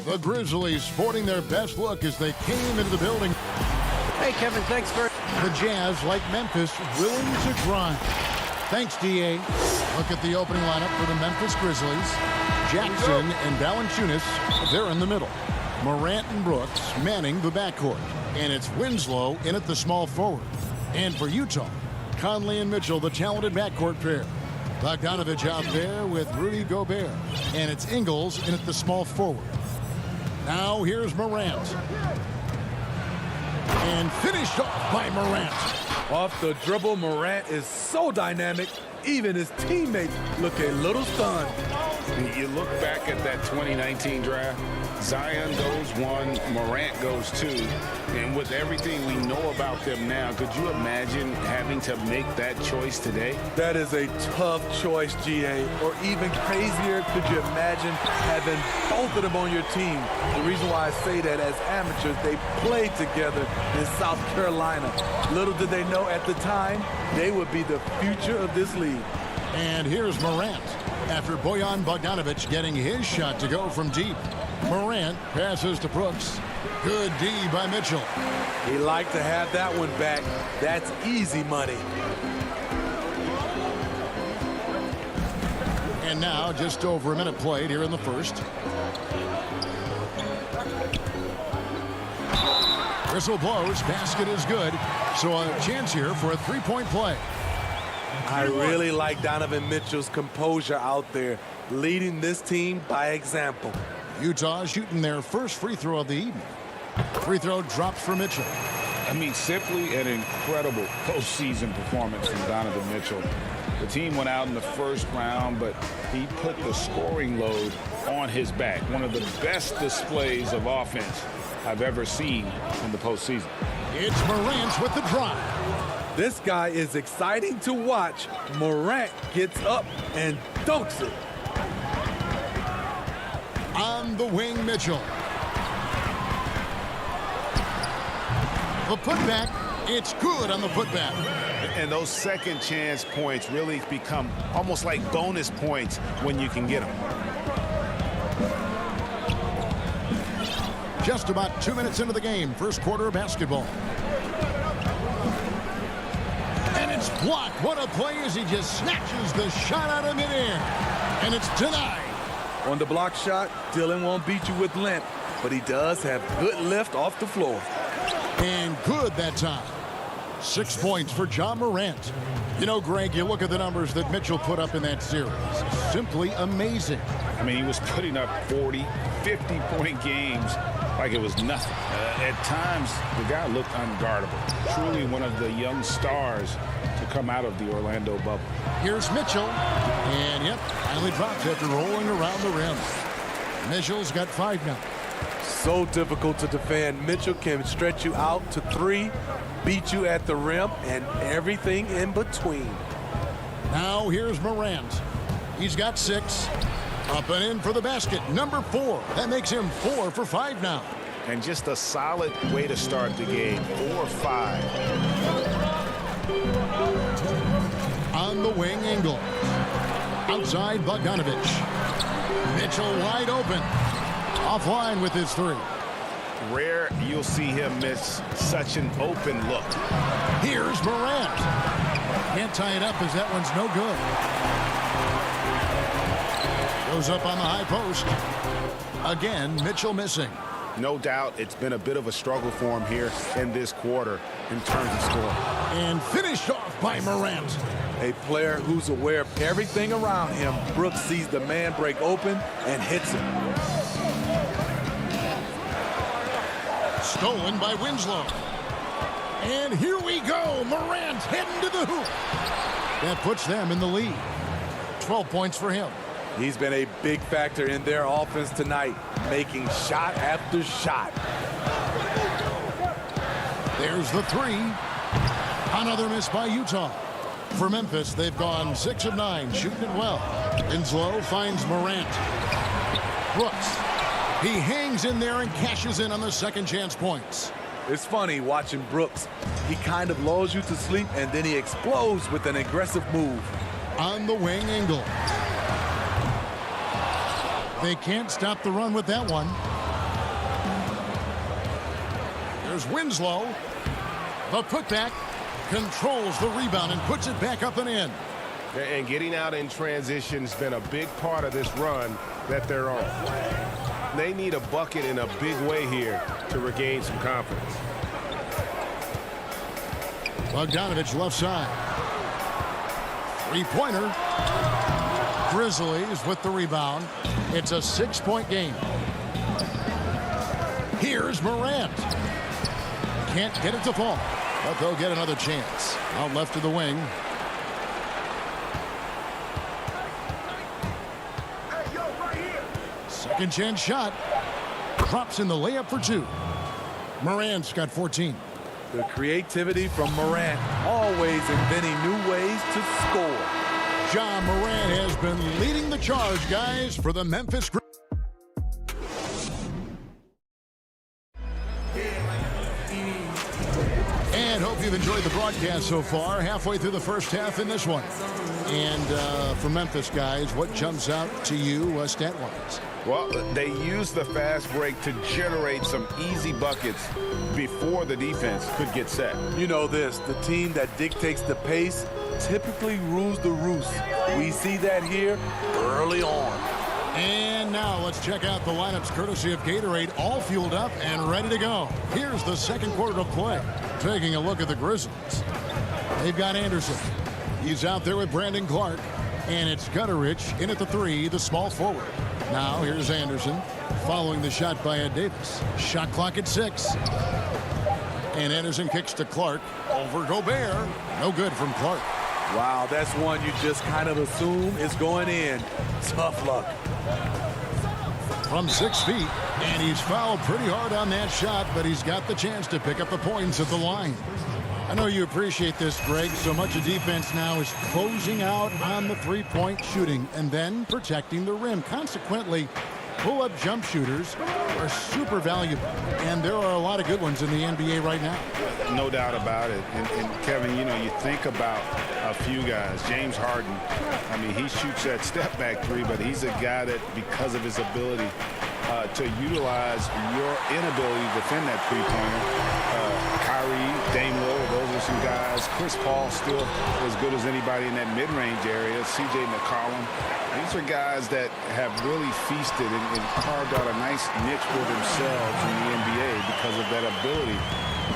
The Grizzlies sporting their best look as they came into the building. Hey, Kevin, thanks for... The Jazz, like Memphis, willing to grind. Thanks, D.A. Look at the opening lineup for the Memphis Grizzlies. Jackson and Valanciunas, they're in the middle. Morant and Brooks manning the backcourt. And it's Winslow in at the small forward. And for Utah, Conley and Mitchell, the talented backcourt pair. Bogdanovich out there with Rudy Gobert. And it's Ingles in at the small forward. Now here's Morant. And finished off by Morant. Off the dribble, Morant is so dynamic, even his teammates look a little stunned. You look back at that 2019 draft, Zion goes 1, Morant goes 2, and with everything we know about them now, could you imagine having to make that choice today? That is a tough choice, GA, or even crazier, could you imagine having both of them on your team? The reason why I say that, as amateurs, they played together in South Carolina. Little did they know at the time, they would be the future of this league. And here's Morant after Bojan Bogdanovich getting his shot to go from deep. Morant passes to Brooks. Good D by Mitchell. He liked to have that one back. That's easy money. And now just over a minute played here in the first. Whistle blows. Basket is good. So a chance here for a three-point play. I really like Donovan Mitchell's composure out there, leading this team by example. Utah shooting their first free throw of the evening. Free throw drops for Mitchell. I mean, simply an incredible postseason performance from Donovan Mitchell. The team went out in the first round, but he put the scoring load on his back. One of the best displays of offense I've ever seen in the postseason. It's Morant with the drive. This guy is exciting to watch. Morant gets up and dunks it. On the wing, Mitchell. The putback, it's good on the putback. And those second chance points really become almost like bonus points when you can get them. Just about 2 minutes into the game, first quarter of basketball. And it's blocked. What a play as he just snatches the shot out of midair. And it's denied. On the block shot, Dylan won't beat you with length, but he does have good lift off the floor. And good that time. 6 points for John Morant. You know, Greg, you look at the numbers that Mitchell put up in that series. Simply amazing. I mean, he was putting up 40, 50-point games like it was nothing. At times, the guy looked unguardable. Truly one of the young stars to come out of the Orlando bubble. Here's Mitchell. And, yep, finally drops after rolling around the rim. Mitchell's got 5 now. So difficult to defend. Mitchell can stretch you out to 3, beat you at the rim, and everything in between. Now here's Morant. He's got 6. Up and in for the basket. Number 4. That makes him 4 for 5 now. And just a solid way to start the game. 4-5. On the wing, Ingles. Outside, Bogdanovich. Mitchell wide open. Offline with his 3. Rare you'll see him miss such an open look. Here's Morant. Can't tie it up as that one's no good. Goes up on the high post. Again, Mitchell missing. No doubt it's been a bit of a struggle for him here in this quarter in terms of scoring. And finished off by Morant. A player who's aware of everything around him. Brooks sees the man break open and hits him. Stolen by Winslow. And here we go. Morant heading to the hoop. That puts them in the lead. 12 points for him. He's been a big factor in their offense tonight, making shot after shot. There's the 3. Another miss by Utah. For Memphis, they've gone 6 of 9, shooting it well. Winslow finds Morant. Brooks. He hangs in there and cashes in on the second chance points. It's funny watching Brooks. He kind of lulls you to sleep, and then he explodes with an aggressive move. On the wing, Ingles. They can't stop the run with that one. There's Winslow. The putback controls the rebound and puts it back up and in. And getting out in transition has been a big part of this run that they're on. They need a bucket in a big way here to regain some confidence. Bogdanovich left side. Three-pointer. Grizzlies with the rebound. It's a 6-point game. Here's Morant. Can't get it to fall, but they'll get another chance. Out left to the wing. Second chance shot. Drops in the layup for 2. Morant's got 14. The creativity from Morant, always inventing new ways to score. Ja Morant has been leading the charge, guys, for the Memphis Grizzlies. And hope you've enjoyed the broadcast so far. Halfway through the first half in this one. And for Memphis, guys, what jumps out to you stat-wise? Well, they used the fast break to generate some easy buckets before the defense could get set. You know this, the team that dictates the pace typically rules the roost. We see that here early on. And now let's check out the lineups courtesy of Gatorade, all fueled up and ready to go. Here's the second quarter of play. Taking a look at the Grizzlies. They've got Anderson. He's out there with Brandon Clark. And it's Gutterich in at the 3, the small forward. Now here's Anderson following the shot by Ed Davis. Shot clock at 6. And Anderson kicks to Clark over Gobert. No good from Clark. Wow, that's one you just kind of assume is going in. Tough luck. From 6 feet, and he's fouled pretty hard on that shot, but he's got the chance to pick up the points at the line. I know you appreciate this, Greg. So much of defense now is closing out on the three-point shooting and then protecting the rim. Consequently, pull-up jump shooters are super valuable, and there are a lot of good ones in the NBA right now. No doubt about it. And Kevin, you know, you think about a few guys. James Harden, I mean, he shoots that step-back 3, but he's a guy that, because of his ability to utilize your inability to defend that three-pointer, Kyrie, Dame Lillard, those are some guys. Chris Paul still as good as anybody in that mid-range area. C.J. McCollum. These are guys that have really feasted and carved out a nice niche for themselves in the NBA because of that ability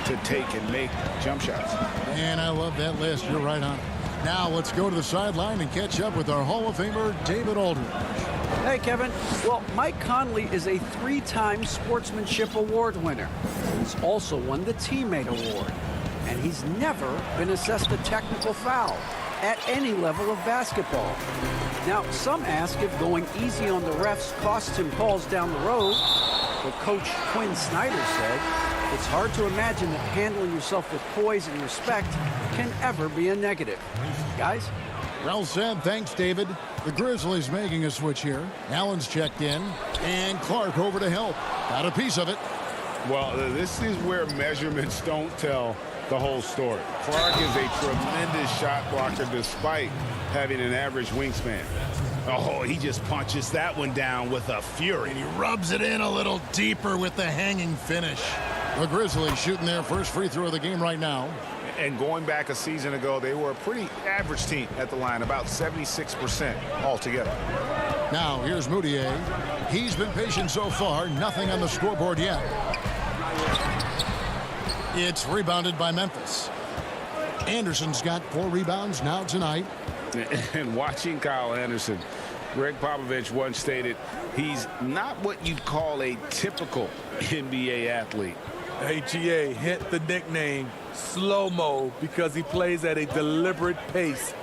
to take and make jump shots. And I love that list. You're right on it. Now let's go to the sideline and catch up with our Hall of Famer, David Aldridge. Hey, Kevin. Well, Mike Conley is a 3-time Sportsmanship Award winner. He's also won the Teammate Award. And he's never been assessed a technical foul at any level of basketball. Now, some ask if going easy on the refs costs him calls down the road. But Coach Quinn Snyder said, it's hard to imagine that handling yourself with poise and respect can ever be a negative. Guys? Well said. Thanks, David. The Grizzlies making a switch here. Allen's checked in, and Clark over to help. Got a piece of it. Well, this is where measurements don't tell the whole story. Clark is a tremendous shot blocker despite having an average wingspan. Oh, he just punches that one down with a fury. And he rubs it in a little deeper with the hanging finish. The Grizzlies shooting their first free throw of the game right now. And going back a season ago, they were a pretty average team at the line, about 76% altogether. Now, here's Moutier. He's been patient so far. Nothing on the scoreboard yet. It's rebounded by Memphis. Anderson's got 4 rebounds now tonight. And watching Kyle Anderson, Greg Popovich once stated, he's not what you'd call a typical NBA athlete. Hey, GA, hint the nickname Slow-Mo because he plays at a deliberate pace.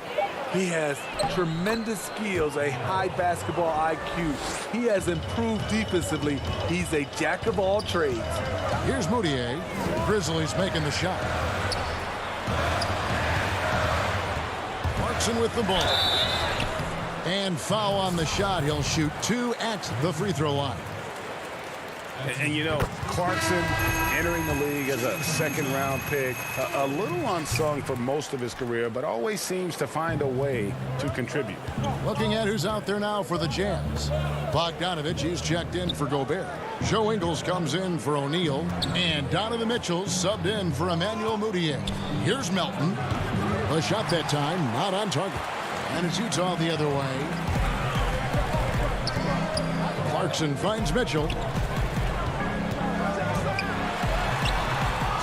He has tremendous skills, a high basketball IQ. He has improved defensively. He's a jack of all trades. Here's Moutier. Grizzlies making the shot. Clarkson with the ball. And foul on the shot. He'll shoot 2 at the free throw line. And you know, Clarkson entering the league as a second-round pick, a little unsung for most of his career, but always seems to find a way to contribute. Looking at who's out there now for the Jazz. Bogdanovich is checked in for Gobert. Joe Ingles comes in for O'Neal, and Donovan Mitchell subbed in for Emmanuel Mudiay. Here's Melton. A shot that time, not on target. And it's Utah the other way. Clarkson finds Mitchell.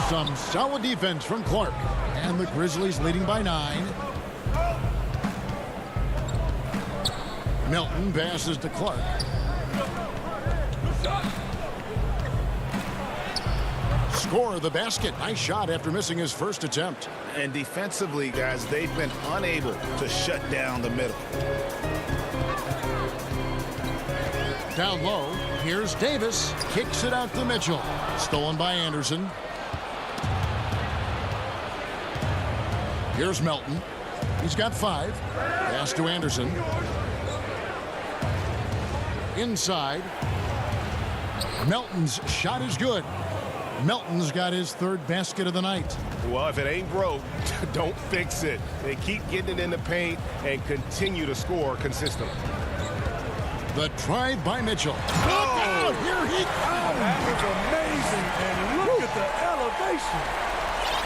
Some solid defense from Clark. And the Grizzlies leading by 9. Melton passes to Clark. Score the basket. Nice shot after missing his first attempt. And defensively, guys, they've been unable to shut down the middle. Down low, here's Davis. Kicks it out to Mitchell. Stolen by Anderson. Here's Melton. He's got 5. Pass to Anderson. Inside. Melton's shot is good. Melton's got his 3rd basket of the night. Well, if it ain't broke, don't fix it. They keep getting it in the paint and continue to score consistently. The drive by Mitchell. Look out! Here he comes! That was amazing, and look at the elevation.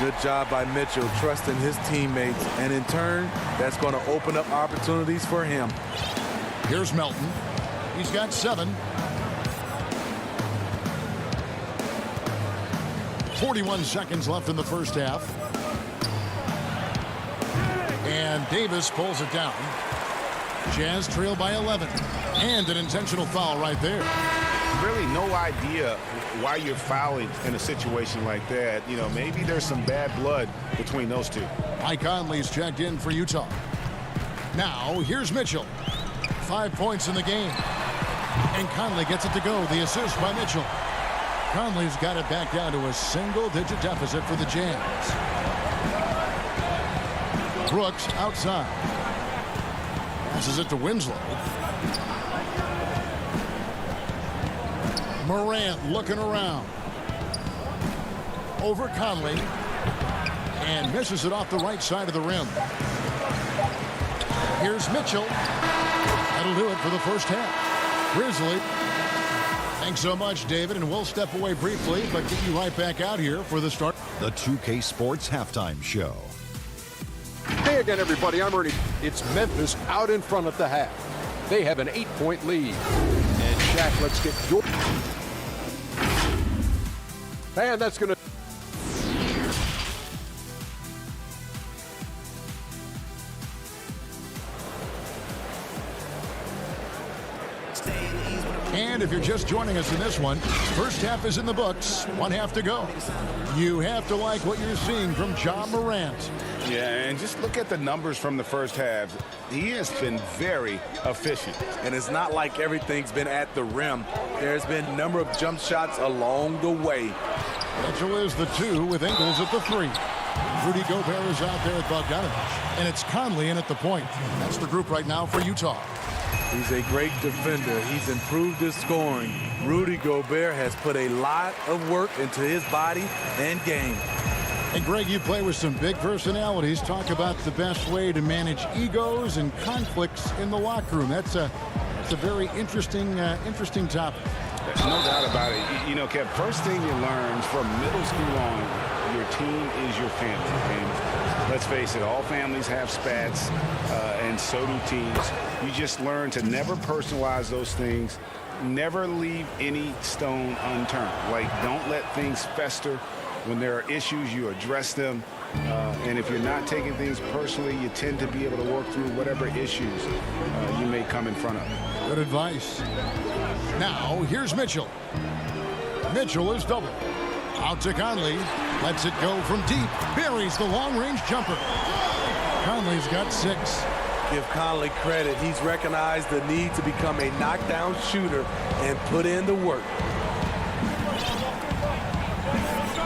Good job by Mitchell, trusting his teammates, and in turn, that's going to open up opportunities for him. Here's Melton. He's got 7. 41 seconds left in the first half. And Davis pulls it down. Jazz trail by 11. And an intentional foul right there. Really no idea why you're fouling in a situation like that. You know, maybe there's some bad blood between those two. Mike Conley's checked in for Utah. Now, here's Mitchell. 5 points in the game. And Conley gets it to go. The assist by Mitchell. Conley's got it back down to a single-digit deficit for the Jazz. Brooks outside. Passes it to Winslow. Morant looking around. Over Conley. And misses it off the right side of the rim. Here's Mitchell. That'll do it for the first half. Grizzly. Thanks so much, David, and we'll step away briefly, but get you right back out here for the start. The 2K Sports Halftime Show. Hey again, everybody. I'm Ernie. It's Memphis out in front at the half. They have an 8-point lead. And Shaq, let's get your... And that's going to... And if you're just joining us in this one, first half is in the books. 1 half to go. You have to like what you're seeing from Ja Morant. Yeah, and just look at the numbers from the first half. He has been very efficient. And it's not like everything's been at the rim. There's been a number of jump shots along the way. Mitchell is the 2 with Ingles at the 3. Rudy Gobert is out there at Bogdanovich. And it's Conley in at the point. That's the group right now for Utah. He's a great defender. He's improved his scoring. Rudy Gobert has put a lot of work into his body and game. And Greg, you play with some big personalities. Talk about the best way to manage egos and conflicts in the locker room. That's a very interesting topic. No doubt about it. You know, Kev, first thing you learn from middle school on, your team is your family. And let's face it, all families have spats, and so do teams. You just learn to never personalize those things. Never leave any stone unturned. Like, don't let things fester. When there are issues, you address them. And if you're not taking things personally, you tend to be able to work through whatever issues you may come in front of. Good advice. Now, here's Mitchell. Mitchell is double. Out to Conley. Lets it go from deep. Buries the long-range jumper. Conley's got 6. Give Conley credit. He's recognized the need to become a knockdown shooter and put in the work.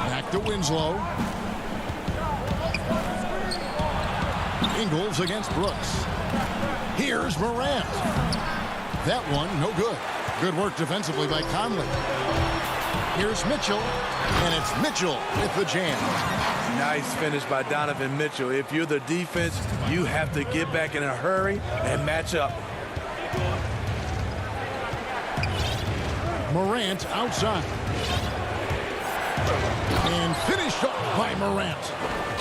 Back to Winslow. Ingles against Brooks. Here's Morant. That one, no good. Good work defensively by Conley. Here's Mitchell, and it's Mitchell with the jam. Nice finish by Donovan Mitchell. If you're the defense, you have to get back in a hurry and match up. Morant outside. And finished off by Morant.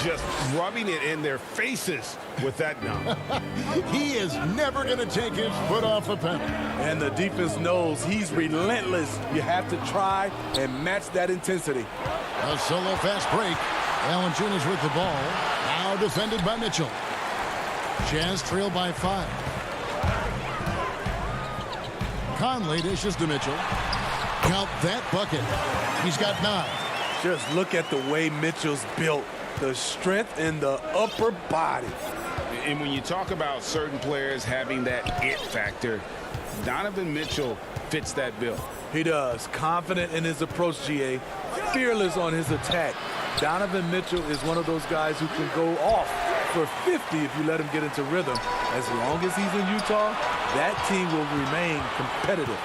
Just rubbing it in their faces with that dunk. He is never going to take his foot off the pedal. And the defense knows he's relentless. You have to try and match that intensity. A solo fast break. Valanciunas with the ball. Now defended by Mitchell. Jazz trail by 5. Conley dishes to Mitchell. Count that bucket. He's got 9. Just look at the way Mitchell's built. The strength in the upper body. And when you talk about certain players having that it factor, Donovan Mitchell fits that bill. He does. Confident in his approach, GA. Fearless on his attack. Donovan Mitchell is one of those guys who can go off for 50 if you let him get into rhythm. As long as he's in Utah, that team will remain competitive.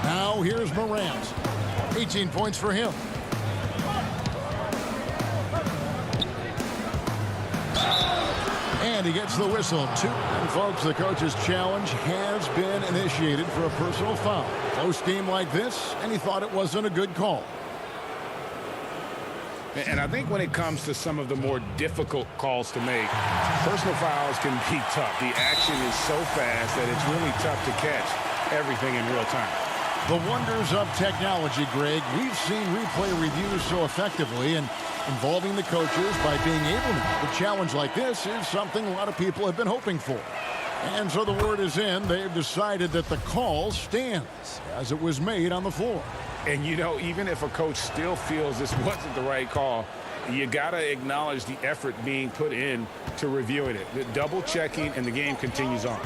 Now here's Morant. 18 points for him. And he gets the whistle. 2. And folks, the coach's challenge has been initiated for a personal foul. Close game like this, and he thought it wasn't a good call. And I think when it comes to some of the more difficult calls to make, personal fouls can be tough. The action is so fast that it's really tough to catch everything in real time. The wonders of technology, Greg. We've seen replay reviews so effectively, and involving the coaches by being able to. A challenge like this is something a lot of people have been hoping for. And so the word is in. They've decided that the call stands as it was made on the floor. And, you know, even if a coach still feels this wasn't the right call, you got to acknowledge the effort being put in to reviewing it. The double checking, and the game continues on.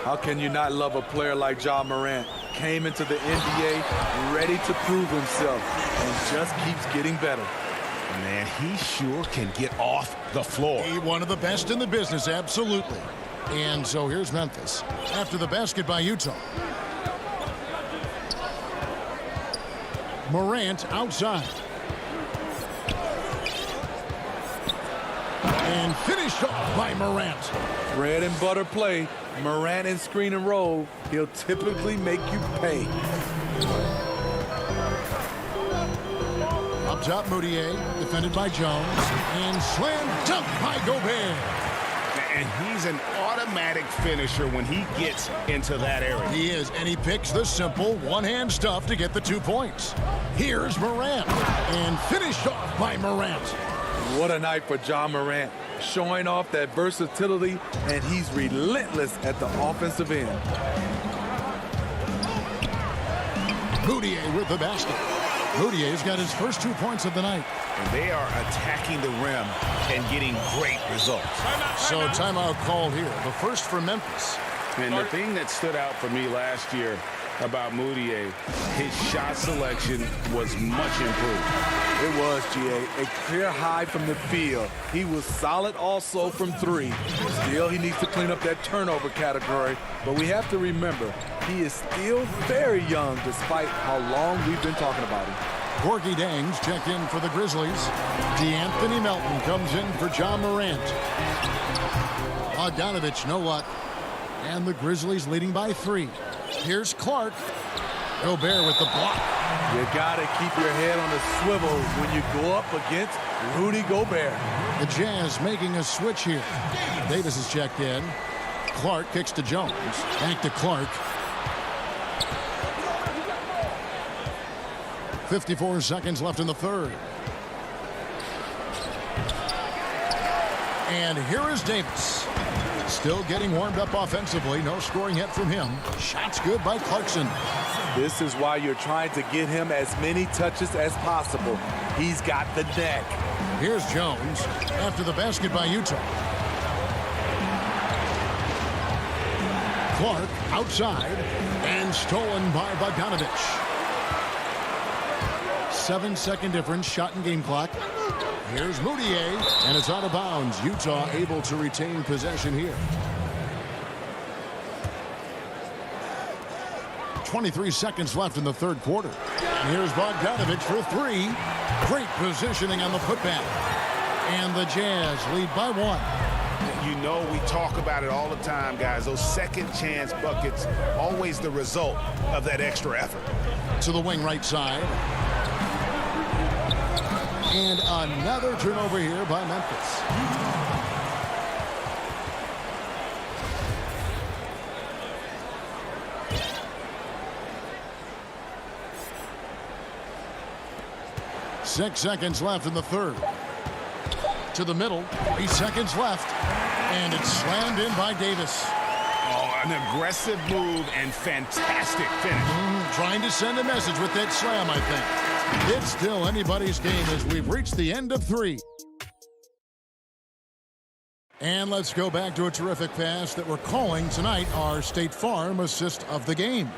How can you not love a player like Ja Morant? Came into the NBA ready to prove himself and just keeps getting better. Man, he sure can get off the floor. He one of the best in the business, absolutely. And so here's Memphis after the basket by Utah. Morant outside. And finished off by Morant. Bread and butter play. Morant in screen and roll. He'll typically make you pay. Up top, Moutier, defended by Jones. And slam dunk by Gobert. And he's an automatic finisher when he gets into that area. He is, and he picks the simple one-hand stuff to get the 2 points. Here's Morant. And finished off by Morant. What a night for Ja Morant. Showing off that versatility, and he's relentless at the offensive end. Moutier with the basket. Moutier's got his first 2 points of the night. And they are attacking the rim and getting great results. So timeout called here. The first for Memphis. And the thing that stood out for me last year about Moutier, his shot selection was much improved. It was, GA. A clear high from the field. He was solid also from 3. Still, he needs to clean up that turnover category. But we have to remember, he is still very young despite how long we've been talking about him. Gorgie Dangs checked in for the Grizzlies. DeAnthony Melton comes in for Ja Morant. Bogdanovich, no luck. And the Grizzlies leading by 3. Here's Clark. Gobert with the block. You got to keep your head on a swivel when you go up against Rudy Gobert. The Jazz making a switch here. Davis is checked in. Clark kicks to Jones. Back to Clark. 54 seconds left in the third. And here is Davis. Still getting warmed up offensively. No scoring yet from him. Shots good by Clarkson. This is why you're trying to get him as many touches as possible. He's got the neck. Here's Jones after the basket by Utah. Clark outside and stolen by Bogdanovich. 7-second difference, shot and game clock. Here's Moutier, and it's out of bounds. Utah able to retain possession here. 23 seconds left in the third quarter. And here's Bogdanovich for 3. Great positioning on the putback. And the Jazz lead by 1. You know, we talk about it all the time, guys. Those second chance buckets, always the result of that extra effort. To the wing right side. And another turnover here by Memphis. Six seconds left in the third. To the middle. 3 seconds left. And it's slammed in by Davis. Oh, an aggressive move and fantastic finish. Trying to send a message with that slam, I think. It's still anybody's game as we've reached the end of 3. And let's go back to a terrific pass that we're calling tonight our State Farm assist of the game.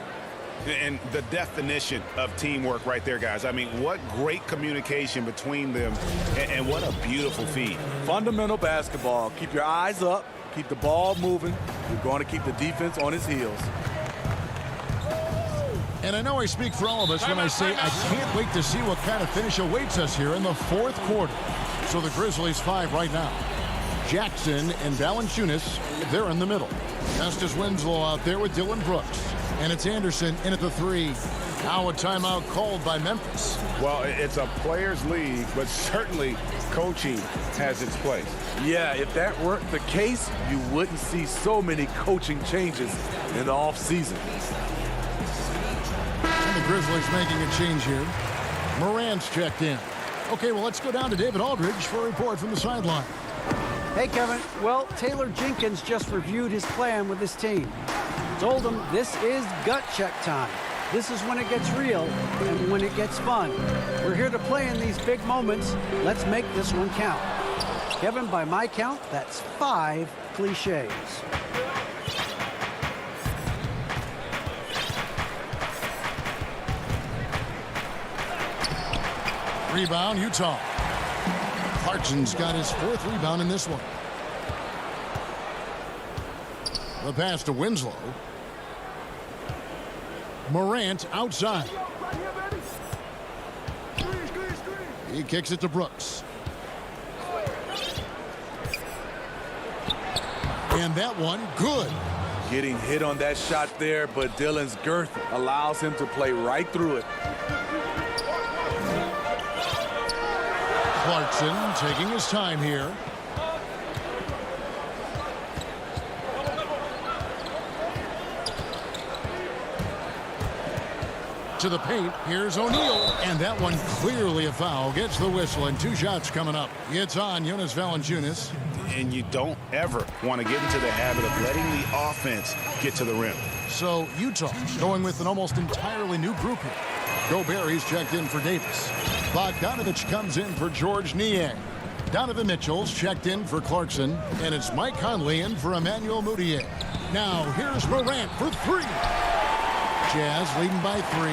And the definition of teamwork right there, guys. I mean, what great communication between them, and what a beautiful feed. Fundamental basketball. Keep your eyes up. Keep the ball moving. You're going to keep the defense on its heels. And I know I speak for all of us when I say I can't wait to see what kind of finish awaits us here in the fourth quarter. So the Grizzlies 5 right now. Jackson and Valanciunas, they're in the middle. Justice Winslow out there with Dylan Brooks. And it's Anderson in at the 3. Now a timeout called by Memphis. Well, it's a players' league, but certainly coaching has its place. Yeah, if that weren't the case, you wouldn't see so many coaching changes in the offseason. And the Grizzlies making a change here. Morant's checked in. Okay, well, let's go down to David Aldridge for a report from the sideline. Hey, Kevin. Well, Taylor Jenkins just reviewed his plan with his team. Told him this is gut check time. This is when it gets real and when it gets fun. We're here to play in these big moments. Let's make this one count. Kevin, by my count, that's 5 cliches. Rebound, Utah. Clarkson's got his 4th rebound in this one. The pass to Winslow. Morant outside. He kicks it to Brooks. And that one, good. Getting hit on that shot there, but Dylan's girth allows him to play right through it. Clarkson taking his time here. To the paint. Here's O'Neal. And that one clearly a foul. Gets the whistle and 2 shots coming up. It's on Jonas Valanciunas. And you don't ever want to get into the habit of letting the offense get to the rim. So Utah going with an almost entirely new group here. Gobert, he's checked in for Davis. Bogdanovich comes in for George Niang. Donovan Mitchell's checked in for Clarkson. And it's Mike Conley in for Emmanuel Mudiay. Now here's Morant for 3. Jazz leading by 3.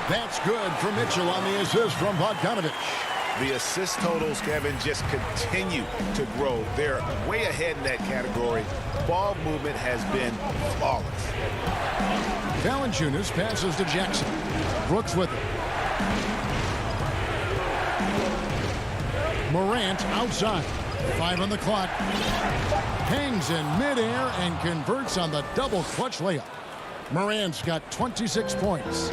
That's good for Mitchell on the assist from Bogdanovich. The assist totals, Kevin, just continue to grow. They're way ahead in that category. Ball movement has been flawless. Valanciunas passes to Jackson. Brooks with it. Morant outside. 5 on the clock. Hangs in midair and converts on the double clutch layup. Morant's got 26 points.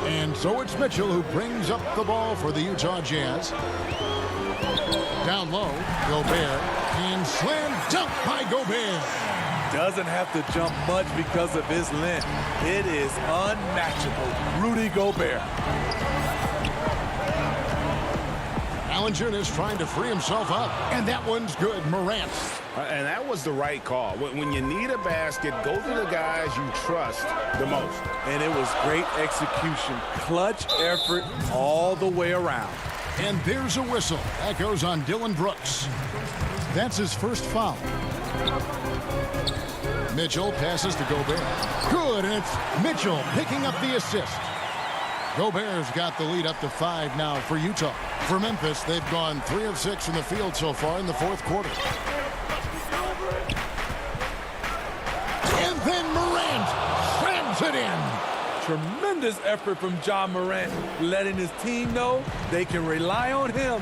And so it's Mitchell who brings up the ball for the Utah Jazz. Down low, Gobert. And slam dunk by Gobert. Doesn't have to jump much because of his length. It is unmatchable. Rudy Gobert. Valanciunas trying to free himself up. And that one's good. Morant. And that was the right call. When you need a basket, go to the guys you trust the most. And it was great execution. Clutch effort all the way around. And there's a whistle. That goes on Dylan Brooks. That's his first foul. Mitchell passes to Gobert. Good, and it's Mitchell picking up the assist. Gobert's got the lead up to 5 now for Utah. For Memphis, they've gone 3 of 6 from the field so far in the fourth quarter. And then Morant slams it in. Tremendous effort from Ja Morant, letting his team know they can rely on him.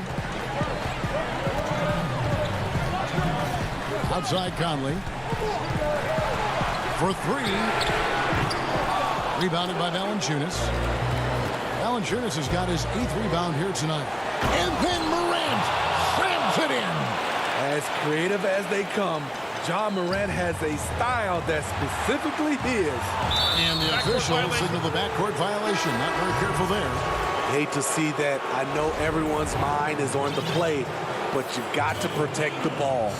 Outside Conley. For three. Rebounded by Valanciunas. Valanciunas has got his 8th rebound here tonight. And then Morant slams it in. As creative as they come, Ja Morant has a style that's specifically his. And the official signaled the backcourt violation. Not very careful there. Hate to see that. I know everyone's mind is on the play, but you got to protect the ball.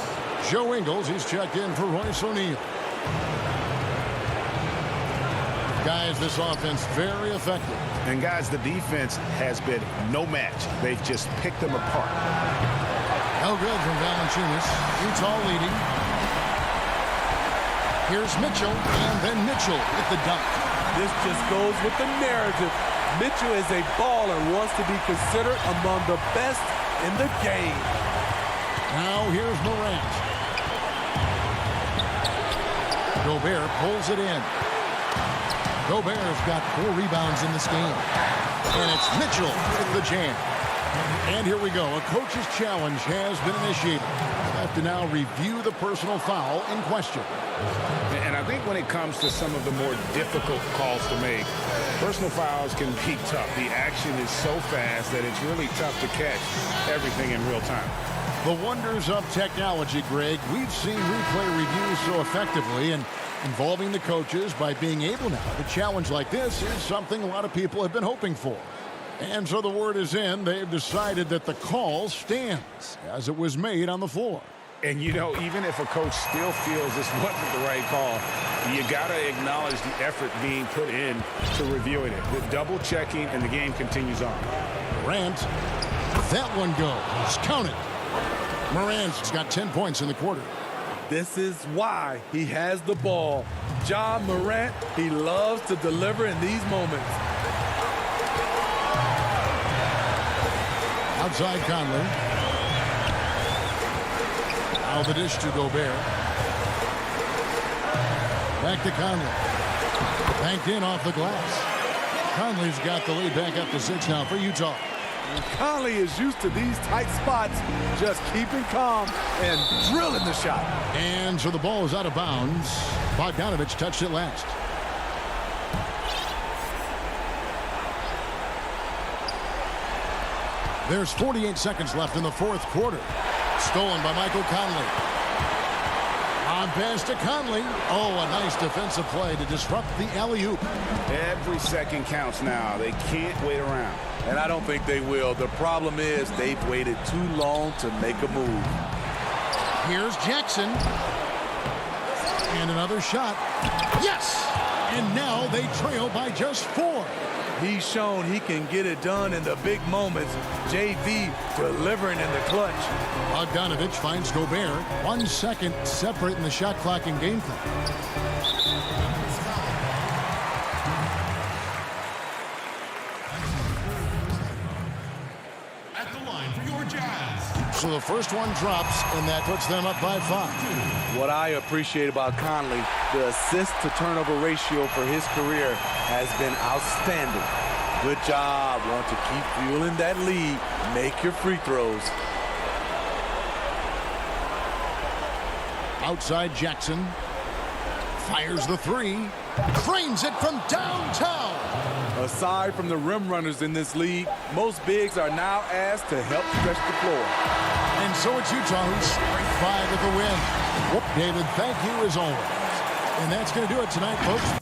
Joe Ingles, he's checked in for Royce O'Neal. Guys, this offense very effective. And guys, the defense has been no match. They've just picked them apart. No good from Valanciunas. Utah leading. Here's Mitchell, and then Mitchell with the dunk. This just goes with the narrative. Mitchell is a baller and wants to be considered among the best in the game. Now here's Morant. Gobert pulls it in. Gobert's got 4 rebounds in this game. And it's Mitchell with the jam. And here we go. A coach's challenge has been initiated. We'll have to now review the personal foul in question. And I think when it comes to some of the more difficult calls to make, personal fouls can be tough. The action is so fast that it's really tough to catch everything in real time. The wonders of technology, Greg. We've seen replay reviews so effectively, and involving the coaches by being able now to challenge like this is something a lot of people have been hoping for. And so the word is in. They've decided that the call stands as it was made on the floor. And, you know, even if a coach still feels this wasn't the right call, you got to acknowledge the effort being put in to reviewing it. With double checking, and the game continues on. Morant, that one goes. Count it. Morant's got 10 points in the quarter. This is why he has the ball. Ja Morant, he loves to deliver in these moments. Outside Conley. Now the dish to Gobert. Back to Conley. Banked in off the glass. Conley's got the lead back up to 6 now for Utah. And Conley is used to these tight spots, just keeping calm and drilling the shot. And so the ball is out of bounds. Bogdanovich touched it last. There's 48 seconds left in the 4th quarter. Stolen by Michael Conley. On pass to Conley. Oh, a nice defensive play to disrupt the alley-oop. Every second counts now. They can't wait around. And I don't think they will. The problem is they've waited too long to make a move. Here's Jackson. And another shot. Yes! And now they trail by just 4. He's shown he can get it done in the big moments. JV delivering in the clutch. Bogdanovich finds Gobert. 1 second separating the shot clock and game clock. At the line for your Jazz. So the first one drops, and that puts them up by 5. What I appreciate about Conley, the assist-to-turnover ratio for his career has been outstanding. Good job. Want to keep fueling that lead. Make your free throws. Outside Jackson. Fires the 3. Frames it from downtown. Aside from the rim runners in this league, most bigs are now asked to help stretch the floor. And so it's Utah who's straight 5 with the win. Whoop, David, thank you as always. And that's going to do it tonight, folks.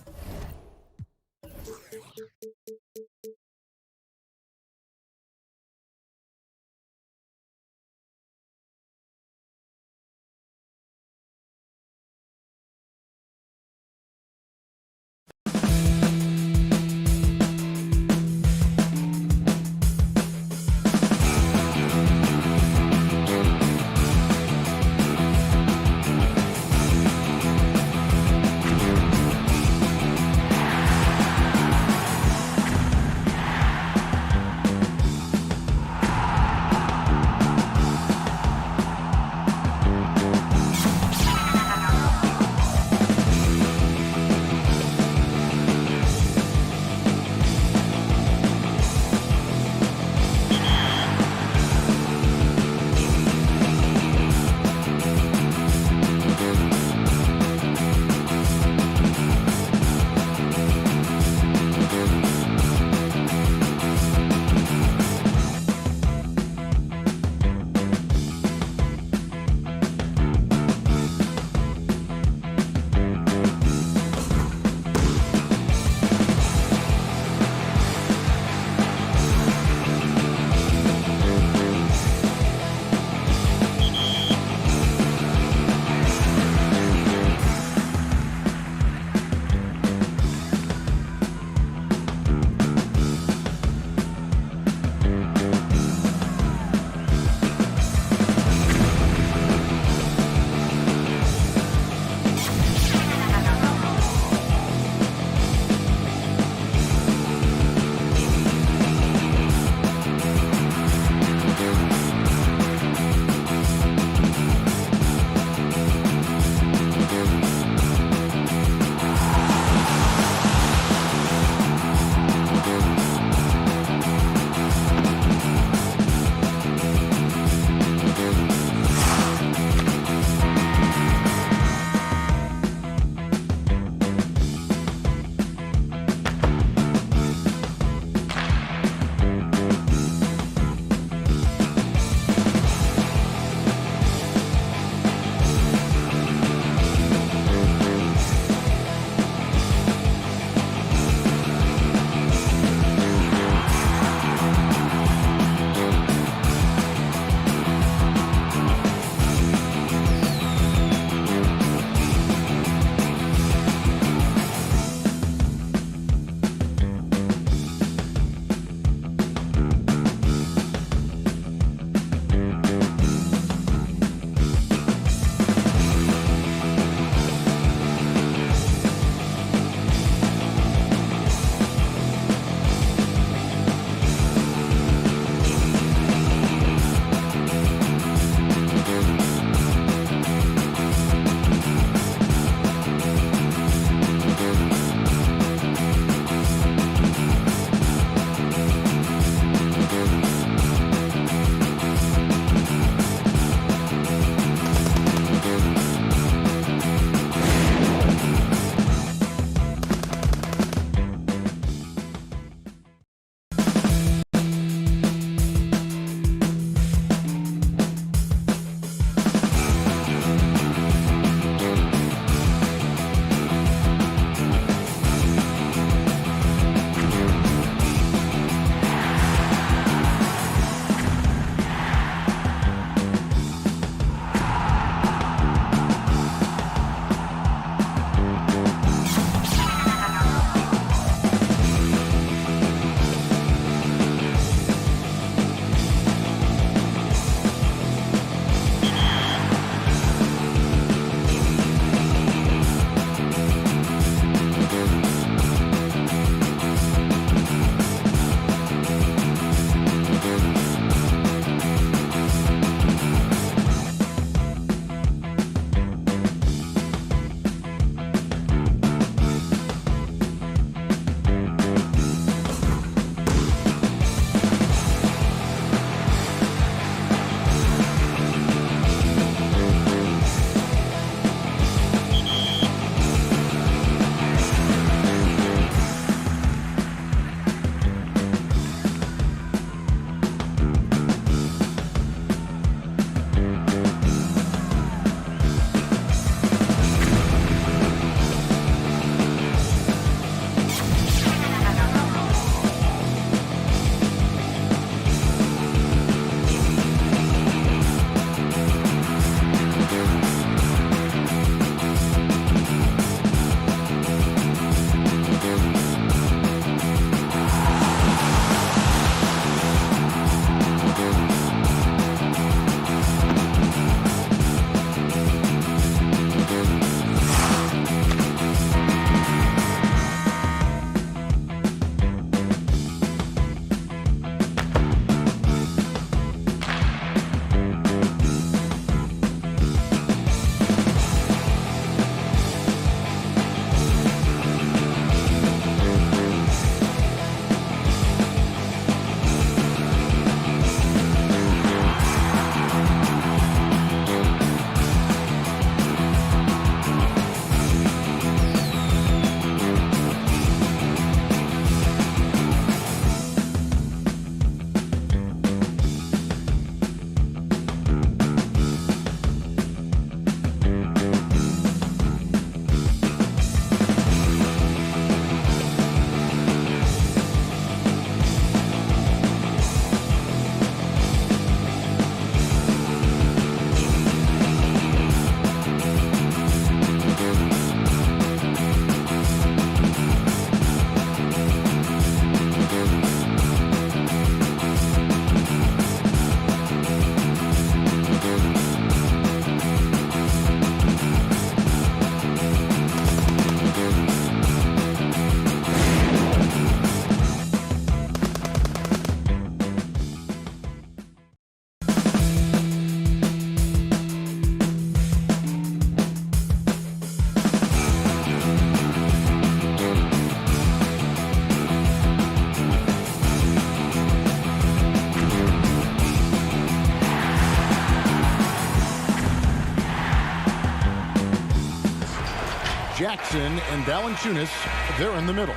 Jackson and Valanciunas, they're in the middle.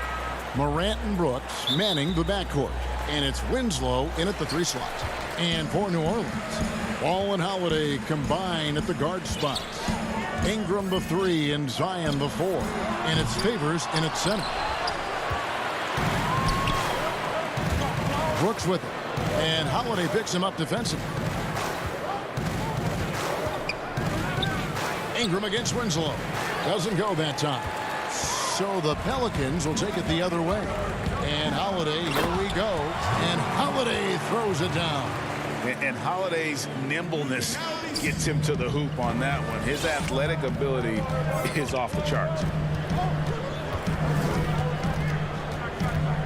Morant and Brooks manning the backcourt. And it's Winslow in at the 3 slot. And for New Orleans, Ball and Holiday combine at the guard spots. Ingram the 3 and Zion the 4. And it's Favors in at center. Brooks with it. And Holiday picks him up defensively. Ingram against Winslow. Doesn't go that time. So the Pelicans will take it the other way. And Holiday, here we go. And Holiday throws it down. And Holiday's nimbleness gets him to the hoop on that one. His athletic ability is off the charts.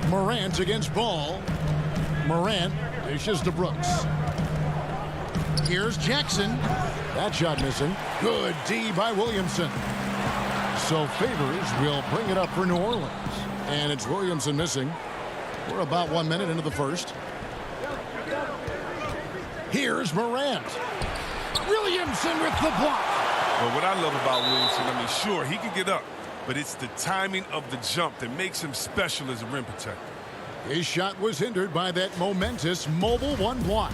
Morant against Ball. Morant dishes to Brooks. Here's Jackson. That shot missing. Good D by Williamson. So Favors will bring it up for New Orleans. And it's Williamson missing. We're about 1 minute into the first. Here's Morant. Williamson with the block. Well, what I love about Williamson, I mean, sure, he can get up, but it's the timing of the jump that makes him special as a rim protector. His shot was hindered by that momentous mobile 1 block.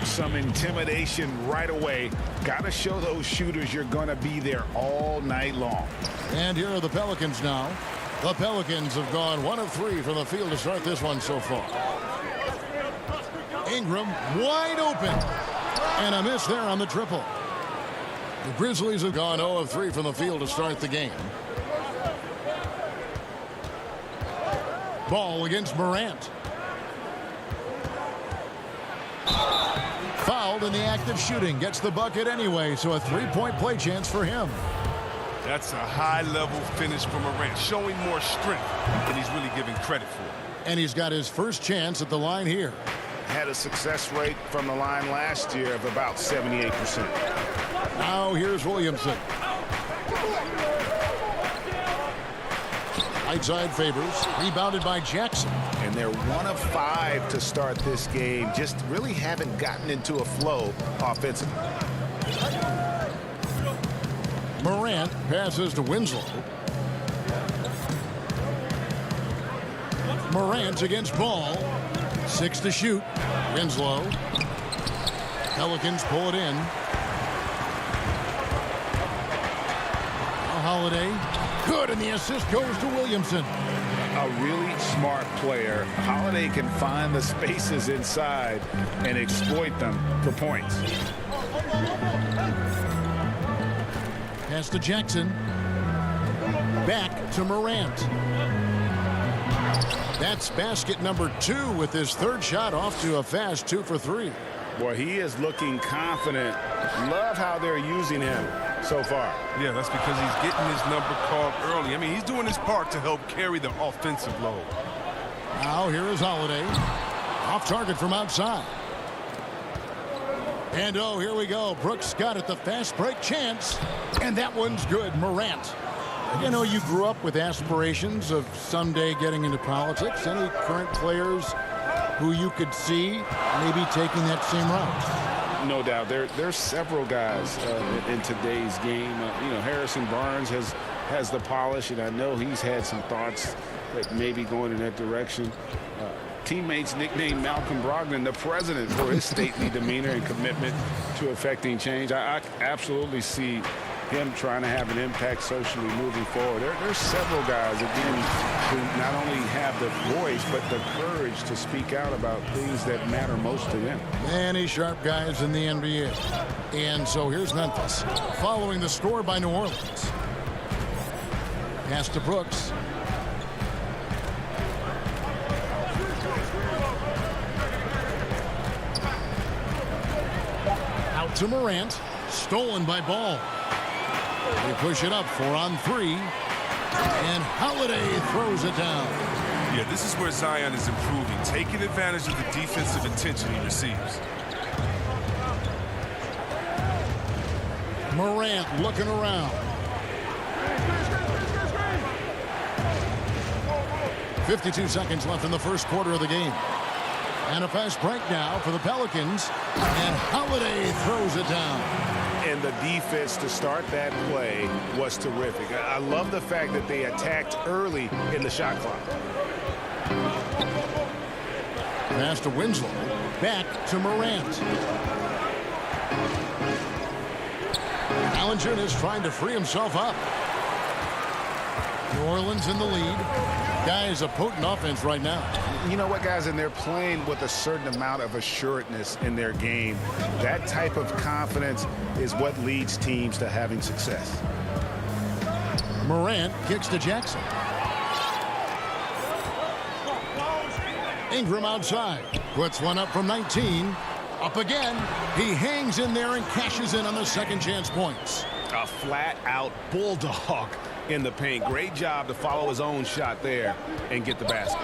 Some intimidation right away. Got to show those shooters you're going to be there all night long. And here are the Pelicans now. The Pelicans have gone 1 of 3 from the field to start this one so far. Ingram wide open. And a miss there on the triple. The Grizzlies have gone 0 of 3 from the field to start the game. Ball against Morant. Fouled in the act of shooting. Gets the bucket anyway, so a 3-point play chance for him. That's a high-level finish from Morant, showing more strength than he's really giving credit for. And he's got his first chance at the line here. Had a success rate from the line last year of about 78%. Now here's Williamson. Right side Favors. Rebounded by Jackson. And they're 1 of 5 to start this game. Just really haven't gotten into a flow offensively. Morant passes to Winslow. Morant against Ball. 6 to shoot. Winslow. Pelicans pull it in. Now Holiday. Good, and the assist goes to Williamson. A really smart player. Holiday can find the spaces inside and exploit them for points. Pass to Jackson. Back to Morant. That's basket number 2 with his 3rd shot off to a fast 2 for 3. Boy, he is looking confident. Love how they're using him so far. Yeah, that's because he's getting his number called early. I mean, he's doing his part to help carry the offensive load. Now here is Holiday. Off target from outside. And oh, here we go. Brooks got it, the fast break chance. And that one's good. Morant. You know, you grew up with aspirations of someday getting into politics. Any current players who you could see maybe taking that same route? No doubt. There's several guys in today's game. You know, Harrison Barnes has the polish, and I know he's had some thoughts that maybe going in that direction. Teammates nicknamed Malcolm Brogdon the president for his stately demeanor and commitment to effecting change. I absolutely see him trying to have an impact socially moving forward. There's several guys, again, who not only have the voice, but the courage to speak out about things that matter most to them. Many sharp guys in the NBA. And so here's Memphis, following the score by New Orleans. Pass to Brooks. Out to Morant. Stolen by Ball. They push it up 4 on 3. And Holiday throws it down. Yeah, this is where Zion is improving, taking advantage of the defensive attention he receives. Morant looking around. 52 seconds left in the first quarter of the game. And a fast break now for the Pelicans. And Holiday throws it down. And And the defense to start that play was terrific. I love the fact that they attacked early in the shot clock. Pass to Winslow. Back to Morant. Valanciunas trying to free himself up. New Orleans in the lead. Guy is a potent offense right now. You know what, guys? And they're playing with a certain amount of assuredness in their game. That type of confidence is what leads teams to having success. Morant kicks to Jackson. Ingram outside. Puts one up from 19. Up again. He hangs in there and cashes in on the second chance points. A flat-out bulldog in the paint. Great job to follow his own shot there and get the basket.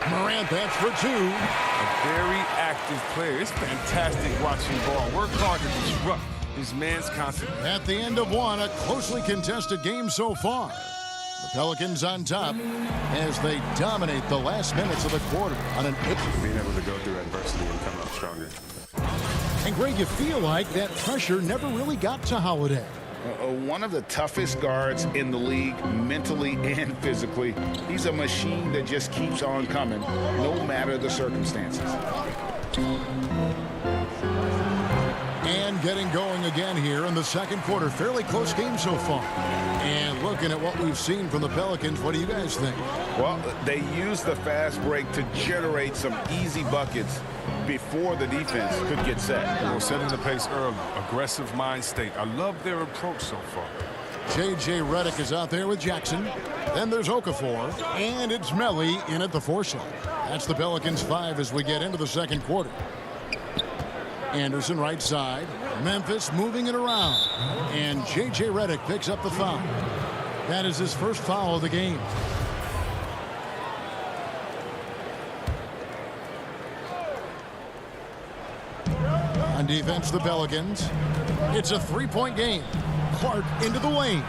Morant, that's for two. A very active player. It's fantastic watching ball. Work hard to disrupt his man's concept. At the end of one, a closely contested game so far. The Pelicans on top as they dominate the last minutes of the quarter on an being able to go through adversity and come out stronger. And Greg, you feel like that pressure never really got to Holiday. One of the toughest guards in the league, mentally and physically. He's a machine that just keeps on coming, no matter the circumstances. And getting going again here in the second quarter. Fairly close game so far. And looking at what we've seen from the Pelicans, what do you guys think? Well, they used the fast break to generate some easy buckets before the defense could get set. You know, setting the pace early, aggressive mind state. I love their approach so far. J.J. Redick is out there with Jackson. Then there's Okafor. And it's Melly in at the 4 slot. That's the Pelicans 5 as we get into the second quarter. Anderson right side. Memphis moving it around. And J.J. Redick picks up the foul. That is his first foul of the game. On defense, the Pelicans. It's a three-point game. Clark into the lane.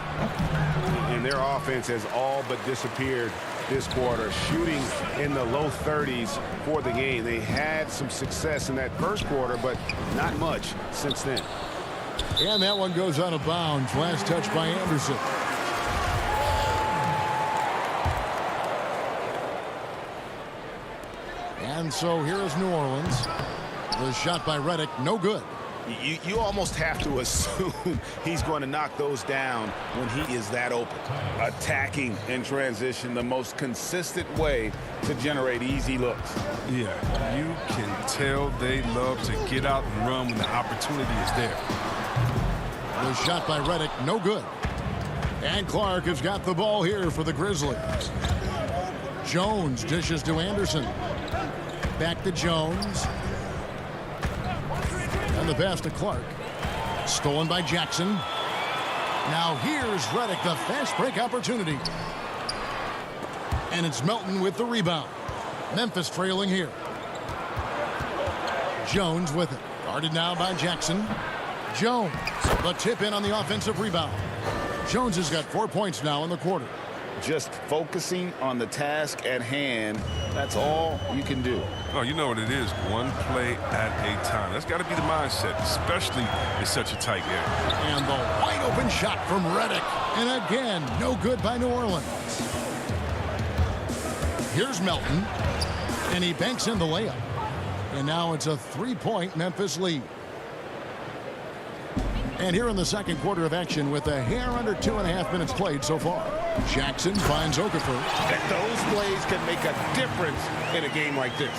And their offense has all but disappeared this quarter, shooting in the low 30s for the game. They had some success in that first quarter, but not much since then. And that one goes out of bounds. Last touch by Anderson. And so here is New Orleans. The shot by Redick, no good. You almost have to assume he's going to knock those down when he is that open. Attacking in transition, the most consistent way to generate easy looks. Yeah, you can tell they love to get out and run when the opportunity is there. The shot by Redick, no good. And Clark has got the ball here for the Grizzlies. Jones dishes to Anderson. Back to Jones. And the pass to Clark. Stolen by Jackson. Now here's Redick, the fast break opportunity. And it's Melton with the rebound. Memphis trailing here. Jones with it. Guarded now by Jackson. Jones, the tip in on the offensive rebound. Jones has got 4 points now in the quarter. Just focusing on the task at hand, that's all you can do. Oh, you know what it is. One play at a time. That's got to be the mindset, especially in such a tight game. And the wide open shot from Redick. And again, no good by New Orleans. Here's Melton. And he banks in the layup. And now it's a 3-point Memphis lead. And here in the second quarter of action with a hair under 2.5 minutes played so far. Jackson finds Okafor. Those plays can make a difference in a game like this.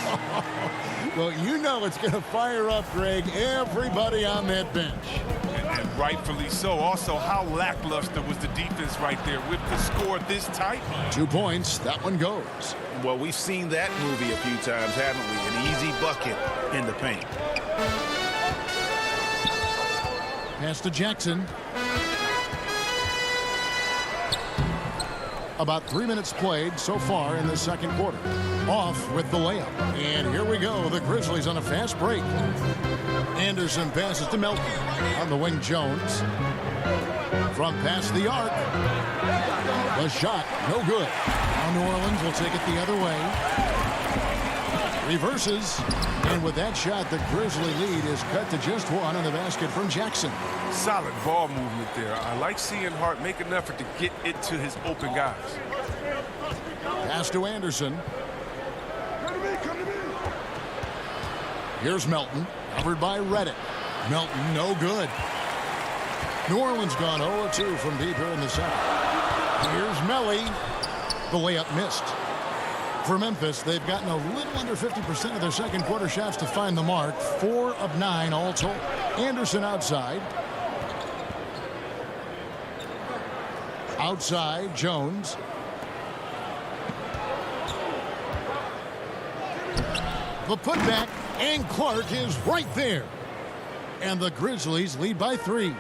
Well, you know it's going to fire up, Greg, everybody on that bench. And rightfully so. Also, how lackluster was the defense right there with the score this tight? 2 points. That one goes. Well, we've seen that movie a few times, haven't we? An easy bucket in the paint. Pass to Jackson. About 3 minutes played so far in the second quarter. Off with the layup. And here we go. The Grizzlies on a fast break. Anderson passes to Melton. On the wing, Jones. From past the arc. The shot, no good. Now New Orleans will take it the other way. Reverses. And with that shot, the Grizzly lead is cut to just one on the basket from Jackson. Solid ball movement there. I like seeing Hart make an effort to get it to his open guys. Pass to Anderson. Here's Melton, covered by Reddick. Melton, no good. New Orleans gone 0-2 from deep here in the second. Here's Melly. The layup missed. For Memphis, they've gotten a little under 50% of their second quarter shots to find the mark. 4 of 9 all told. Anderson outside. Outside, Jones. The putback, and Clark is right there. And the Grizzlies lead by 3.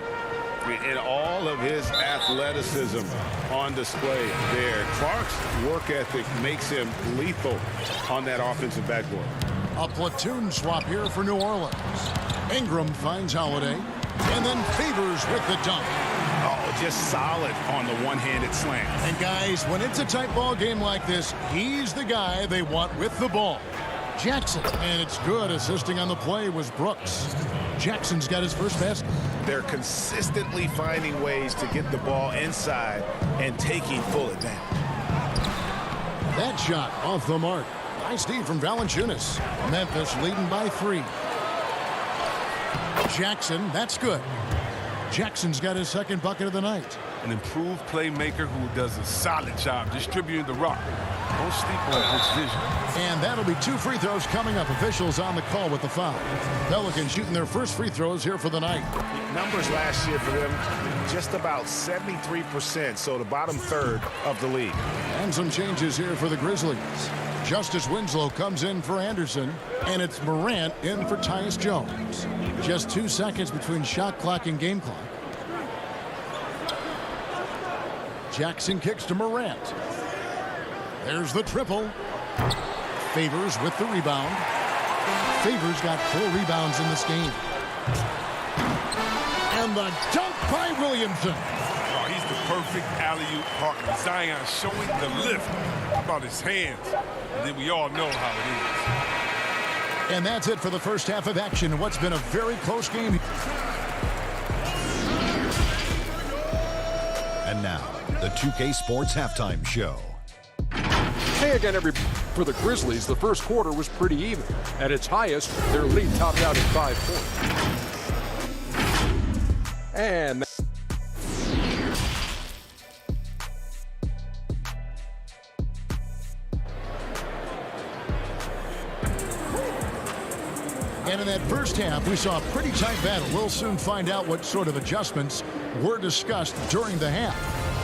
And all of his athleticism on display there. Clark's work ethic makes him lethal on that offensive backboard. A platoon swap here for New Orleans. Ingram finds Holiday, and then Favors with the dunk. Oh, just solid on the one-handed slam. And guys, when it's a tight ball game like this, he's the guy they want with the ball. Jackson, and it's good. Assisting on the play was Brooks. Jackson's got his first basket. They're consistently finding ways to get the ball inside and taking full advantage. That shot off the mark. Nice D from Valanciunas. Memphis leading by 3. Jackson, that's good. Jackson's got his second bucket of the night. An improved playmaker who does a solid job distributing the rock. Don't sleep on his vision. And that'll be 2 free throws coming up. Officials on the call with the foul. Pelicans shooting their first free throws here for the night. Numbers last year for them, just about 73%, so the bottom third of the league. And some changes here for the Grizzlies. Justice Winslow comes in for Anderson, and it's Morant in for Tyus Jones. Just 2 seconds between shot clock and game clock. Jackson kicks to Morant. There's the triple. Favors with the rebound. Favors got 4 rebounds in this game. And the dunk by Williamson. Oh, he's the perfect alley-oop partner. Zion showing the lift. How about his hands? And then we all know how it is. And that's it for the first half of action. What's been a very close game. And now, the 2K Sports Halftime Show. Hey again, everybody. For the Grizzlies, the first quarter was pretty even. At its highest, their lead topped out at 5 points. And in that first half, we saw a pretty tight battle. We'll soon find out what sort of adjustments were discussed during the half.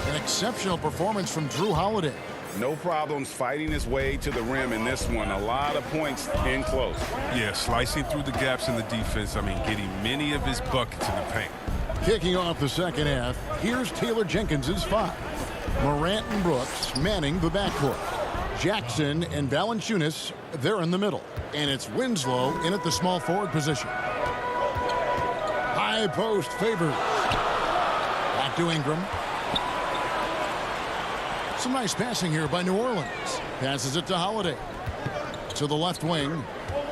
An exceptional performance from Drew Holiday. No problems fighting his way to the rim in this one. A lot of points in close. Yeah, slicing through the gaps in the defense. I mean, getting many of his buckets in the paint. Kicking off the second half, here's Taylor Jenkins's 5. Morant and Brooks manning the backcourt. Jackson and Valanciunas, they're in the middle. And it's Winslow in at the small forward position. High post Favors. Back to Ingram. Some nice passing here by New Orleans. Passes it to Holiday. To the left wing.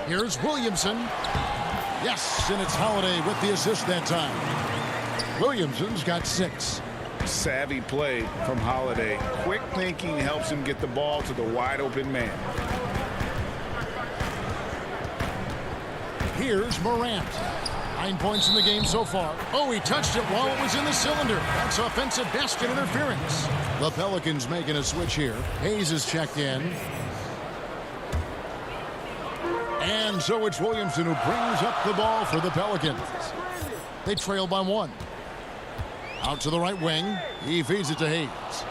Here's Williamson. Yes, and it's Holiday with the assist that time. Williamson's got 6. Savvy play from Holiday. Quick thinking helps him get the ball to the wide open man. Here's Morant. 9 points in the game so far. Oh, he touched it while it was in the cylinder. That's offensive basket interference. The Pelicans making a switch here. Hayes is checked in. And so it's Williamson who brings up the ball for the Pelicans. They trail by 1. Out to the right wing. He feeds it to Hayes.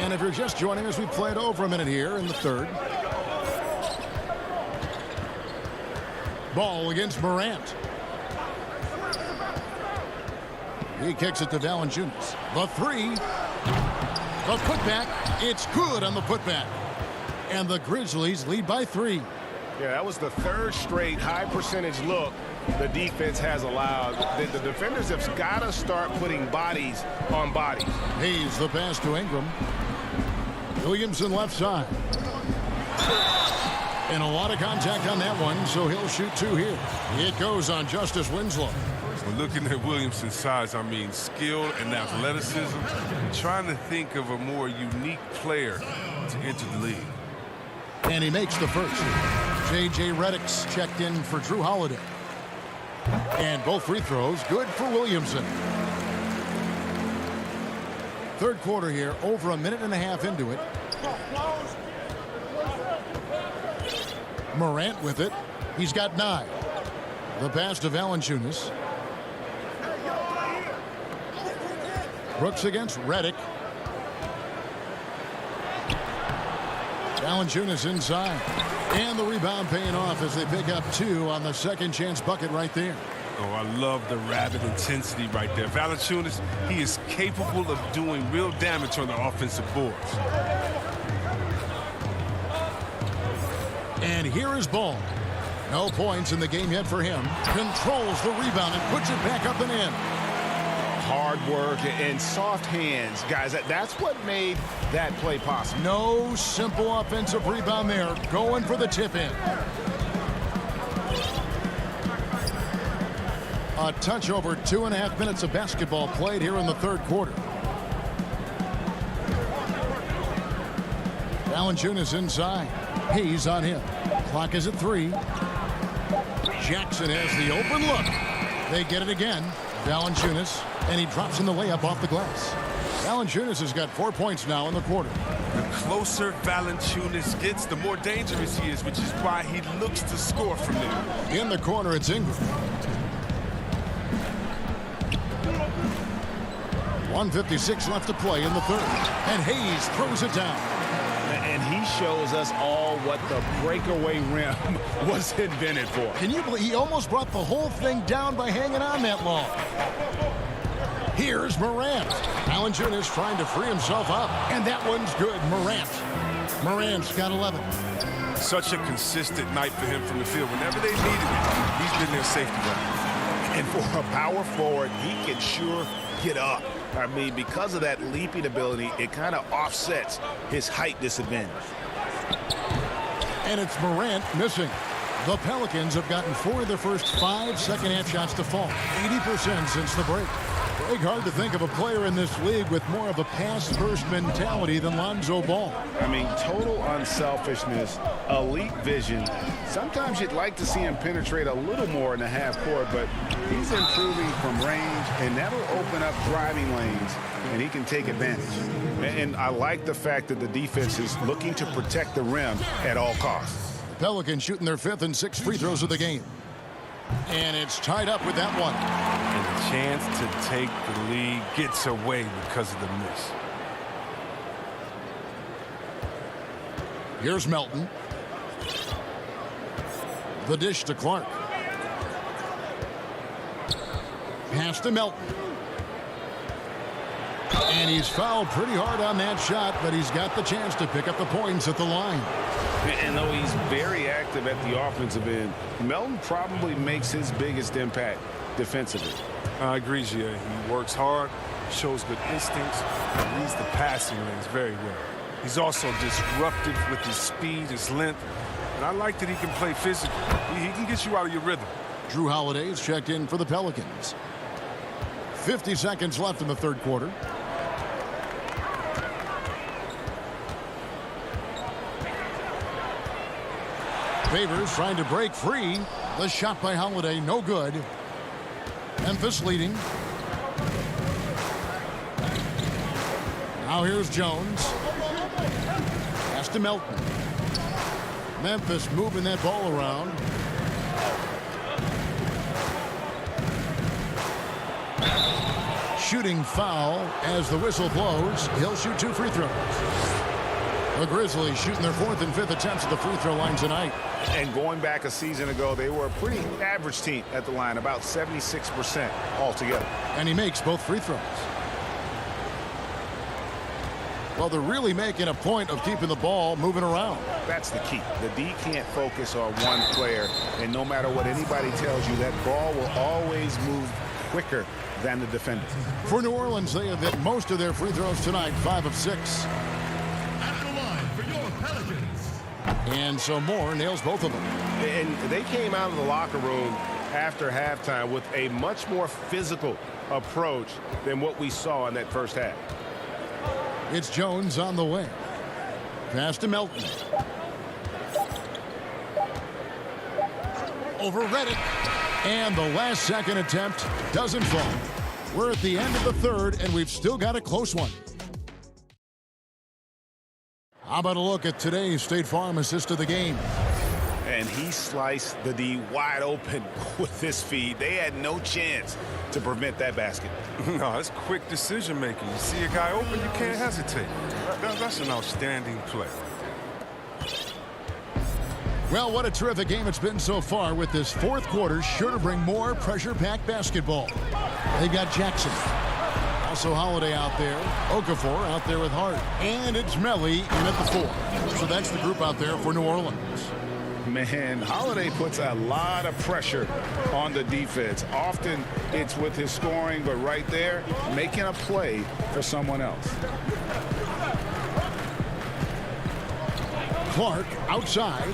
And if you're just joining us, we played over a minute here in the third. Ball against Morant. He kicks it to Valanciunas. The 3. The putback. It's good on the putback. And the Grizzlies lead by 3. Yeah, that was the 3rd straight high percentage look the defense has allowed. The defenders have got to start putting bodies on bodies. Hayes the pass to Ingram. Williamson left side. And a lot of contact on that one, so he'll shoot 2 here. It goes on Justice Winslow. Well, looking at Williamson's size, I mean, skill and athleticism, trying to think of a more unique player to enter the league. And he makes the first. J.J. Redick's checked in for Drew Holiday. And both free throws good for Williamson. Third quarter here, over a minute and a half into it. Morant with it. He's got 9. The pass to Valanciunas. Brooks against Redick. Valanciunas inside. And the rebound paying off as they pick up 2 on the second chance bucket right there. Oh, I love the rapid intensity right there. Valanciunas, he is capable of doing real damage on the offensive boards. And here is Ball. No points in the game yet for him. Controls the rebound and puts it back up and in. Hard work and soft hands, guys. That's what made that play possible. No simple offensive rebound there. Going for the tip in. A touch over 2.5 minutes of basketball played here in the third quarter. Valanciunas inside. Hayes on him. Clock is at 3. Jackson has the open look. They get it again. Valanciunas, and he drops in the layup off the glass. Valanciunas has got 4 points now in the quarter. The closer Valanciunas gets, the more dangerous he is, which is why he looks to score from there. In the corner, it's Ingram. 1:56 left to play in the third. And Hayes throws it down. And he shows us all what the breakaway rim was invented for. Can you believe he almost brought the whole thing down by hanging on that long? Here's Morant. Valanciunas trying to free himself up. And that one's good. Morant's got 11. Such a consistent night for him from the field. Whenever they needed it, he's been their safety valve. And for a power forward, he can sure get up. I mean, because of that leaping ability, it kind of offsets his height disadvantage. And it's Morant missing. The Pelicans have gotten 4 of their first 5 second-half shots to fall. 80% since the break. Big hard to think of a player in this league with more of a pass-first mentality than Lonzo Ball. I mean, total unselfishness, elite vision. Sometimes you'd like to see him penetrate a little more in the half court, but he's improving from range, and that'll open up driving lanes, and he can take advantage. And I like the fact that the defense is looking to protect the rim at all costs. The Pelicans shooting their 5th and 6th free throws of the game. And it's tied up with that one. And the chance to take the lead gets away because of the miss. Here's Melton. The dish to Clark. Pass to Melton. And he's fouled pretty hard on that shot, but he's got the chance to pick up the points at the line. And though he's very active at the offensive end, Melton probably makes his biggest impact defensively. I agree, Gia. He works hard, shows good instincts, and reads the passing lanes very well. He's also disruptive with his speed, his length, and I like that he can play physically. He can get you out of your rhythm. Drew Holiday is checked in for the Pelicans. 50 seconds left in the third quarter. Favors trying to break free. The shot by Holiday, no good. Memphis leading. Now here's Jones. Pass to Melton. Memphis moving that ball around. Shooting foul as the whistle blows. He'll shoot 2 free throws. The Grizzlies shooting their 4th and 5th attempts at the free throw line tonight. And going back a season ago, they were a pretty average team at the line, about 76% altogether. And he makes both free throws. Well, they're really making a point of keeping the ball moving around. That's the key. The D can't focus on one player, and no matter what anybody tells you, that ball will always move quicker than the defender. For New Orleans, they have hit most of their free throws tonight, 5 of 6. At the line for your Pelicans, And so Moore nails both of them. And they came out of the locker room after halftime with a much more physical approach than what we saw in that first half. It's Jones on the way. Pass to Melton. Overread it. And the last second attempt doesn't fall. We're at the end of the third, and we've still got a close one. How about a look at today's State Farm assist of the game? And he sliced the D wide open with this feed. They had no chance to prevent that basket. No, it's quick decision making. You see a guy open, you can't hesitate. That's an outstanding play. Well, what a terrific game it's been so far, with this fourth quarter sure to bring more pressure-packed basketball. They've got Jackson. Also Holiday out there. Okafor out there with Hart. And it's Melly in at the 4. So that's the group out there for New Orleans. Man, Holiday puts a lot of pressure on the defense. Often it's with his scoring, but right there, making a play for someone else. Clark outside.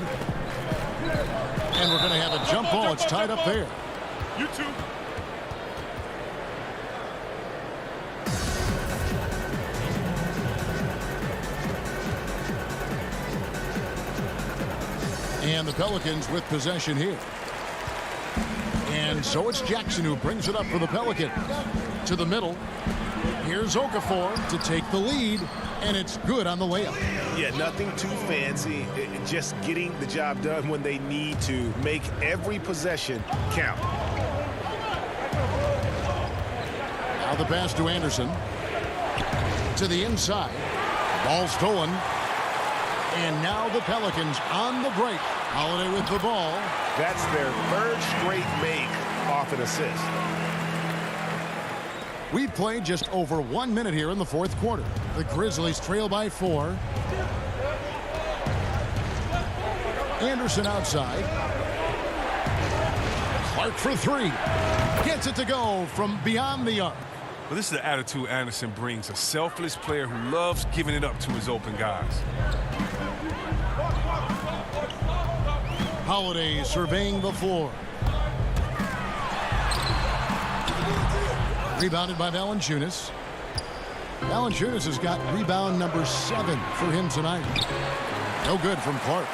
And we're going to have a jump ball. It's tied up there. You too. And the Pelicans with possession here. And so it's Jackson who brings it up for the Pelicans. To the middle. Here's Okafor to take the lead. And it's good on the layup. Yeah, nothing too fancy. Just getting the job done when they need to. Make every possession count. Now the pass to Anderson. To the inside. Ball stolen. And now the Pelicans on the break. Holiday with the ball. That's their third straight make off an assist. We've played just over 1 minute here in the fourth quarter. The Grizzlies trail by 4. Anderson outside. Clark for 3. Gets it to go from beyond the arc. Well, this is the attitude Anderson brings. A selfless player who loves giving it up to his open guys. Holiday surveying the floor. Rebounded by Valanciunas. Valanciunas has got rebound number 7 for him tonight. No good from Clark.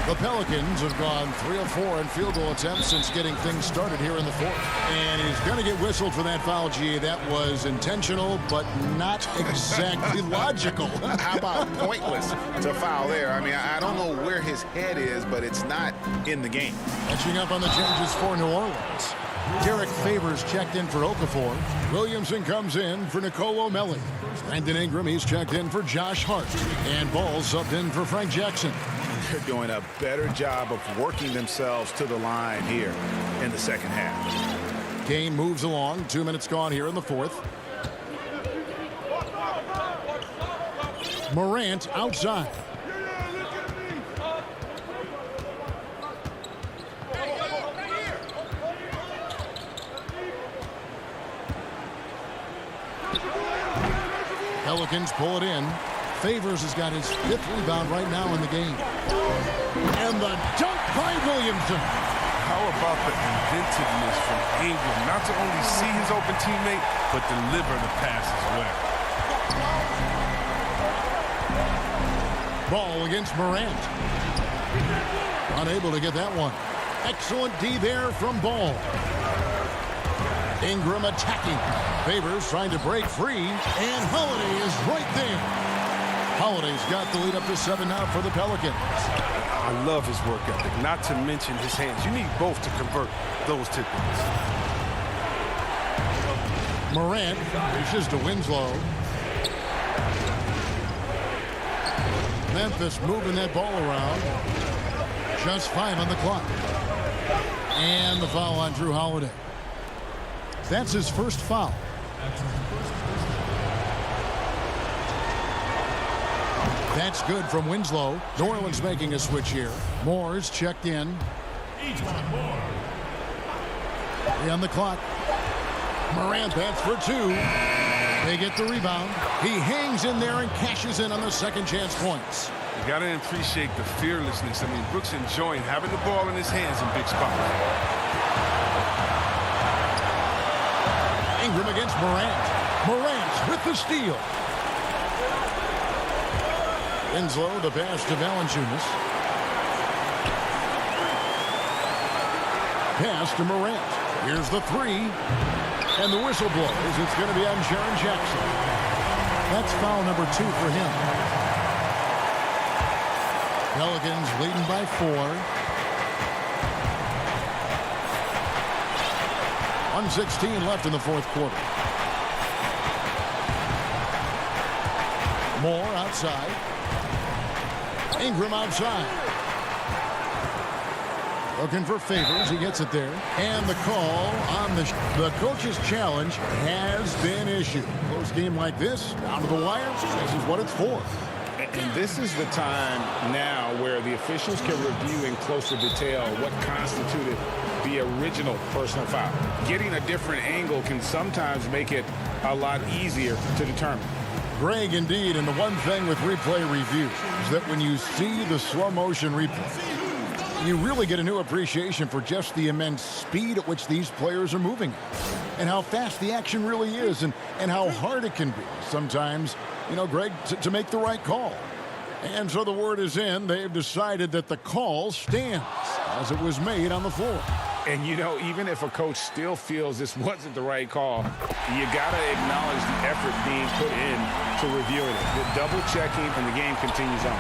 The Pelicans have gone 3 of 4 in field goal attempts since getting things started here in the fourth. And he's going to get whistled for that foul, G. That was intentional, but not exactly logical. How about pointless to foul there? I mean, I don't know where his head is, but it's not in the game. Catching up on the changes for New Orleans. Derek Favors checked in for Okafor. Williamson comes in for Nicolo Melli. Brandon Ingram, he's checked in for Josh Hart. And Ball subbed in for Frank Jackson. They're doing a better job of working themselves to the line here in the second half. Game moves along. 2 minutes gone here in the fourth. Morant outside. Pelicans pull it in. Favors has got his 5th rebound right now in the game. And the dunk by Williamson. How about the inventiveness from Ingram? Not to only see his open teammate, but deliver the pass as well. Ball against Morant. Unable to get that one. Excellent D there from Ball. Ingram attacking. Favors trying to break free. And Holiday is right there. Holiday's got the lead up to 7 now for the Pelicans. I love his work ethic, not to mention his hands. You need both to convert those tip-ins. Morant dishes to Winslow. Memphis moving that ball around. Just 5 on the clock. And the foul on Drew Holiday. That's his first foul. That's good from Winslow. New Orleans making a switch here. Moore's checked in. 3 on the clock. Morant bats for 2. They get the rebound. He hangs in there and cashes in on the second chance points. You got to appreciate the fearlessness. I mean, Brooks enjoying having the ball in his hands in big spots. Ingram against Morant. Morant with the steal. Winslow, the pass to Valanciunas. Pass to Morant. Here's the three. And the whistle blows. It's going to be on Jaren Jackson. That's foul number 2 for him. Pelicans leading by 4. 1:16 left in the fourth quarter. Moore outside. Ingram outside. Looking for Favors. He gets it there. And the call on the coach's challenge has been issued. Close game like this, down to the wire, this is what it's for. And this is the time now where the officials can review in closer detail what constituted the original personal foul. Getting a different angle can sometimes make it a lot easier to determine. Greg, indeed, and the one thing with replay review is that when you see the slow motion replay, you really get a new appreciation for just the immense speed at which these players are moving and how fast the action really is and how hard it can be sometimes, you know, Greg, to make the right call. And so the word is in. They've decided that the call stands as it was made on the floor. And, you know, even if a coach still feels this wasn't the right call, you got to acknowledge the effort being put in to reviewing it. The double checking, and the game continues on.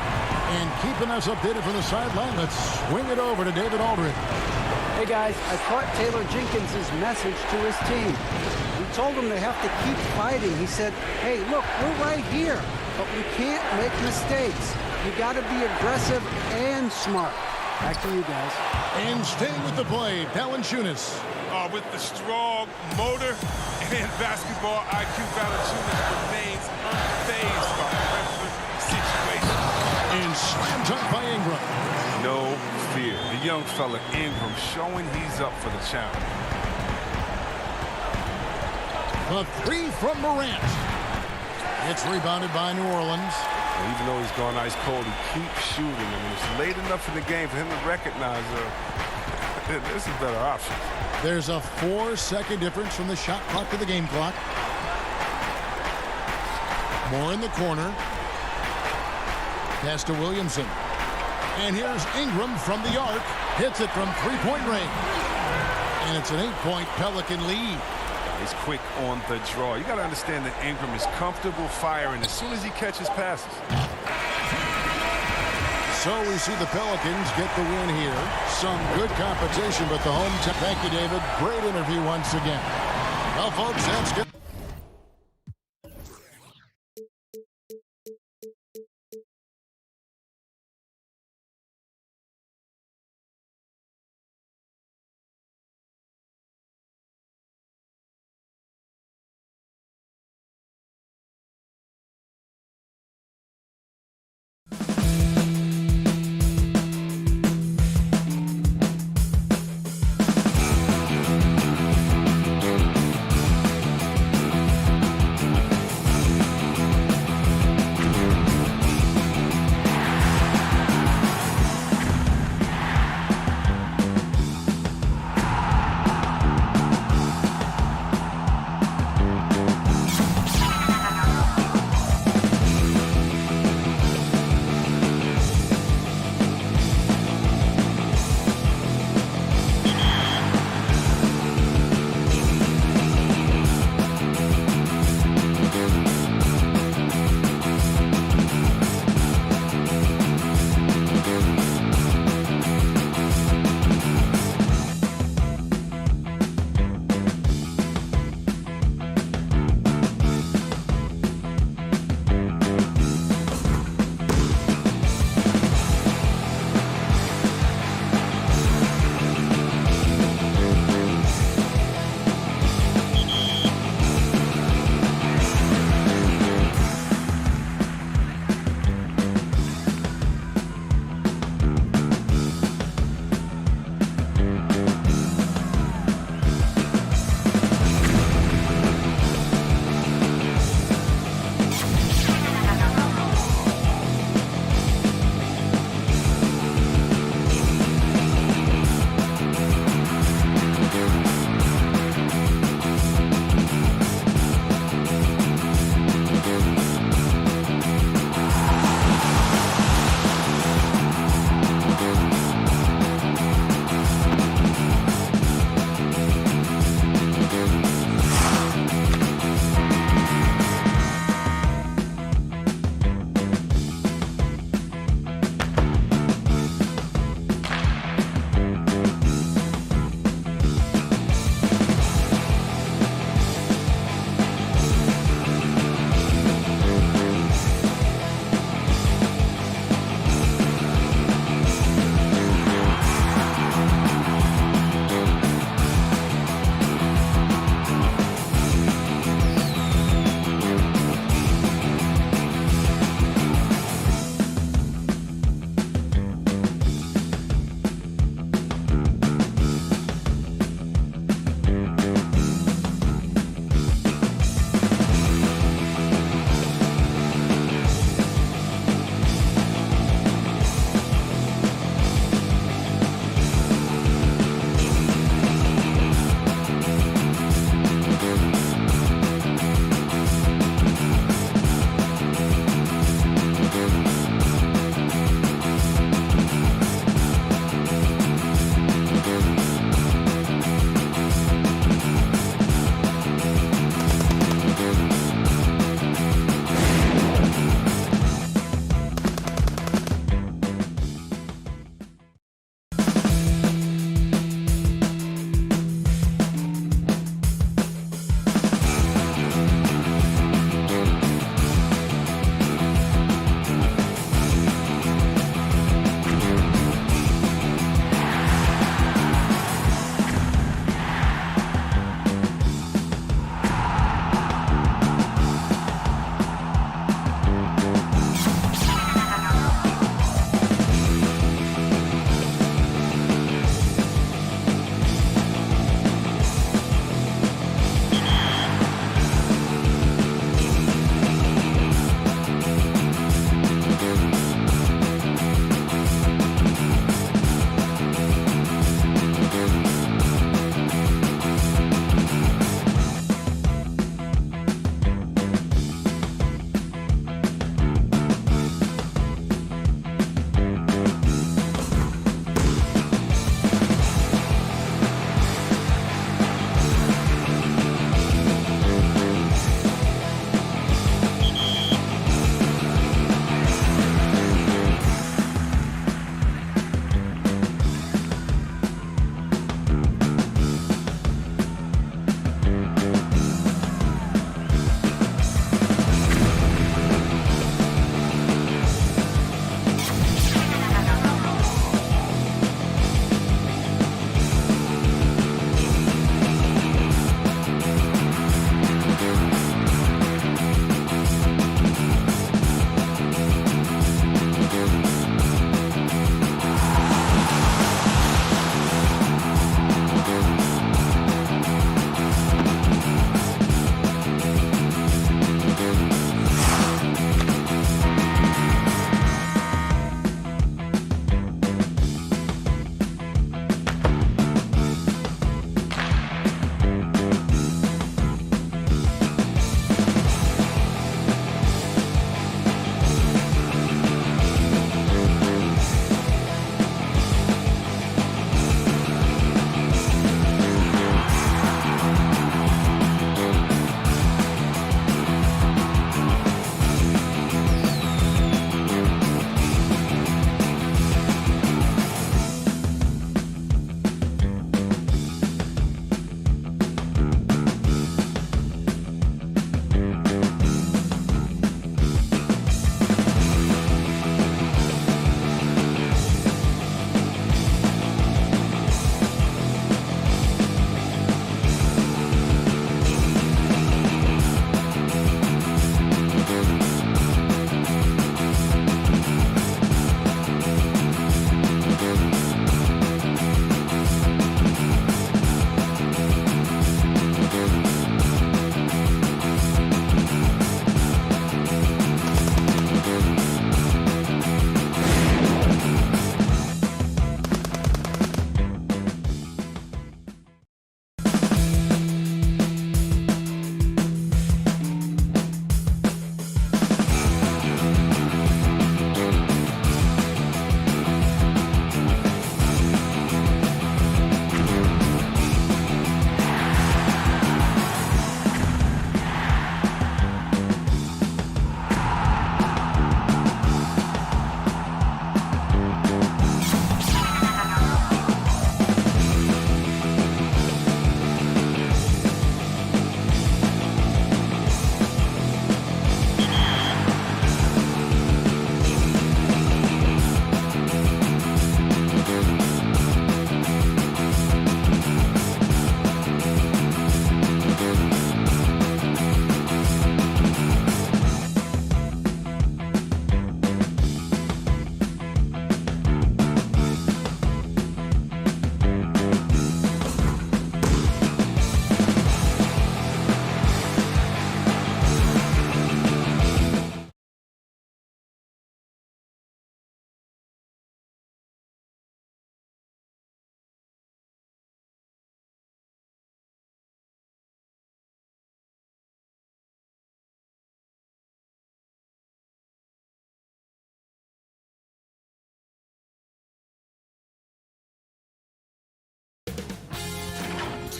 And keeping us updated from the sideline, let's swing it over to David Aldridge. Hey, guys, I caught Taylor Jenkins' message to his team. He told them they have to keep fighting. He said, hey, look, we're right here, but we can't make mistakes. You got to be aggressive and smart. Back to you guys. And staying with the play, Valanciunas. With the strong motor and basketball IQ, Valanciunas remains unfazed by pressure situations. And slammed up by Ingram. No fear. The young fella Ingram showing he's up for the challenge. The three from Morant. It's rebounded by New Orleans. Even though he's gone ice cold, he keeps shooting. I mean, it's late enough in the game for him to recognize there's a better option. There's a 4-second difference from the shot clock to the game clock. Moore in the corner. Pass to Williamson. And here's Ingram from the arc. Hits it from three-point range. And it's an 8-point Pelican lead. He's quick on the draw. You got to understand that Ingram is comfortable firing as soon as he catches passes. So we see the Pelicans get the win here. Some good competition, but the home team. Thank you, David. Great interview once again. Well, folks, that's good.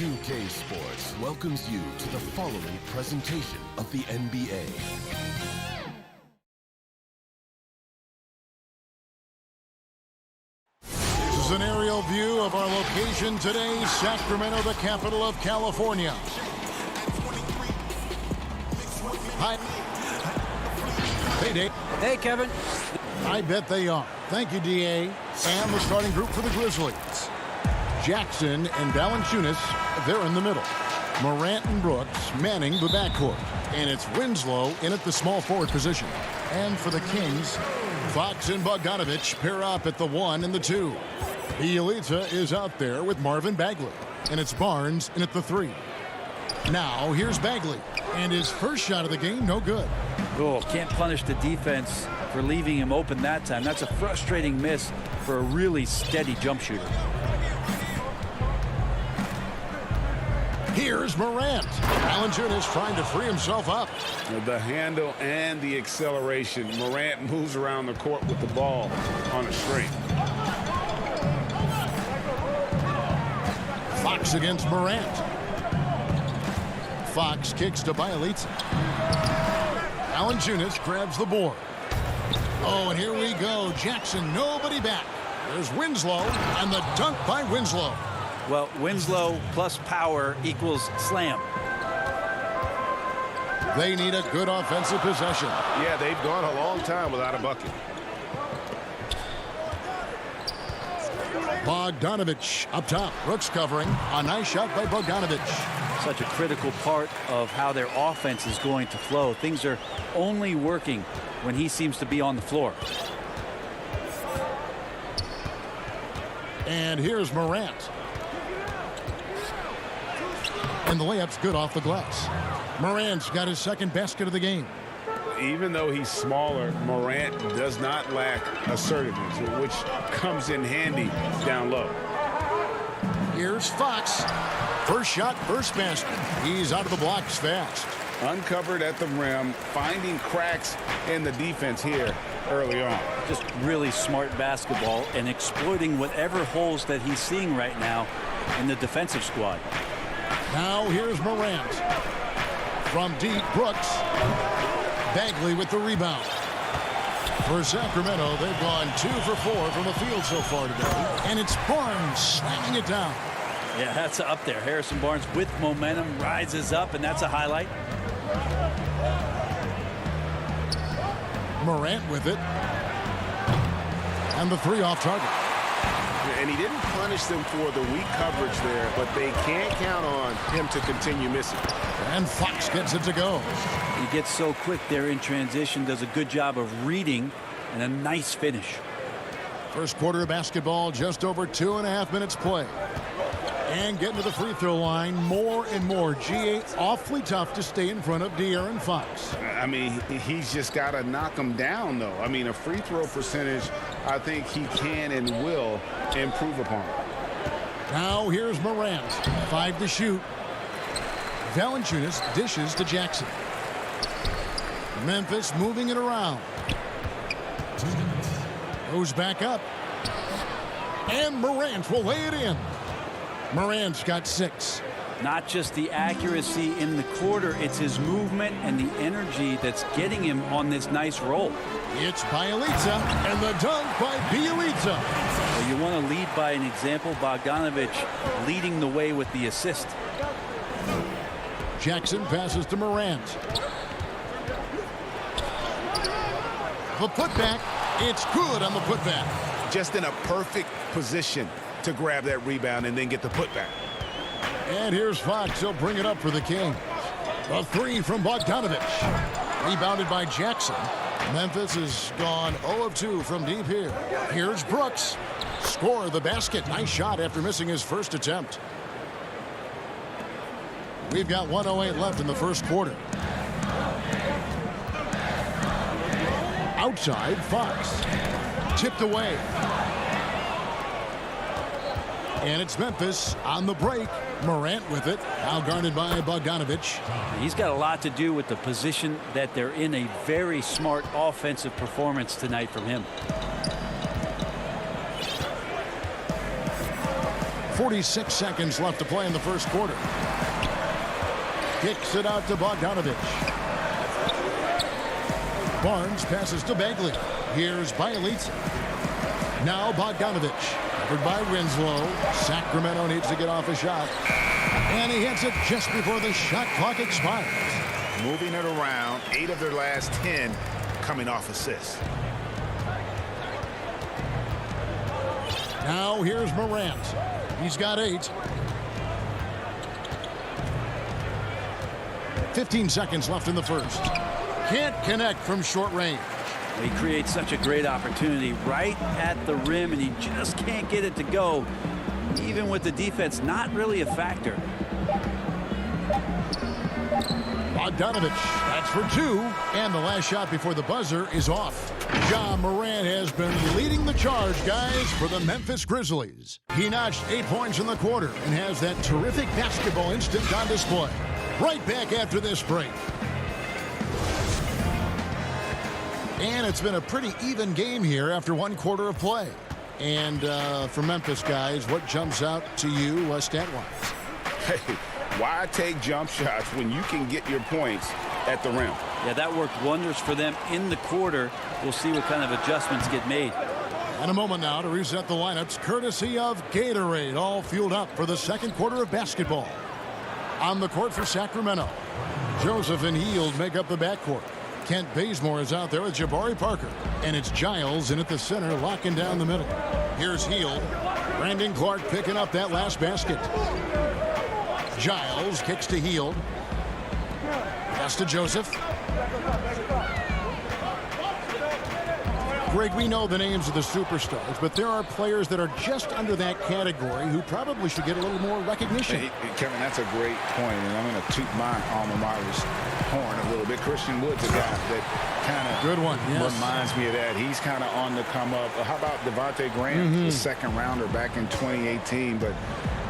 2K Sports welcomes you to the following presentation of the NBA. This is an aerial view of our location today, Sacramento, the capital of California. Hi. Hey, Dave. Hey, Kevin. I bet they are. Thank you, D.A. And the starting group for the Grizzlies. Jackson and Valanciunas, they're in the middle. Morant and Brooks manning the backcourt. And it's Winslow in at the small forward position. And for the Kings, Fox and Bogdanovich pair up at the 1 and the 2. Bielitsa is out there with Marvin Bagley. And it's Barnes in at the 3. Now, here's Bagley. And his first shot of the game, no good. Oh, can't punish the defense for leaving him open that time. That's a frustrating miss for a really steady jump shooter. Here's Morant. Valanciunas trying to free himself up. The handle and the acceleration. Morant moves around the court with the ball on a string. Fox against Morant. Fox kicks to Bielitsa. Valanciunas grabs the board. Oh, and here we go. Jackson, nobody back. There's Winslow, and the dunk by Winslow. Well, Winslow plus power equals slam. They need a good offensive possession. Yeah, they've gone a long time without a bucket. Bogdanovich up top. Brooks covering. A nice shot by Bogdanovich. Such a critical part of how their offense is going to flow. Things are only working when he seems to be on the floor. And here's Morant. And the layup's good off the glass. Morant's got his second basket of the game. Even though he's smaller, Morant does not lack assertiveness, which comes in handy down low. Here's Fox. First shot, first basket. He's out of the blocks fast. Uncovered at the rim, finding cracks in the defense here early on. Just really smart basketball and exploiting whatever holes that he's seeing right now in the defensive squad. Now here's Morant. From deep, Brooks. Bagley with the rebound. For Sacramento, they've gone 2 for 4 from the field so far today. And it's Barnes slamming it down. Yeah, that's up there. Harrison Barnes with momentum rises up, and that's a highlight. Morant with it. And the 3 off target. And he didn't punish them for the weak coverage there, but they can't count on him to continue missing. And Fox gets it to go. He gets so quick there in transition, does a good job of reading, and a nice finish. First quarter of basketball, just over 2.5 minutes play. And getting to the free throw line more and more. GA awfully tough to stay in front of De'Aaron Fox. I mean, he's just got to knock him down, though. I mean, a free throw percentage, I think he can and will improve upon. Now here's Morant. 5 to shoot. Valanciunas dishes to Jackson. Memphis moving it around. Goes back up. And Morant will lay it in. Morant's got 6. Not just the accuracy in the quarter, it's his movement and the energy that's getting him on this nice roll. It's Bielitsa, and the dunk by Bielitsa. Well, you want to lead by an example. Bogdanovich leading the way with the assist. Jackson passes to Morant. The putback, it's good on the putback. Just in a perfect position to grab that rebound and then get the putback. And here's Fox. He'll bring it up for the Kings. A 3 from Bogdanovich. Rebounded by Jackson. Memphis has gone 0 of 2 from deep here. Here's Brooks. Score the basket. Nice shot after missing his first attempt. We've got 1:08 left in the first quarter. Outside, Fox. Tipped away. And it's Memphis on the break. Morant with it. Now guarded by Bogdanovich. He's got a lot to do with the position that they're in. A very smart offensive performance tonight from him. 46 seconds left to play in the first quarter. Kicks it out to Bogdanovich. Barnes passes to Bagley. Here's Bielitsa. Now Bogdanovich. Covered by Winslow. Sacramento needs to get off a shot. And he hits it just before the shot clock expires. Moving it around, 8 of their last 10 coming off assists. Now here's Morant. He's got 8. 15 seconds left in the first. Can't connect from short range. He creates such a great opportunity right at the rim, and he just can't get it to go, even with the defense not really a factor. Bogdanovich, that's for 2, and the last shot before the buzzer is off. Ja Morant has been leading the charge, guys, for the Memphis Grizzlies. He notched 8 points in the quarter and has that terrific basketball instinct on display. Right back after this break. And it's been a pretty even game here after 1 quarter of play. And for Memphis, guys, what jumps out to you stat-wise? Hey, why take jump shots when you can get your points at the rim? Yeah, that worked wonders for them in the quarter. We'll see what kind of adjustments get made. And a moment now to reset the lineups, courtesy of Gatorade, all fueled up for the second quarter of basketball. On the court for Sacramento, Joseph and Hield make up the backcourt. Kent Bazemore is out there with Jabari Parker. And it's Giles in at the center, locking down the middle. Here's Hield. Brandon Clark picking up that last basket. Giles kicks to Hield. Pass to Joseph. Greg, we know the names of the superstars, but there are players that are just under that category who probably should get a little more recognition. Hey, Kevin, that's a great point, and I'm going to toot my alma mater's horn a little bit. Christian Wood's a guy that kind of good one. Yes. Reminds me of that. He's kind of on the come up. How about Devontae Graham, the second rounder back in 2018, but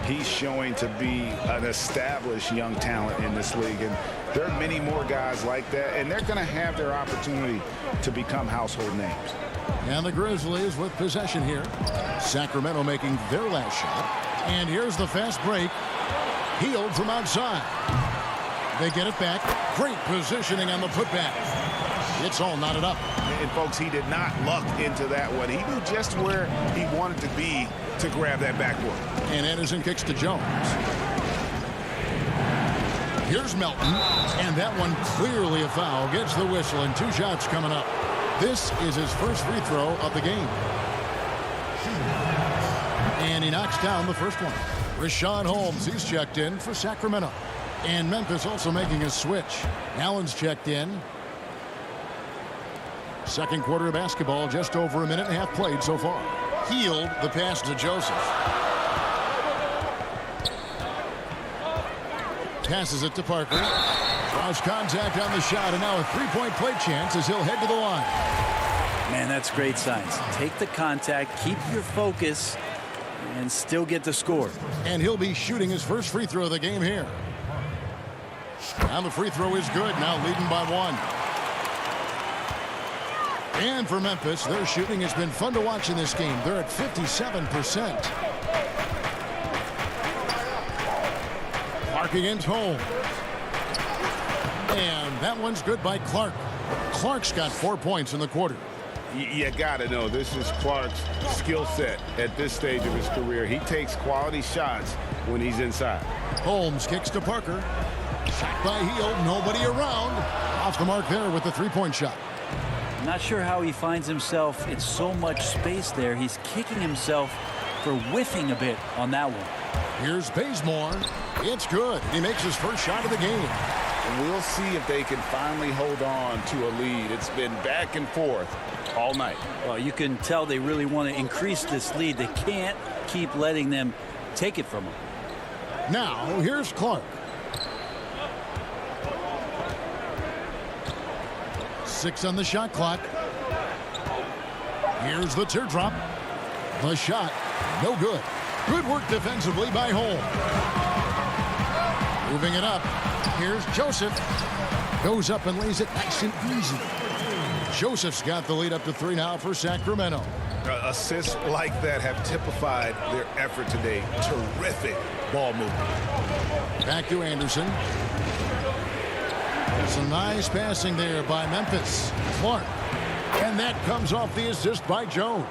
he's showing to be an established young talent in this league, and there are many more guys like that, and they're going to have their opportunity to become household names. And the Grizzlies with possession here. Sacramento making their last shot. And here's the fast break. Hield from outside. They get it back. Great positioning on the putback. It's all knotted up. And folks, he did not luck into that one. He knew just where he wanted to be to grab that backboard. And Anderson kicks to Jones. Here's Melton. And that one clearly a foul. Gets the whistle and 2 shots coming up. This is his first free throw of the game. And he knocks down the first one. Richaun Holmes, he's checked in for Sacramento. And Memphis also making a switch. Allen's checked in. Second quarter of basketball, just over a minute and a half played so far. Hield the pass to Joseph. Passes it to Parker. Draws contact on the shot, and now a three-point play chance as he'll head to the line. Man, that's great signs. Take the contact, keep your focus, and still get the score. And he'll be shooting his first free throw of the game here. And the free throw is good, now leading by 1. And for Memphis, their shooting has been fun to watch in this game. They're at 57%. Clark against Holmes. And that one's good by Clark. Clark's got 4 points in the quarter. You got to know this is Clark's skill set at this stage of his career. He takes quality shots when he's inside. Holmes kicks to Parker. Shot by Hield. Nobody around. Off the mark there with the three-point shot. I'm not sure how he finds himself in so much space there. He's kicking himself for whiffing a bit on that one. Here's Bazemore. It's good. He makes his first shot of the game. And we'll see if they can finally hold on to a lead. It's been back and forth all night. Well, you can tell they really want to increase this lead. They can't keep letting them take it from them. Now, here's Clark. 6 on the shot clock. Here's the teardrop. The shot, no good. Good work defensively by Holmes. Moving it up. Here's Joseph. Goes up and lays it nice and easy. Joseph's got the lead up to 3 now for Sacramento. Assists like that have typified their effort today. Terrific ball movement. Back to Anderson. Some nice passing there by Memphis. Clark. And that comes off the assist by Jones.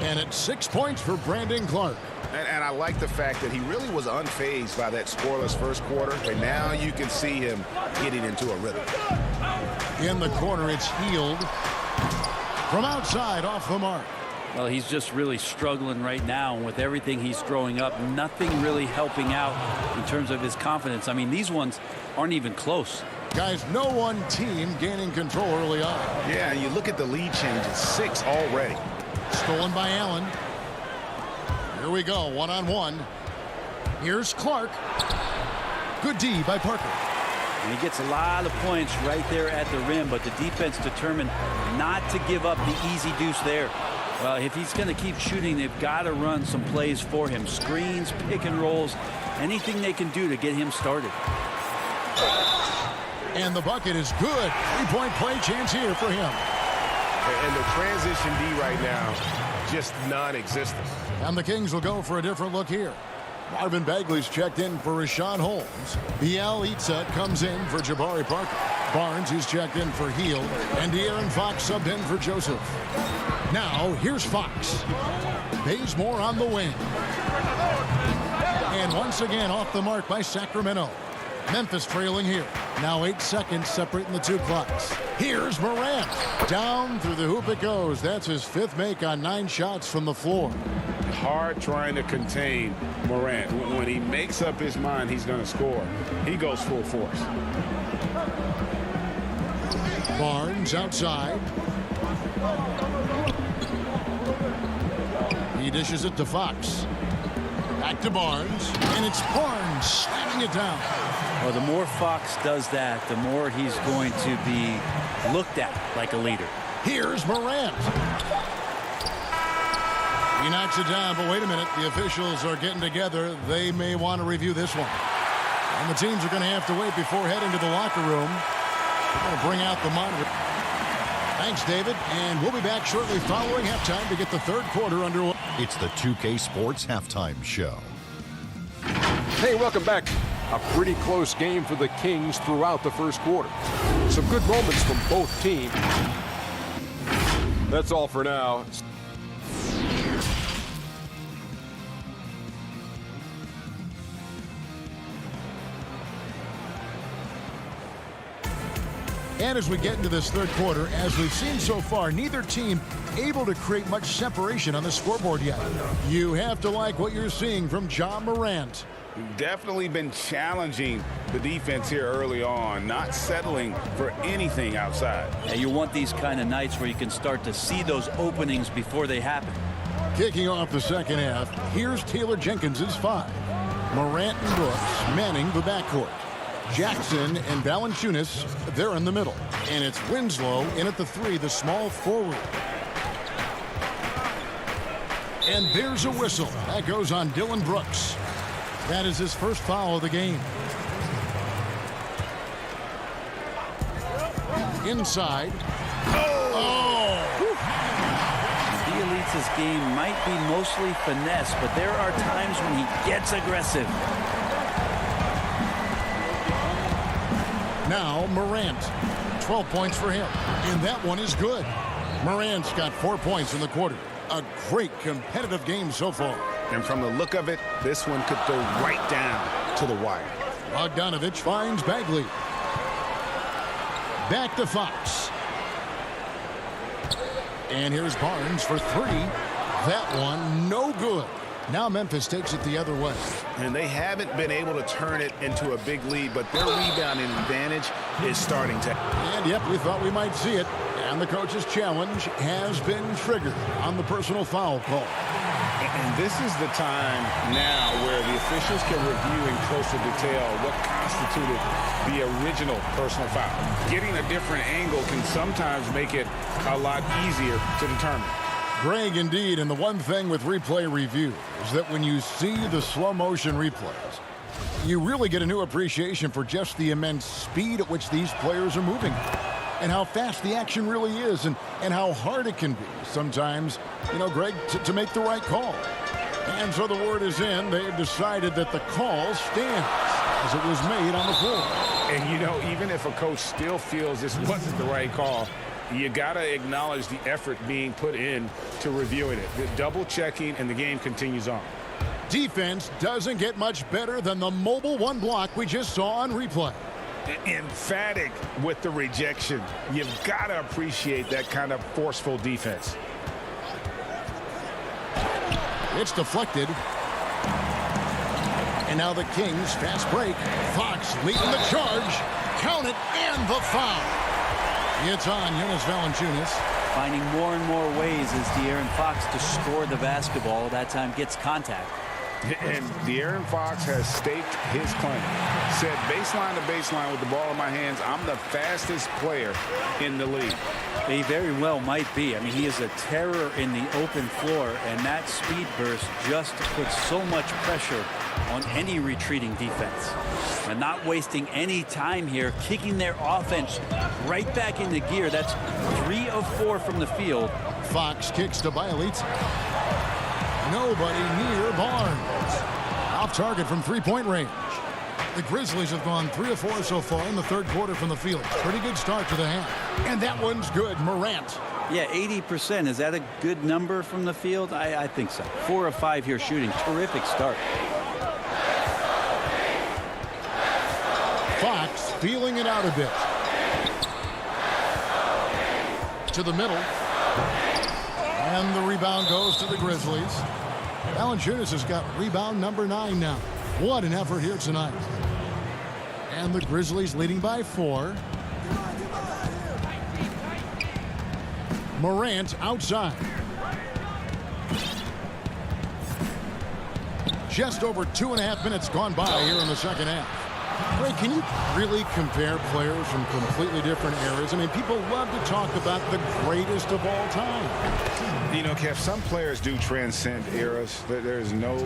And it's 6 points for Brandon Clark. And I like the fact that he really was unfazed by that scoreless first quarter. And now you can see him getting into a rhythm. In the corner, it's Hield. From outside, off the mark. Well, he's just really struggling right now. And with everything he's throwing up, nothing really helping out in terms of his confidence. I mean, these ones aren't even close. Guys, no one team gaining control early on. Yeah, you look at the lead changes, 6 already. Stolen by Allen. Here we go, one-on-one. Here's Clark. Good D by Parker. And he gets a lot of points right there at the rim, but the defense determined not to give up the easy deuce there. Well, if he's going to keep shooting, they've got to run some plays for him. Screens, pick and rolls, anything they can do to get him started. And the bucket is good. 3-point play chance here for him. And the transition D right now, just non-existent. And the Kings will go for a different look here. Marvin Bagley's checked in for Rashawn Holmes. Bielitsa comes in for Jabari Parker. Barnes is checked in for Hield. And De'Aaron Fox subbed in for Joseph. Now, here's Fox. Bazemore on the wing. And once again off the mark by Sacramento. Memphis trailing here. Now 8 seconds separating the two clocks. Here's Morant. Down through the hoop it goes. That's his 5th make on 9 shots from the floor. Hard trying to contain Morant. When he makes up his mind he's going to score, he goes full force. Barnes outside. He dishes it to Fox. Back to Barnes. And it's Barnes slamming it down. Well, the more Fox does that, the more he's going to be looked at like a leader. Here's Morant. He knocks it down, but wait a minute. The officials are getting together. They may want to review this one. And the teams are going to have to wait before heading to the locker room. They're going to bring out the monitor. Thanks, David. And we'll be back shortly following halftime to get the third quarter underway. It's the 2K Sports Halftime Show. Hey, welcome back. A pretty close game for the Kings throughout the first quarter. Some good moments from both teams. That's all for now. And as we get into this third quarter, as we've seen so far, neither team able to create much separation on the scoreboard yet. You have to like what you're seeing from Ja Morant. Definitely been challenging the defense here early on, not settling for anything outside. And you want these kind of nights where you can start to see those openings before they happen. Kicking off the second half, here's Taylor Jenkins's 5. Morant and Brooks manning the backcourt. Jackson and Valanciunas, they're in the middle. And it's Winslow in at the 3, the small forward. And there's a whistle. That goes on Dylan Brooks. That is his first foul of the game. Inside. Bielitsa's game might be mostly finesse, but there are times when he gets aggressive. Now Morant. 12 points for him. And that one is good. Morant's got 4 points in the quarter. A great competitive game so far. And from the look of it, this one could go right down to the wire. Bogdanovich finds Bagley. Back to Fox. And here's Barnes for 3. That one no good. Now Memphis takes it the other way. And they haven't been able to turn it into a big lead, but their rebounding advantage is starting to. And yep, we thought we might see it. And the coach's challenge has been triggered on the personal foul call. And this is the time now where the officials can review in closer detail what constituted the original personal foul. Getting a different angle can sometimes make it a lot easier to determine. Greg, indeed, and the one thing with replay review is that when you see the slow motion replays, you really get a new appreciation for just the immense speed at which these players are moving. and how fast the action really is and how hard it can be sometimes, Greg, to make the right call. And so the word is in. They've decided that the call stands as it was made on the floor. And, even if a coach still feels this wasn't the right call, you got to acknowledge the effort being put in to reviewing it. The double checking, and the game continues on. Defense doesn't get much better than the mobile one block we just saw on replay. Emphatic with the rejection. You've got to appreciate that kind of forceful defense. It's deflected. And now the Kings fast break. Fox leading the charge. Count it, and the foul. It's on Jonas Valanciunas. Finding more and more ways as De'Aaron Fox to score the basketball. That time gets contact. And De'Aaron Fox has staked his claim. Said baseline to baseline with the ball in my hands, I'm the fastest player in the league. He very well might be. I mean, he is a terror in the open floor, and that speed burst just puts so much pressure on any retreating defense. And not wasting any time here, kicking their offense right back into gear. That's 3 of 4 from the field. Fox kicks to Bielitz. Nobody near Barnes. Off target from three-point range. The Grizzlies have gone 3 of 4 so far in the third quarter from the field. Pretty good start to the half. And that one's good. Morant. Yeah, 80%. Is that a good number from the field? I think so. 4 of 5 here shooting. Terrific start. Fox feeling it out a bit. To the middle. And the rebound goes to the Grizzlies. Valanciunas has got rebound number 9 now. What an effort here tonight. And the Grizzlies leading by 4. Morant outside. Just over 2.5 minutes gone by here in the second half. Ray, can you really compare players from completely different eras? I mean, people love to talk about the greatest of all time. Kev, some players do transcend eras. There's no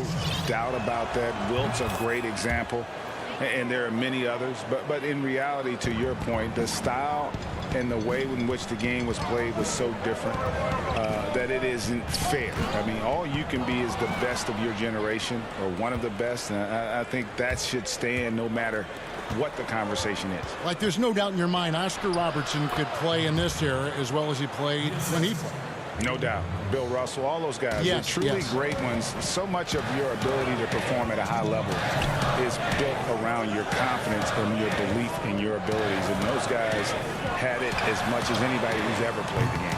doubt about that. Wilt's a great example, and there are many others. But in reality, to your point, the style and the way in which the game was played was so different that it isn't fair. I mean, all you can be is the best of your generation or one of the best, and I think that should stand no matter what the conversation is. Like, there's no doubt in your mind Oscar Robertson could play in this era as well as he played when he played. No doubt. Bill Russell, all those guys, yes, they're truly yes. great ones. So much of your ability to perform at a high level is built around your confidence and your belief in your abilities. And those guys had it as much as anybody who's ever played the game.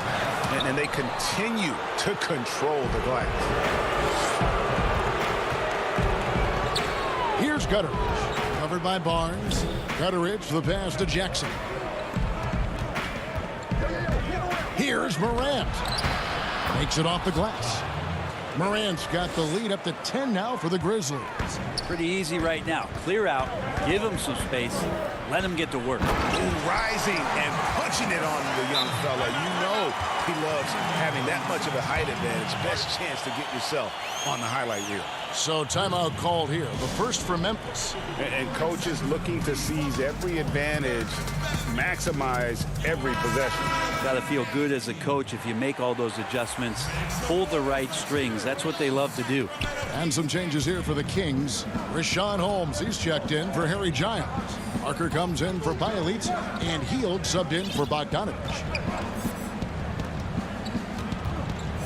And they continue to control the glass. Here's Gutteridge. Covered by Barnes. Gutteridge, the pass to Jackson. Here's Morant. Makes it off the glass. Morant's got the lead up to 10 now for the Grizzlies. Pretty easy right now. Clear out. Give him some space. Let him get to work. Rising and punching it on the young fella. You know he loves having that much of a height advantage. Best chance to get yourself on the highlight reel. So timeout called here. The first for Memphis. And coaches looking to seize every advantage, maximize every possession. Got to feel good as a coach if you make all those adjustments. Pull the right strings. That's what they love to do. And some changes here for the Kings. Rashawn Holmes, he's checked in for Harry Giles. Parker comes in for Bielitz, and Hield subbed in for Bogdanovich.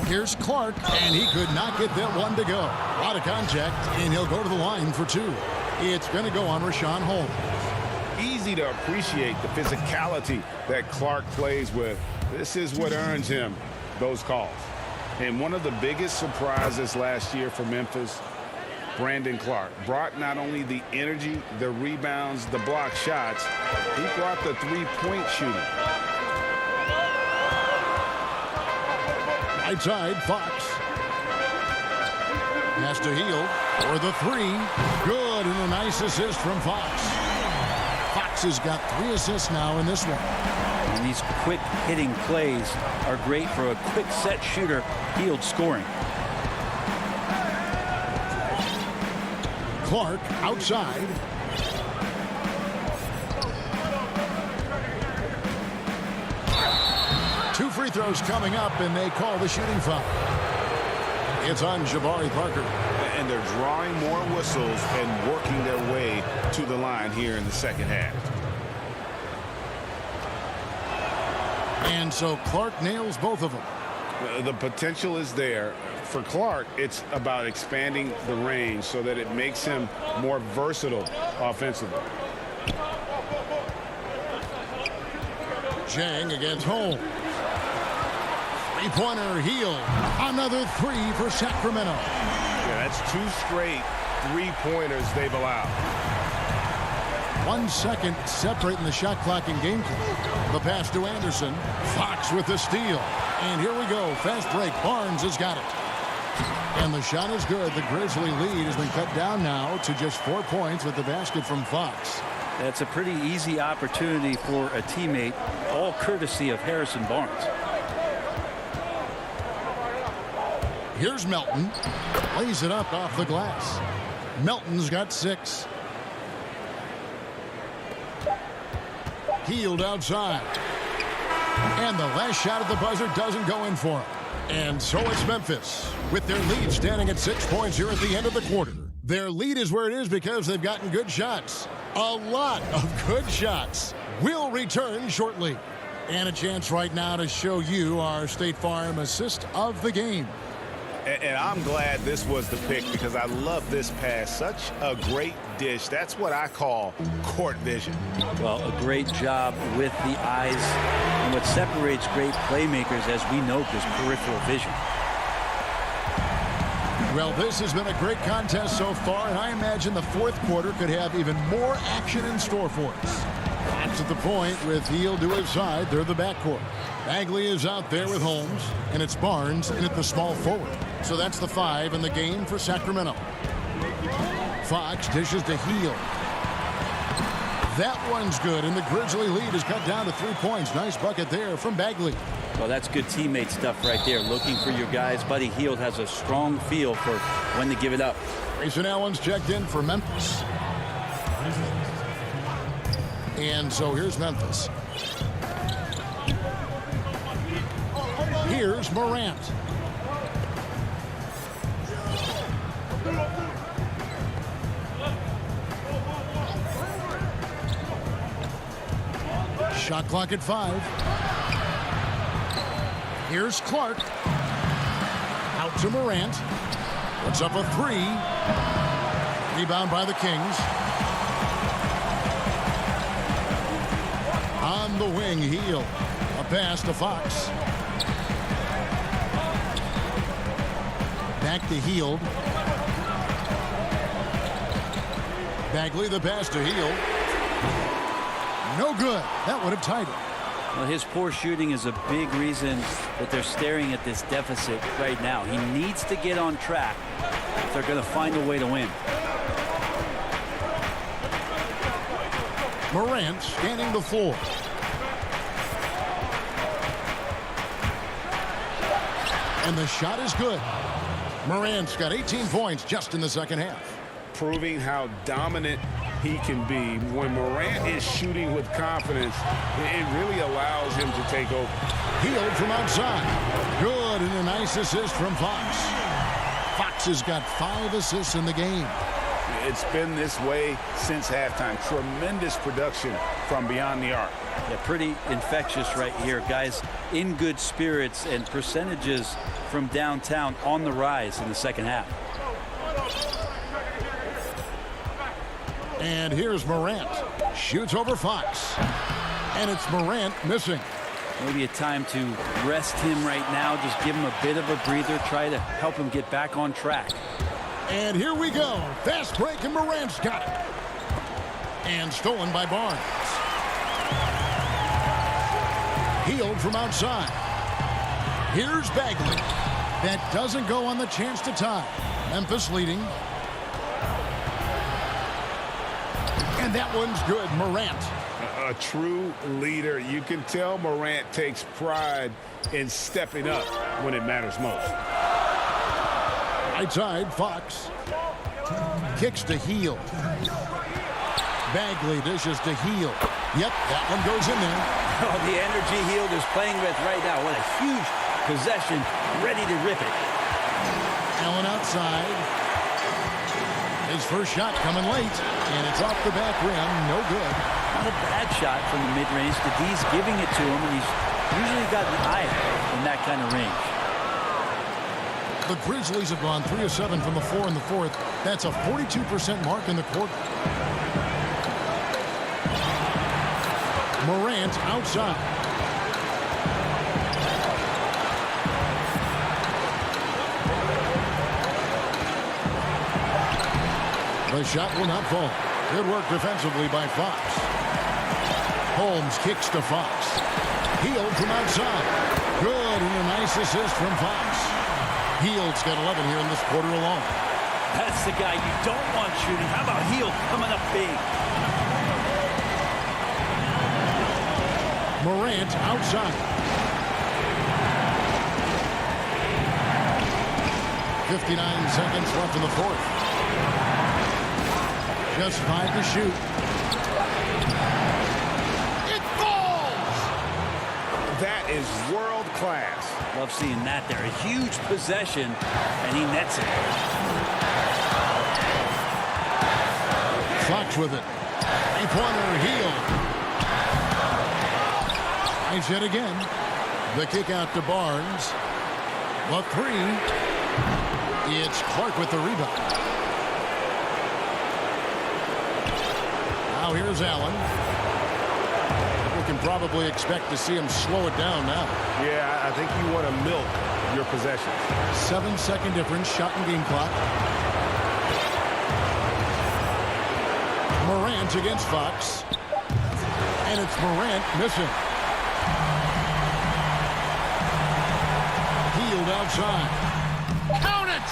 Here's Clark, and he could not get that one to go. A lot of contact, and he'll go to the line for 2. It's going to go on Rashawn Holmes. Easy to appreciate the physicality that Clark plays with. This is what earns him those calls. And one of the biggest surprises last year for Memphis, Brandon Clark brought not only the energy, the rebounds, the block shots, he brought the three-point shooting. Right side, Fox. Has to Hield for the 3. Good, and a nice assist from Fox. Fox has got 3 assists now in this one. And these quick hitting plays are great for a quick set shooter. Hield scoring. Clark outside. throw's coming up, and they call the shooting foul. It's on Jabari Parker. And they're drawing more whistles and working their way to the line here in the second half. And so Clark nails both of them. The potential is there. For Clark, it's about expanding the range so that it makes him more versatile offensively. Jang against Holmes. Three-pointer, Hield. Another three for Sacramento. Yeah, that's 2 straight three-pointers they've allowed. 1 second separating the shot clock and game clock. The pass to Anderson. Fox with the steal. And here we go. Fast break. Barnes has got it. And the shot is good. The Grizzly lead has been cut down now to just 4 points with the basket from Fox. That's a pretty easy opportunity for a teammate, all courtesy of Harrison Barnes. Here's Melton. Lays it up off the glass. Melton's got 6. Hield outside. And the last shot at the buzzer doesn't go in for him. And so it's Memphis with their lead standing at 6 points here at the end of the quarter. Their lead is where it is because they've gotten good shots. A lot of good shots. We'll return shortly. And a chance right now to show you our State Farm assist of the game. And I'm glad this was the pick because I love this pass. Such a great dish. That's what I call court vision. Well, a great job with the eyes. And what separates great playmakers, as we know, is peripheral vision. Well, this has been a great contest so far, and I imagine the fourth quarter could have even more action in store for us. That's at the point with Hield to his side. They're the backcourt. Bagley is out there with Holmes, and it's Barnes in at the small forward. So that's the 5 in the game for Sacramento. Fox dishes to Hield. That one's good, and the Grizzly lead is cut down to 3 points. Nice bucket there from Bagley. Well, that's good teammate stuff right there. Looking for your guys. Buddy Hield has a strong feel for when to give it up. Grayson Allen's checked in for Memphis. And so here's Memphis. Here's Morant. Shot clock at 5. Here's Clark. Out to Morant. Puts up a 3. Rebound by the Kings. On the wing, Hield. A pass to Fox. Back to Hield. Bagley, the pass to Hield. No good. That would have tied it. Well, his poor shooting is a big reason that they're staring at this deficit right now. He needs to get on track if they're going to find a way to win. Morant scanning the floor. And the shot is good. Morant's got 18 points just in the second half. Proving how dominant he can be. When Morant is shooting with confidence, it really allows him to take over. Hield from outside. Good, and a nice assist from Fox. Fox has got 5 assists in the game. It's been this way since halftime. Tremendous production from beyond the arc. Yeah, pretty infectious right here. Guys in good spirits, and percentages from downtown on the rise in the second half. And here's Morant. Shoots over Fox. And it's Morant missing. Maybe a time to rest him right now. Just give him a bit of a breather. Try to help him get back on track. And here we go. Fast break, and Morant's got it. And stolen by Barnes. Hield from outside. Here's Bagley. That doesn't go on the chance to tie. Memphis leading. And that one's good. Morant. A true leader. You can tell Morant takes pride in stepping up when it matters most. Right side, Fox. Kicks to Hield. Bagley dishes to Heel. Yep, that one goes in there. Oh, the energy Hield is playing with right now. What a huge possession, ready to rip it. Allen outside. His first shot coming late, and it's off the back rim. No good. Not a bad shot from the mid-range. Dede's giving it to him, and he's usually got an eye in that kind of range. The Grizzlies have gone 3 of 7 from the floor in the fourth. That's a 42% mark in the quarter. Morant outside. The shot will not fall. Good work defensively by Fox. Holmes kicks to Fox. Hield from outside. Good, and a nice assist from Fox. Hield's got 11 here in this quarter alone. That's the guy you don't want shooting. How about Hield coming up big? Morant outside. 59 seconds left in the fourth. Just 5 to shoot. It falls! That is world class. Love seeing that there. A huge possession, and he nets it. Fox with it. Three-pointer, Hield. Nice hit again. The kick out to Barnes. The three. It's Clark with the rebound. Now here's Allen. We can probably expect to see him slow it down now. Yeah, I think you want to milk your possessions. 7-second difference, shot and game clock. Morant against Fox. And it's Morant missing. Hield outside. Count it!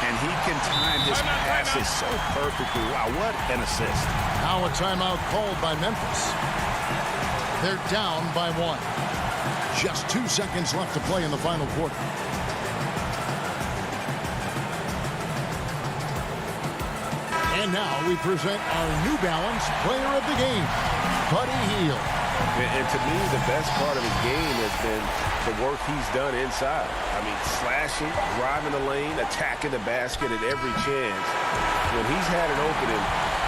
And he can time his passes so perfectly. Wow, what an assist. Now a timeout called by Memphis. They're down by 1. Just 2 seconds left to play in the final quarter. And now we present our New Balance Player of the Game, Buddy Hield. And to me, the best part of his game has been the work he's done inside. I mean, slashing, driving the lane, attacking the basket at every chance. When he's had an opening,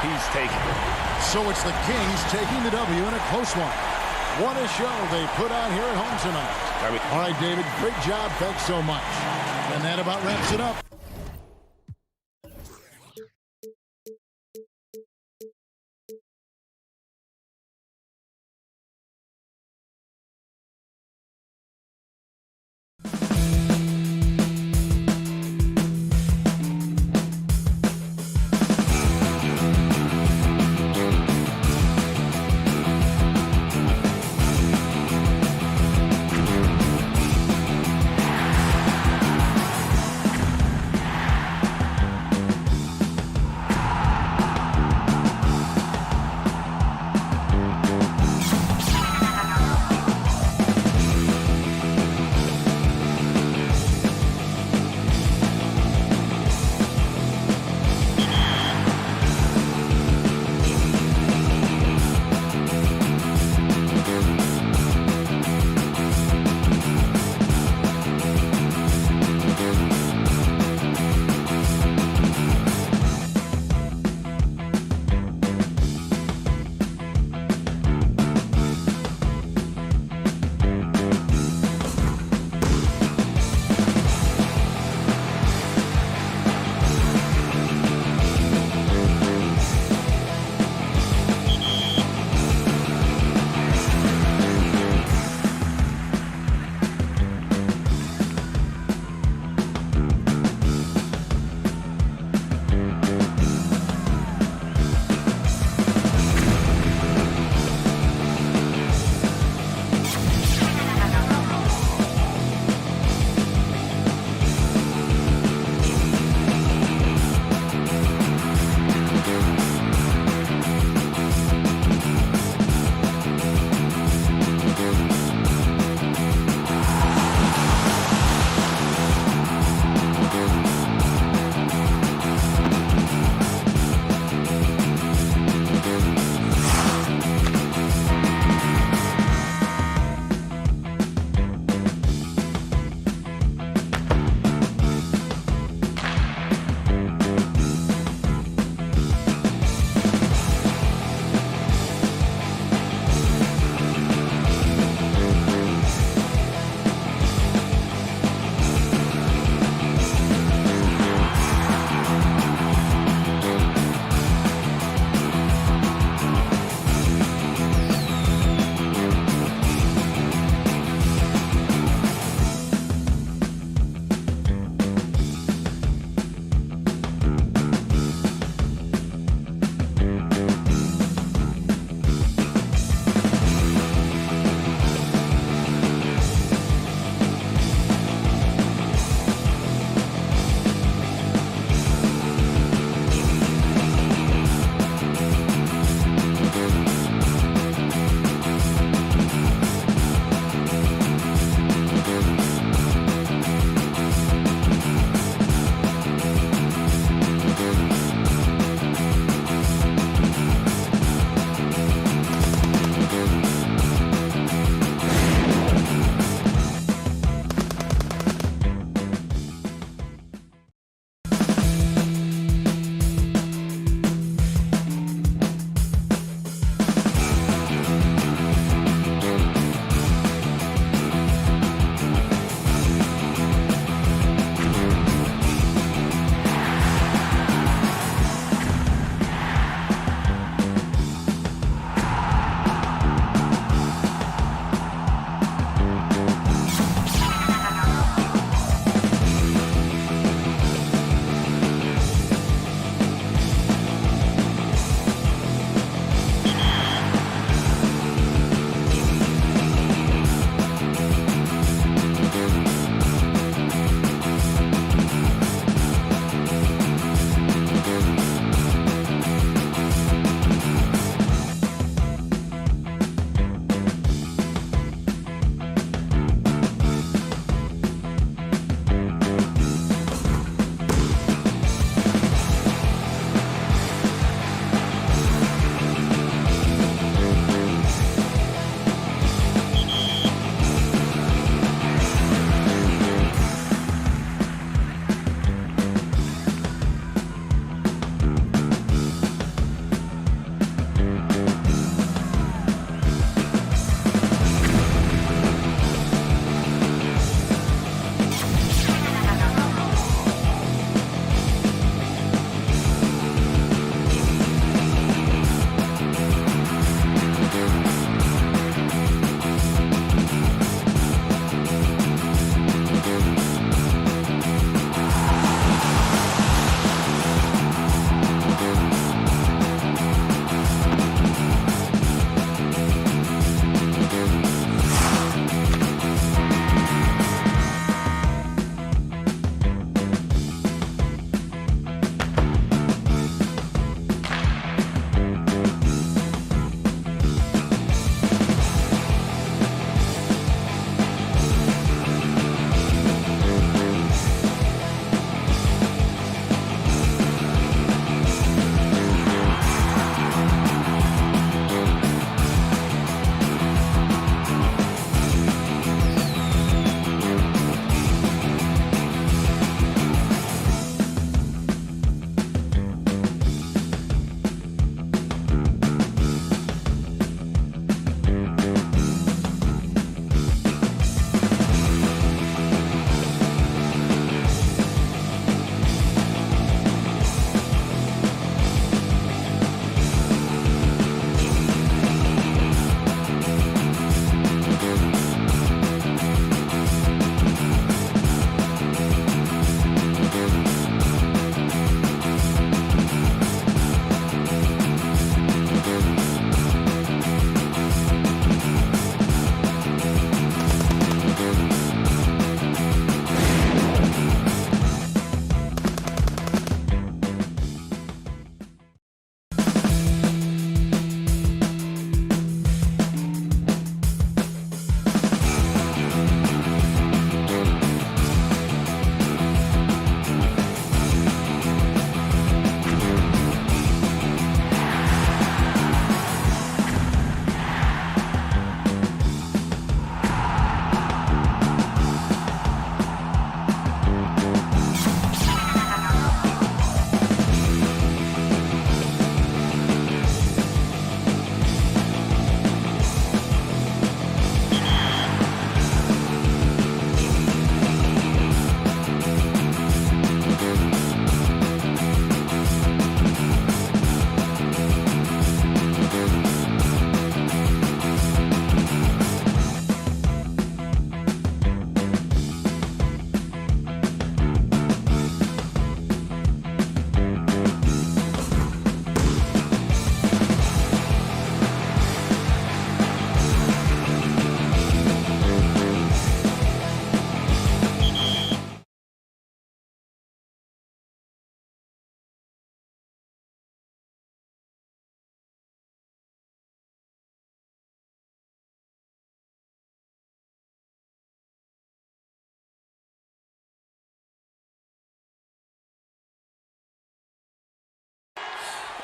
he's taken it. So it's the Kings taking the W in a close one. What a show they put on here at home tonight. All right, David, great job. Thanks so much. And that about wraps it up.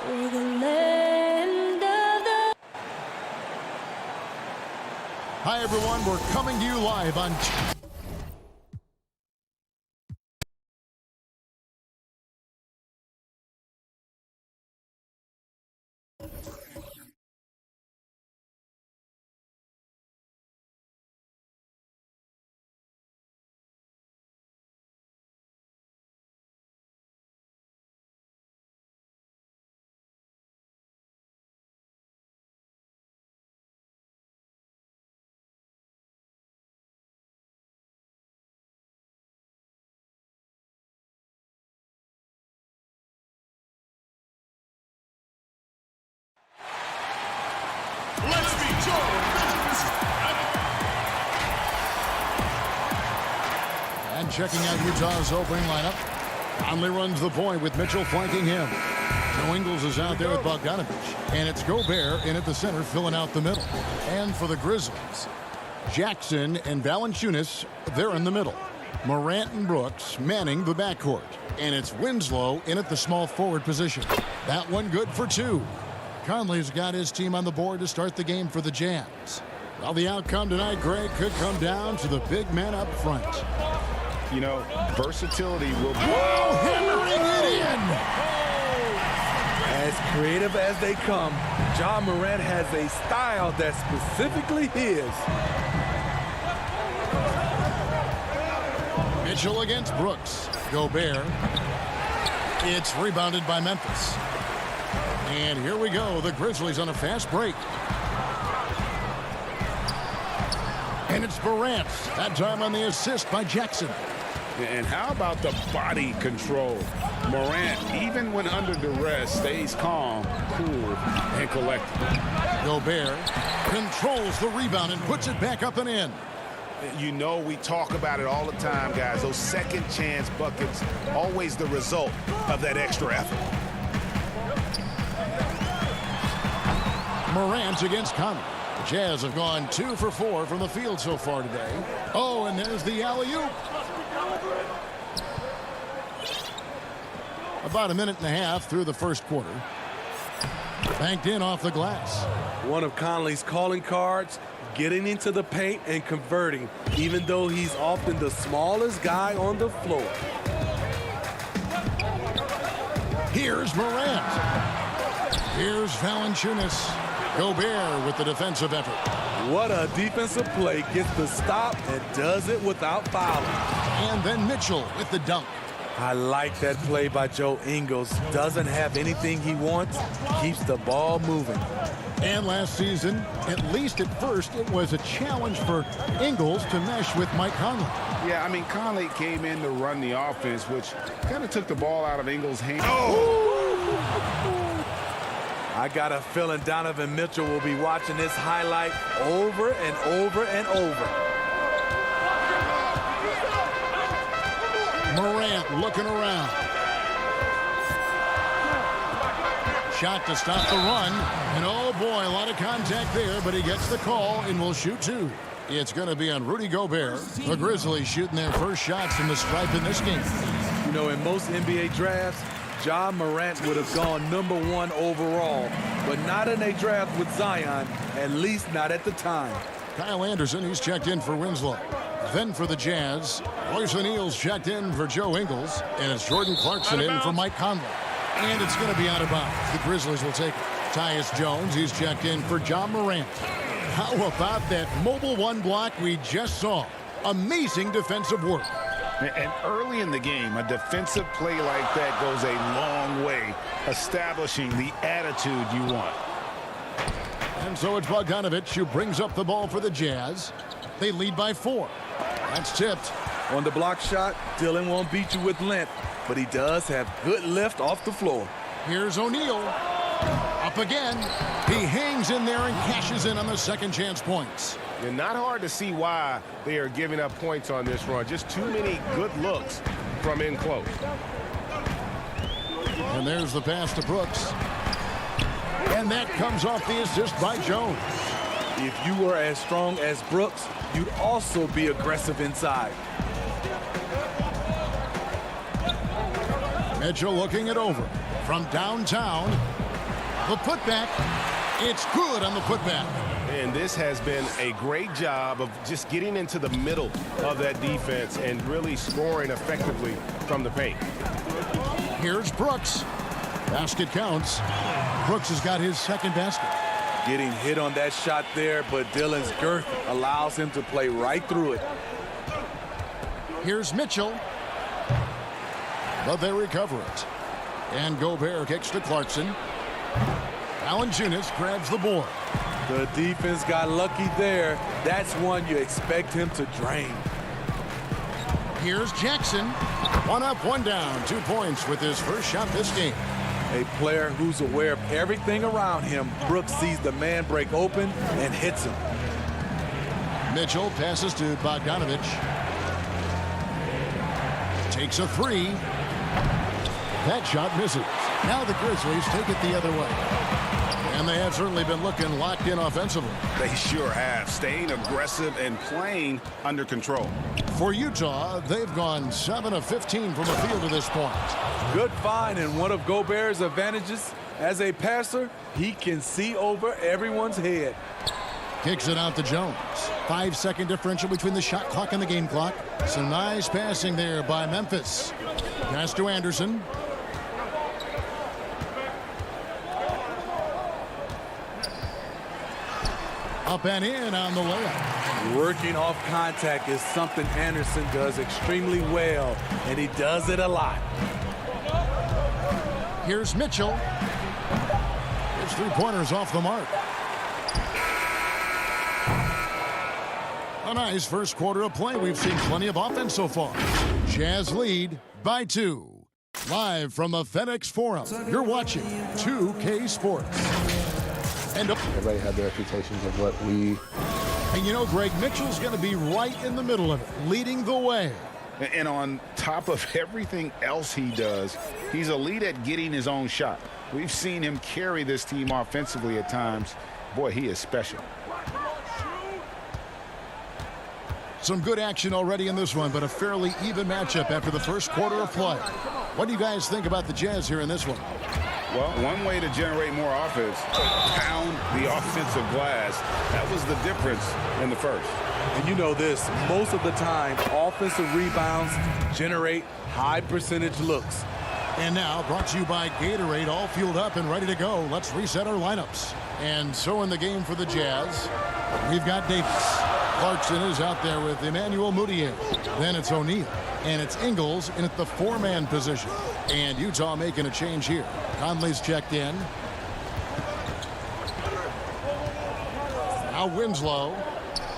for the land of the... Hi, everyone. We're coming to you live on... Let's meet your Memphis. And checking out Utah's opening lineup. Conley runs the point with Mitchell flanking him. Joe Ingles is out there with Bogdanovich. And it's Gobert in at the center, filling out the middle. And for the Grizzlies, Jackson and Valanciunas, they're in the middle. Morant and Brooks manning the backcourt. And it's Winslow in at the small forward position. That one good for two. Conley's got his team on the board to start the game for the Jazz. Well, the outcome tonight, Greg, could come down to the big man up front. You know, versatility will... Whoa, hammering it in! As creative as they come, Ja Morant has a style that's specifically his. Mitchell against Brooks. Gobert. It's rebounded by Memphis. And here we go. The Grizzlies on a fast break. And it's Morant. That time on the assist by Jackson. And how about the body control? Morant, even when under duress, stays calm, cool, and collected. Gobert controls the rebound and puts it back up and in. You know, we talk about it all the time, guys. Those second chance buckets, always the result of that extra effort. Morant against Conley. The Jazz have gone 2 for 4 from the field so far today. Oh, and there's the alley-oop. About a minute and a half through the first quarter. Banked in off the glass. One of Conley's calling cards, getting into the paint and converting, even though he's often the smallest guy on the floor. Here's Morant. Here's Valanciunas. Gobert with the defensive effort. What a defensive play. Gets the stop and does it without fouling. And then Mitchell with the dunk. I like that play by Joe Ingles. Doesn't have anything he wants. Keeps the ball moving. And last season, at least at first, it was a challenge for Ingles to mesh with Mike Conley. Yeah, I mean, Conley came in to run the offense, which kind of took the ball out of Ingles' hand. I got a feeling Donovan Mitchell will be watching this highlight over and over and over. Morant looking around. Shot to stop the run. And oh boy, a lot of contact there, but he gets the call and will shoot two. It's going to be on Rudy Gobert. The Grizzlies shooting their first shots from the stripe in this game. You know, in most NBA drafts, Ja Morant would have gone #1 overall, but not in a draft with Zion, at least not at the time. Kyle Anderson, he's checked in for Winslow. Then for the Jazz, Royce O'Neal's checked in for Joe Ingles, and it's Jordan Clarkson in for Mike Conley. And it's going to be out of bounds. The Grizzlies will take it. Tyus Jones, he's checked in for Ja Morant. How about that mobile one block we just saw? Amazing defensive work. And early in the game, a defensive play like that goes a long way, establishing the attitude you want. And so it's Bogdanovich who brings up the ball for the Jazz. They lead by 4. That's tipped. On the block shot, Dillon won't beat you with length, but he does have good lift off the floor. Here's O'Neal. Up again. He hangs in there and cashes in on the second chance points. And not hard to see why they are giving up points on this run. Just too many good looks from in close. And there's the pass to Brooks. And that comes off the assist by Jones. If you were as strong as Brooks, you'd also be aggressive inside. Mitchell looking it over from downtown. The putback. It's good on the putback. And this has been a great job of just getting into the middle of that defense and really scoring effectively from the paint. Here's Brooks. Basket counts. Brooks has got his second basket. Getting hit on that shot there, but Dillon's girth allows him to play right through it. Here's Mitchell. But they recover it. And Gobert kicks to Clarkson. Valanciunas grabs the board. The defense got lucky there. That's one you expect him to drain. Here's Jackson. One up, one down. 2 points with his first shot this game. A player who's aware of everything around him. Brooks sees the man break open and hits him. Mitchell passes to Bogdanovich. Takes a three. That shot misses. Now the Grizzlies take it the other way. And they have certainly been looking locked in offensively. They sure have, staying aggressive and playing under control. For Utah, they've gone 7 of 15 from the field to this point. Good find, and one of Gobert's advantages as a passer, he can see over everyone's head. Kicks it out to Jones. 5-second differential between the shot clock and the game clock. Some nice passing there by Memphis. Pass to Anderson. Up and in on the layup. Working off contact is something Anderson does extremely well, and he does it a lot. Here's Mitchell. His three-pointers off the mark. A nice first quarter of play. We've seen plenty of offense so far. Jazz lead by 2. Live from the FedEx Forum, you're watching 2K Sports. And everybody had their reputations of what we... And you know, Greg, Mitchell's going to be right in the middle of it, leading the way. And on top of everything else he does, he's elite at getting his own shot. We've seen him carry this team offensively at times. Boy, he is special. Some good action already in this one, but a fairly even matchup after the first quarter of play. What do you guys think about the Jazz here in this one? Well, one way to generate more offense, pound the offensive glass. That was the difference in the first. And you know this, most of the time, offensive rebounds generate high percentage looks. And now, brought to you by Gatorade, all fueled up and ready to go. Let's reset our lineups. And so in the game for the Jazz, we've got Davis. Clarkson is out there with Emmanuel Mudiay. Then it's O'Neal. And it's Ingles in at the 4-man position. And Utah making a change here. Conley's checked in. Now Winslow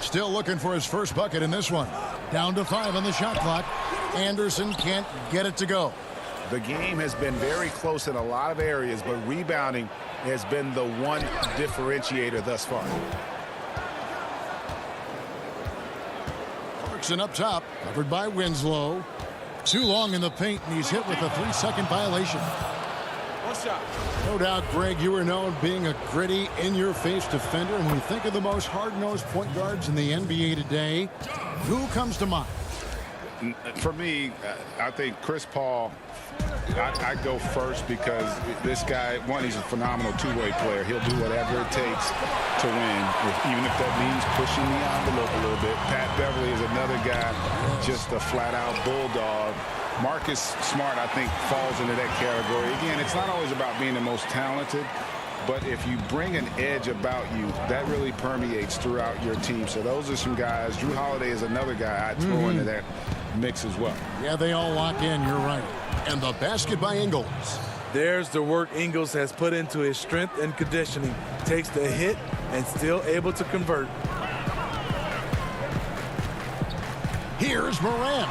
still looking for his first bucket in this one. Down to 5 on the shot clock. Anderson can't get it to go. The game has been very close in a lot of areas, but rebounding has been the one differentiator thus far. Clarkson up top, covered by Winslow. Too long in the paint, and he's hit with a 3-second violation. No doubt, Greg, you are known being a gritty, in-your-face defender. And when you think of the most hard-nosed point guards in the NBA today, who comes to mind? For me, I think Chris Paul, I go first because this guy, one, he's a phenomenal two-way player. He'll do whatever it takes to win, even if that means pushing the envelope a little bit. Pat Beverly is another guy, just a flat-out bulldog. Marcus Smart, I think, falls into that category. Again, it's not always about being the most talented, but if you bring an edge about you, that really permeates throughout your team. So those are some guys. Drew Holiday is another guy I'd throw into that mix as well. Yeah, they all lock in. You're right. And the basket by Ingles. There's the work Ingles has put into his strength and conditioning. Takes the hit and still able to convert. Here's Morant.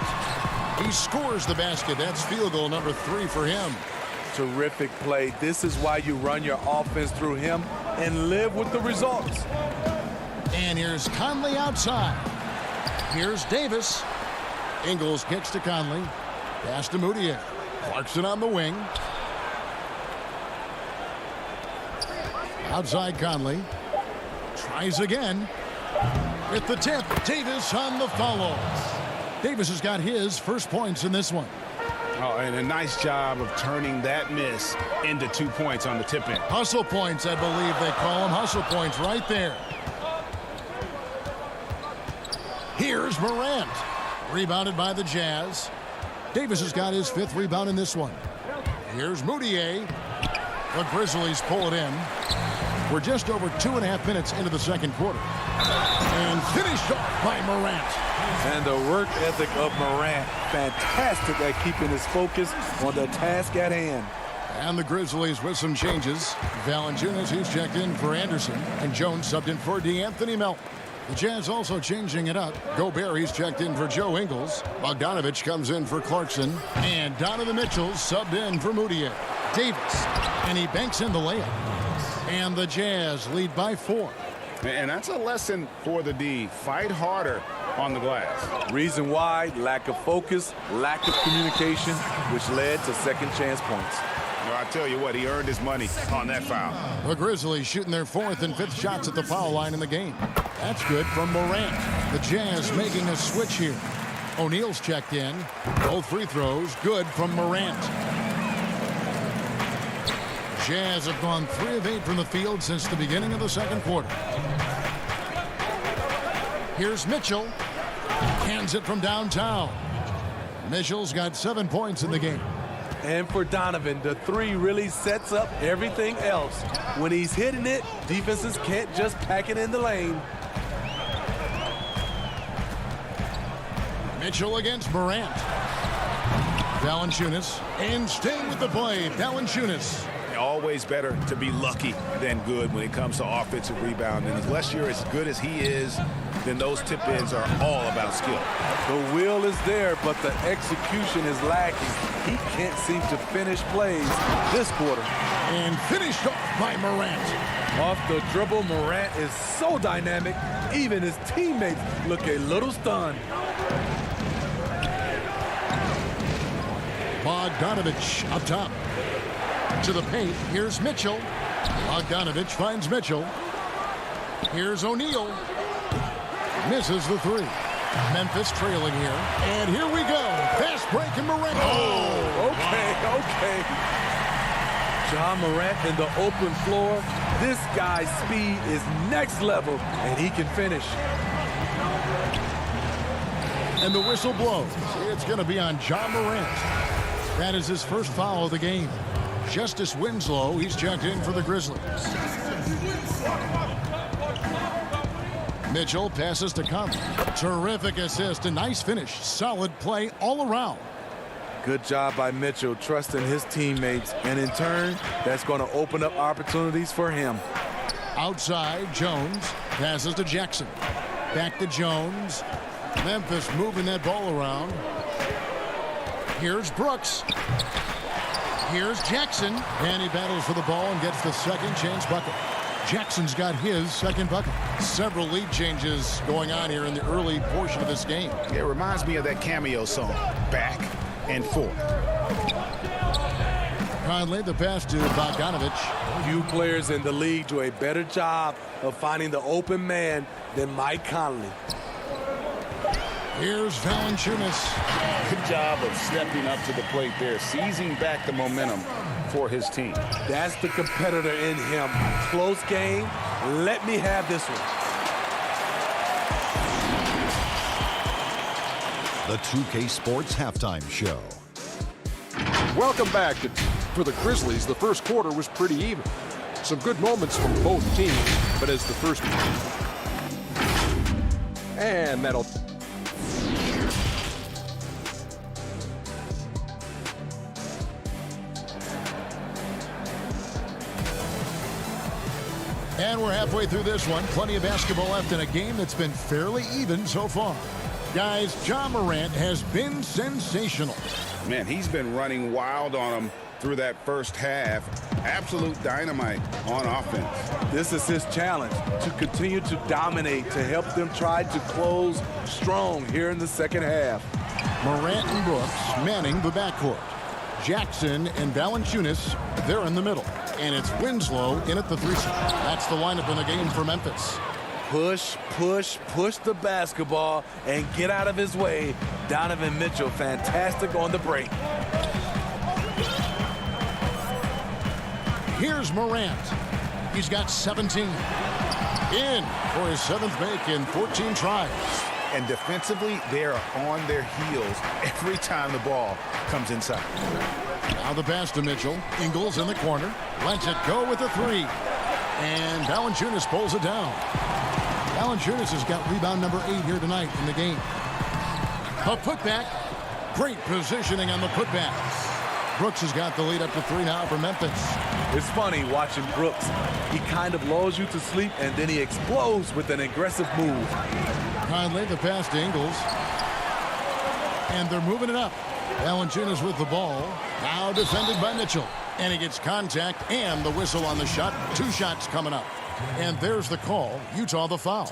He scores the basket. That's field goal number 3 for him. Terrific play. This is why you run your offense through him and live with the results. And here's Conley outside. Here's Davis. Ingles kicks to Conley. Pass to Mudiay. Clarkson on the wing. Outside Conley. Tries again. With the tip, Davis on the follow. Davis has got his first points in this one. Oh, and a nice job of turning that miss into 2 points on the tip in. Hustle points, I believe they call them. Hustle points right there. Here's Morant. Rebounded by the Jazz. Davis has got his 5th rebound in this one. Here's Moutier. The Grizzlies pull it in. We're just over 2.5 minutes into the second quarter. And finished off by Morant. And the work ethic of Morant, fantastic at keeping his focus on the task at hand. And the Grizzlies with some changes. Valanciunas, he's checked in for Anderson. And Jones subbed in for DeAnthony Melton. The Jazz also changing it up. Gobert, he's checked in for Joe Ingles. Bogdanovich comes in for Clarkson. And Donovan Mitchell subbed in for Moutier. Davis, and he banks in the layup. And the Jazz lead by 4. And that's a lesson for the D. Fight harder on the glass. Reason why, lack of focus, lack of communication, which led to second chance points. No, I tell you what, he earned his money on that foul. The Grizzlies shooting their 4th and 5th shots at the foul line in the game. That's good from Morant. The Jazz making a switch here. O'Neal's checked in. Both free throws good from Morant. Jazz have gone 3 of 8 from the field since the beginning of the second quarter. Here's Mitchell. Hands it from downtown. Mitchell's got 7 points in the game. And for Donovan, the 3 really sets up everything else. When he's hitting it, defenses can't just pack it in the lane. Mitchell against Morant. Valanciunas. And staying with the play, Valanciunas. Always better to be lucky than good when it comes to offensive rebounding. Unless you're as good as he is, then those tip-ins are all about skill. The will is there, but the execution is lacking. He can't seem to finish plays this quarter. And finished off by Morant. Off the dribble, Morant is so dynamic, even his teammates look a little stunned. Bogdanovich up top. To the paint, here's Mitchell. Bogdanovich finds Mitchell. Here's O'Neal. Misses the 3. Memphis trailing here. And here we go. Fast break and Morant. Oh, okay. John Morant in the open floor. This guy's speed is next level, and he can finish. And the whistle blows. It's going to be on John Morant. That is his first foul of the game. Justice Winslow, he's checked in for the Grizzlies. Mitchell passes to Conley. Terrific assist, a nice finish. Solid play all around. Good job by Mitchell, trusting his teammates, and in turn, that's going to open up opportunities for him. Outside, Jones passes to Jackson. Back to Jones. Memphis moving that ball around. Here's Brooks. Here's Jackson, and he battles for the ball and gets the second chance bucket. Jackson's got his second bucket. Several lead changes going on here in the early portion of this game. It reminds me of that cameo song, Back and Forth. Conley, the pass to Bogdanovich. Few players in the league do a better job of finding the open man than Mike Conley. Here's Valanciunas. Good job of stepping up to the plate there, seizing back the momentum for his team. That's the competitor in him. Close game. Let me have this one. The 2K Sports Halftime Show. Welcome back. For the Grizzlies, the first quarter was pretty even. Some good moments from both teams, but as the first... And that'll... And we're halfway through this one. Plenty of basketball left in a game that's been fairly even so far. Guys, John Morant has been sensational. Man, he's been running wild on him through that first half. Absolute dynamite on offense. This is his challenge, to continue to dominate, to help them try to close strong here in the second half. Morant and Brooks manning the backcourt. Jackson and Valanciunas, they're in the middle. And it's Winslow in at the 3 spot. That's the lineup in the game for Memphis. Push, push, push the basketball and get out of his way. Donovan Mitchell, fantastic on the break. Here's Morant. He's got 17. In for his 7th make in 14 tries. And defensively, they are on their heels every time the ball comes inside. Now the pass to Mitchell. Ingles in the corner. Lets it go with a 3. And Valanciunas pulls it down. Valanciunas has got rebound number 8 here tonight in the game. A putback. Great positioning on the putback. Brooks has got the lead up to 3 now for Memphis. It's funny watching Brooks. He kind of lulls you to sleep, and then he explodes with an aggressive move. Conley, the pass to Ingles. And they're moving it up. Valanciunas with the ball. Now defended by Mitchell. And he gets contact and the whistle on the shot. 2 shots coming up. And there's the call. Utah the foul.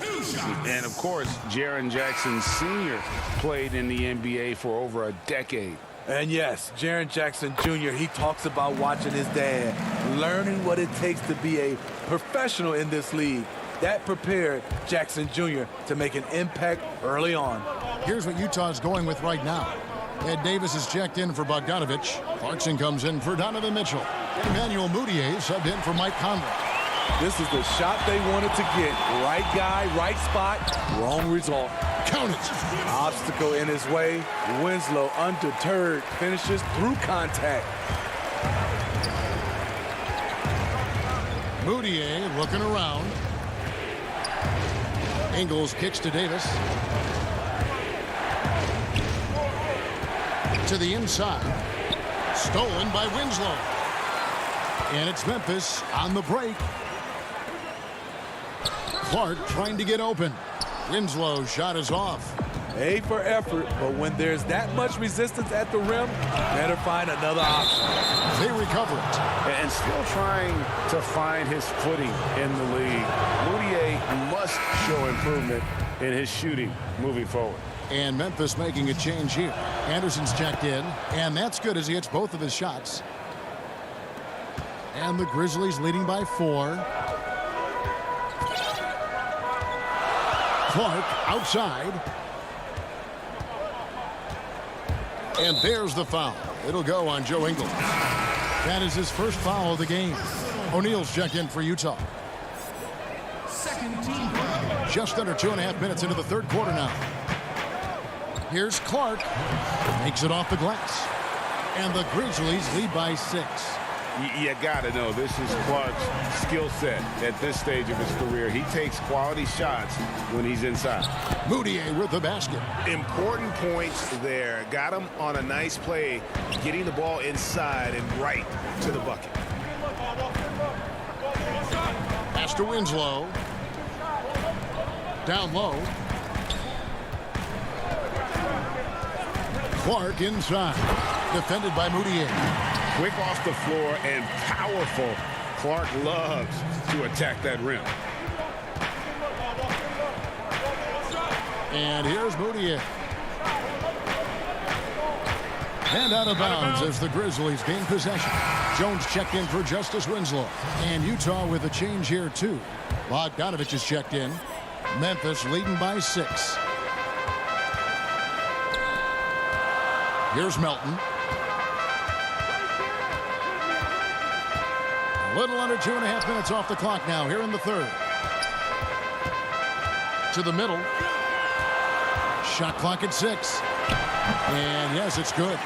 And, of course, Jaren Jackson Sr. played in the NBA for over a decade. And yes, Jaren Jackson Jr., he talks about watching his dad, learning what it takes to be a professional in this league. That prepared Jackson Jr. to make an impact early on. Here's what Utah's going with right now. Ed Davis is checked in for Bogdanovich. Clarkson comes in for Donovan Mitchell. Emmanuel Mudiay subbed in for Mike Conley. This is the shot they wanted to get. Right guy, right spot, wrong result. Count it. Obstacle in his way. Winslow, undeterred, finishes through contact. Mudiay looking around. Ingles kicks to Davis. To the inside. Stolen by Winslow. And it's Memphis on the break. Clark trying to get open. Winslow's shot is off. A for effort, but when there's that much resistance at the rim, better find another option. They recover it. And still trying to find his footing in the league. Mudiay must show improvement in his shooting moving forward. And Memphis making a change here. Anderson's checked in, and that's good as he hits both of his shots. And the Grizzlies leading by 4. Clark outside. And there's the foul. It'll go on Joe Ingles. That is his first foul of the game. O'Neal's checked in for Utah. Just under 2.5 minutes into the third quarter now. Here's Clark. Makes it off the glass. And the Grizzlies lead by 6. You got to know this is Clark's skill set at this stage of his career. He takes quality shots when he's inside. Mudiay with the basket. Important points there. Got him on a nice play, getting the ball inside and right to the bucket. Pass to Winslow. Down low. Clark inside. Defended by Mudiay. Quick off the floor and powerful. Clark loves to attack that rim. And here's Mudiay. And out of bounds as the Grizzlies gain possession. Jones checked in for Justice Winslow. And Utah with a change here, too. Bogdanovich is checked in. Memphis leading by 6. Here's Melton. A little under 2.5 minutes off the clock now here in the third. To the middle. Shot clock at 6. And yes, it's good.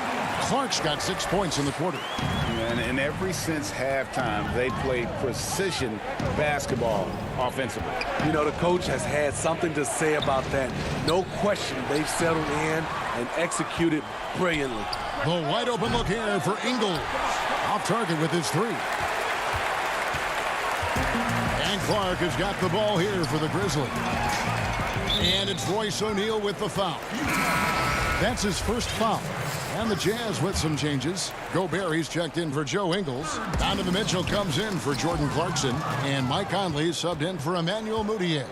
Clark's got 6 points in the quarter. And ever since halftime, they played precision basketball offensively. You know, the coach has had something to say about that. No question, they've settled in and executed brilliantly. The wide open look here for Ingles. Off target with his 3. And Clark has got the ball here for the Grizzlies. And it's Royce O'Neal with the foul. That's his first foul. And the Jazz with some changes. Gobert, he's checked in for Joe Ingles. Donovan Mitchell comes in for Jordan Clarkson. And Mike Conley subbed in for Emmanuel Mudiay.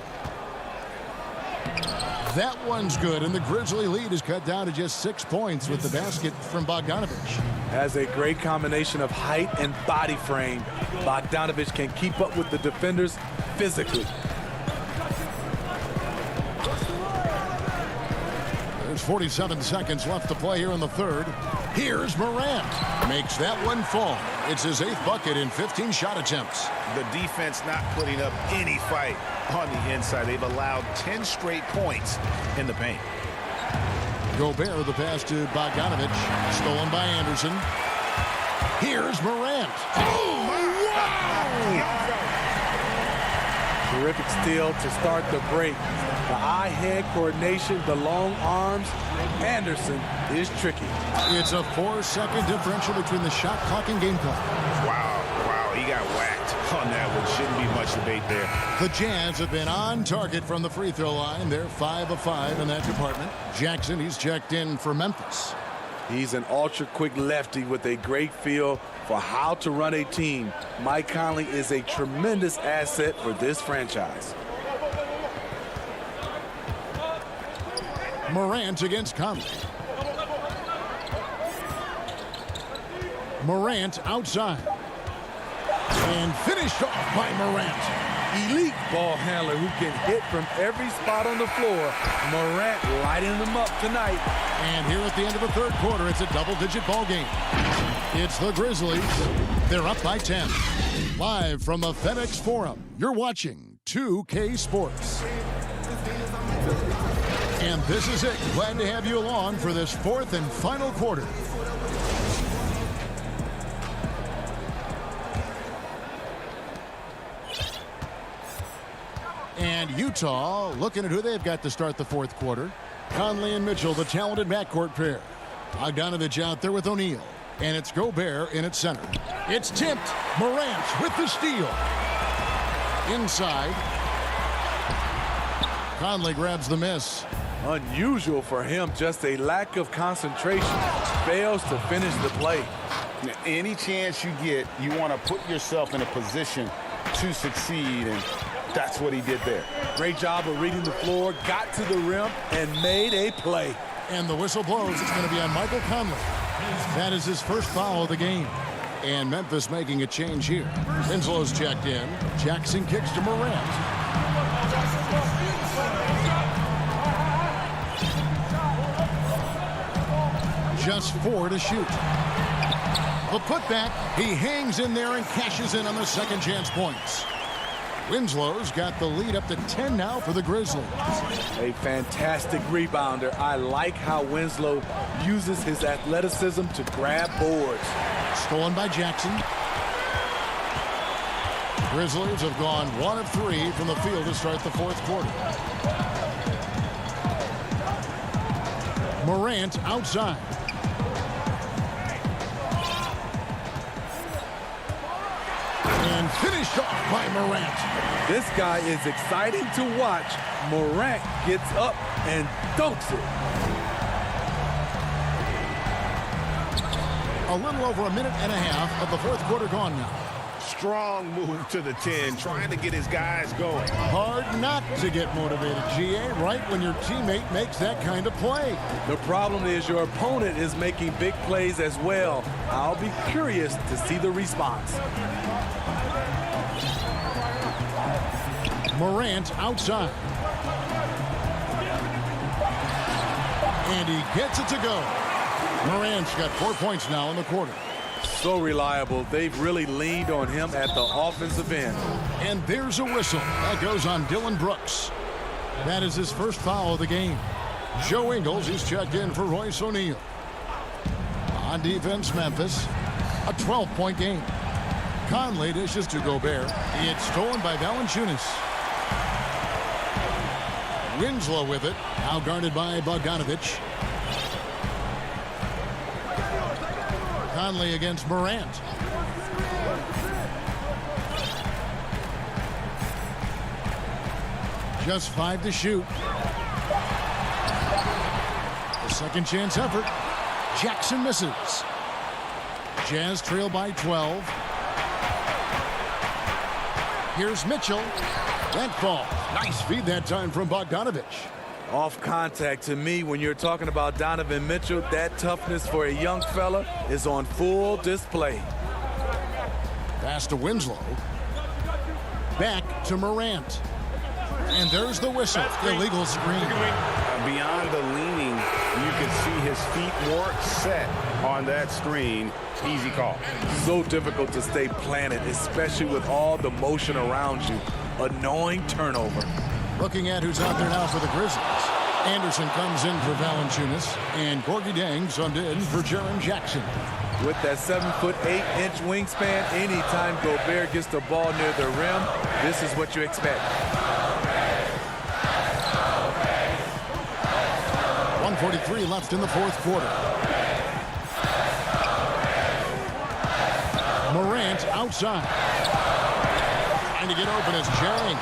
That one's good, and the Grizzly lead is cut down to just 6 points with the basket from Bogdanovich. Has a great combination of height and body frame. Bogdanovich can keep up with the defenders physically. There's 47 seconds left to play here in the third. Here's Morant. Makes that one fall. It's his 8th bucket in 15 shot attempts. The defense not putting up any fight on the inside. They've allowed 10 straight points in the paint. Gobert, the pass to Bogdanovic. Stolen by Anderson. Here's Morant. Oh, wow! Terrific steal to start the break. The eye-hand coordination, the long arms. Anderson is tricky. It's a 4-second differential between the shot clock and game clock. Wow, he got whacked on that one. Shouldn't be much debate there. The Jazz have been on target from the free throw line. They're 5 of 5 in that department. Jackson, he's checked in for Memphis. He's an ultra-quick lefty with a great feel for how to run a team. Mike Conley is a tremendous asset for this franchise. Morant against Conley. Morant outside. And finished off by Morant. Elite ball handler who can hit from every spot on the floor. Morant lighting them up tonight. And here at the end of the third quarter, it's a double-digit ball game. It's the Grizzlies. They're up by 10. Live from the FedEx Forum, you're watching 2K Sports. And this is it. Glad to have you along for this fourth and final quarter. And Utah looking at who they've got to start the fourth quarter. Conley and Mitchell, the talented backcourt pair. Bogdanovic out there with O'Neal. And it's Gobert in at center. It's tipped. Morant with the steal. Inside. Conley grabs the miss. Unusual for him, just a lack of concentration. Fails to finish the play. Now, any chance you get, you want to put yourself in a position to succeed, and that's what he did there. Great job of reading the floor, got to the rim, and made a play. And the whistle blows. It's going to be on Michael Conley. That is his first foul of the game. And Memphis making a change here. Winslow's checked in. Jackson kicks to Morant. Just 4 to shoot. The putback, he hangs in there and cashes in on the second chance points. Winslow's got the lead up to 10 now for the Grizzlies. A fantastic rebounder. I like how Winslow uses his athleticism to grab boards. Stolen by Jackson. Grizzlies have gone 1 of 3 from the field to start the fourth quarter. Morant outside. And finished off by Morant. This guy is exciting to watch. Morant gets up and dunks it. A little over a minute and a half of the fourth quarter gone now. Strong move to the 10, trying to get his guys going. Hard not to get motivated, GA, right when your teammate makes that kind of play. The problem is your opponent is making big plays as well. I'll be curious to see the response. Morant outside. And he gets it to go. Morant's got 4 points now in the quarter. So reliable. They've really leaned on him at the offensive end. And there's a whistle. That goes on Dylan Brooks. That is his first foul of the game. Joe Ingles, he's checked in for Royce O'Neal. On defense, Memphis. A 12-point game. Conley dishes to Gobert. It's stolen by Valanciunas. Winslow with it. Now guarded by Bogdanovic. Conley against Morant. Just 5 to shoot. The second chance effort. Jackson misses. Jazz trail by 12. Here's Mitchell. That falls. Nice feed that time from Bogdanovic. Off contact. To me, when you're talking about Donovan Mitchell, that toughness for a young fella is on full display. Pass to Winslow. Back to Morant. And there's the whistle. Illegal screen. Beyond the leaning his feet weren't set on that screen. Easy call. So difficult to stay planted, especially with all the motion around you. Annoying turnover. Looking at who's out there now for the Grizzlies. Anderson comes in for Valanciunas, and Gorgie Dang subbed in for Jaren Jackson. With that 7'8" wingspan, anytime Gobert gets the ball near the rim, this is what you expect. 1:43 left in the fourth quarter. Morant outside. Trying to get open is Jaren.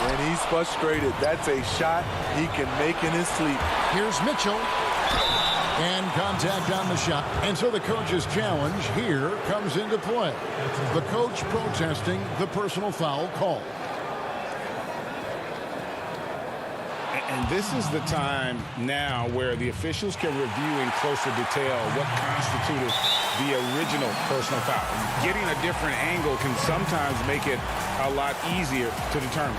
When he's frustrated, that's a shot he can make in his sleep. Here's Mitchell. And contact on the shot. And so the coach's challenge here comes into play. The coach protesting the personal foul call. And this is the time now where the officials can review in closer detail what constituted the original personal foul. Getting a different angle can sometimes make it a lot easier to determine.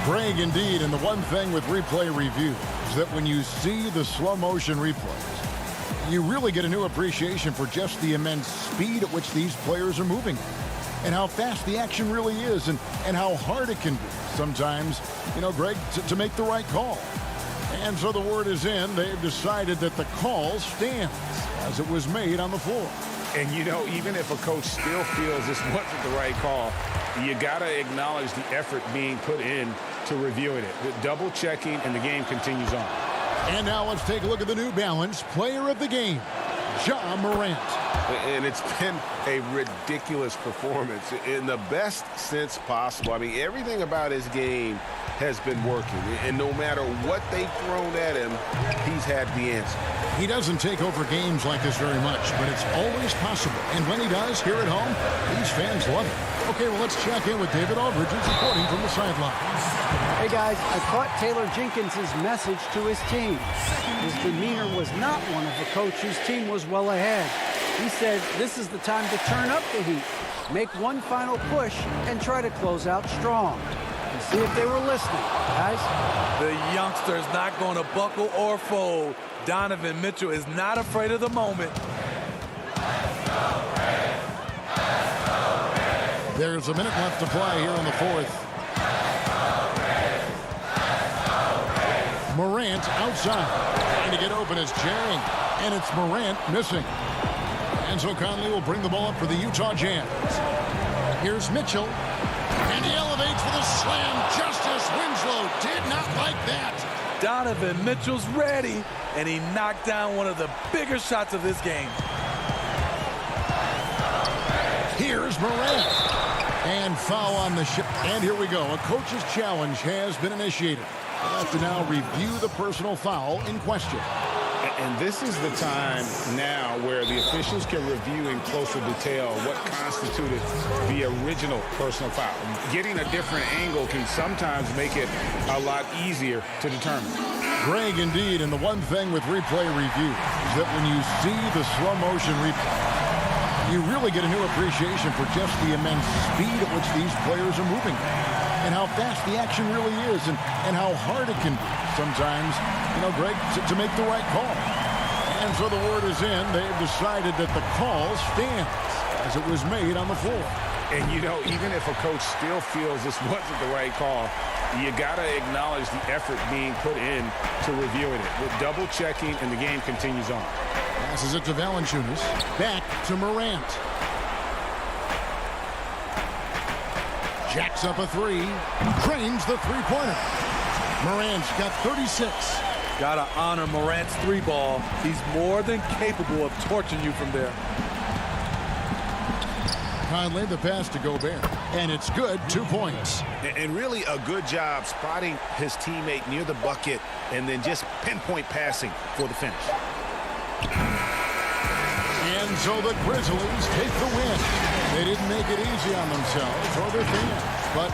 Greg, indeed, and the one thing with replay review is that when you see the slow motion replays, you really get a new appreciation for just the immense speed at which these players are moving and how fast the action really is and how hard it can be sometimes, Greg, to make the right call. And so the word is in. They've decided that the call stands as it was made on the floor. And, even if a coach still feels this wasn't the right call, you got to acknowledge the effort being put in to reviewing it. The double checking, and the game continues on. And now let's take a look at the New Balance player of the game, Ja Morant. And it's been a ridiculous performance in the best sense possible. I mean, everything about his game has been working. And no matter what they've thrown at him, he's had the answer. He doesn't take over games like this very much, but it's always possible. And when he does, here at home, these fans love it. Okay, well, let's check in with David Aldridge, who's reporting from the sideline. Hey, guys, I caught Taylor Jenkins' message to his team. His demeanor was not one of a coach whose team was well ahead. He said this is the time to turn up the heat, make one final push, and try to close out strong. And see if they were listening, guys. The youngster's not going to buckle or fold. Donovan Mitchell is not afraid of the moment. There's a minute left to play here in the fourth. Morant outside. Trying to get open is Jaren. And it's Morant missing. And so Conley will bring the ball up for the Utah Jazz. Here's Mitchell. And he elevates for the slam. Justice Winslow did not like that. Donovan Mitchell's ready, and he knocked down one of the bigger shots of this game. Here's Morant. And foul on the shot. And here we go. A coach's challenge has been initiated. We'll have to now review the personal foul in question. And this is the time now where the officials can review in closer detail what constituted the original personal foul. Getting a different angle can sometimes make it a lot easier to determine. Greg, indeed, and the one thing with replay review is that when you see the slow motion replay, you really get a new appreciation for just the immense speed at which these players are moving and how fast the action really is and how hard it can be sometimes, Greg, to make the right call. And so the word is in. They've decided that the call stands as it was made on the floor. And, even if a coach still feels this wasn't the right call, you got to acknowledge the effort being put in to reviewing it. With double checking, and the game continues on. Passes it to Valanciunas. Back to Morant. Jacks up a three. Drains the three-pointer. Morant's got 36. Gotta honor Morant's three ball. He's more than capable of torching you from there. Conley, the pass to Gobert. And it's good, 2 points. And really a good job spotting his teammate near the bucket and then just pinpoint passing for the finish. And so the Grizzlies take the win. They didn't make it easy on themselves or their fans, but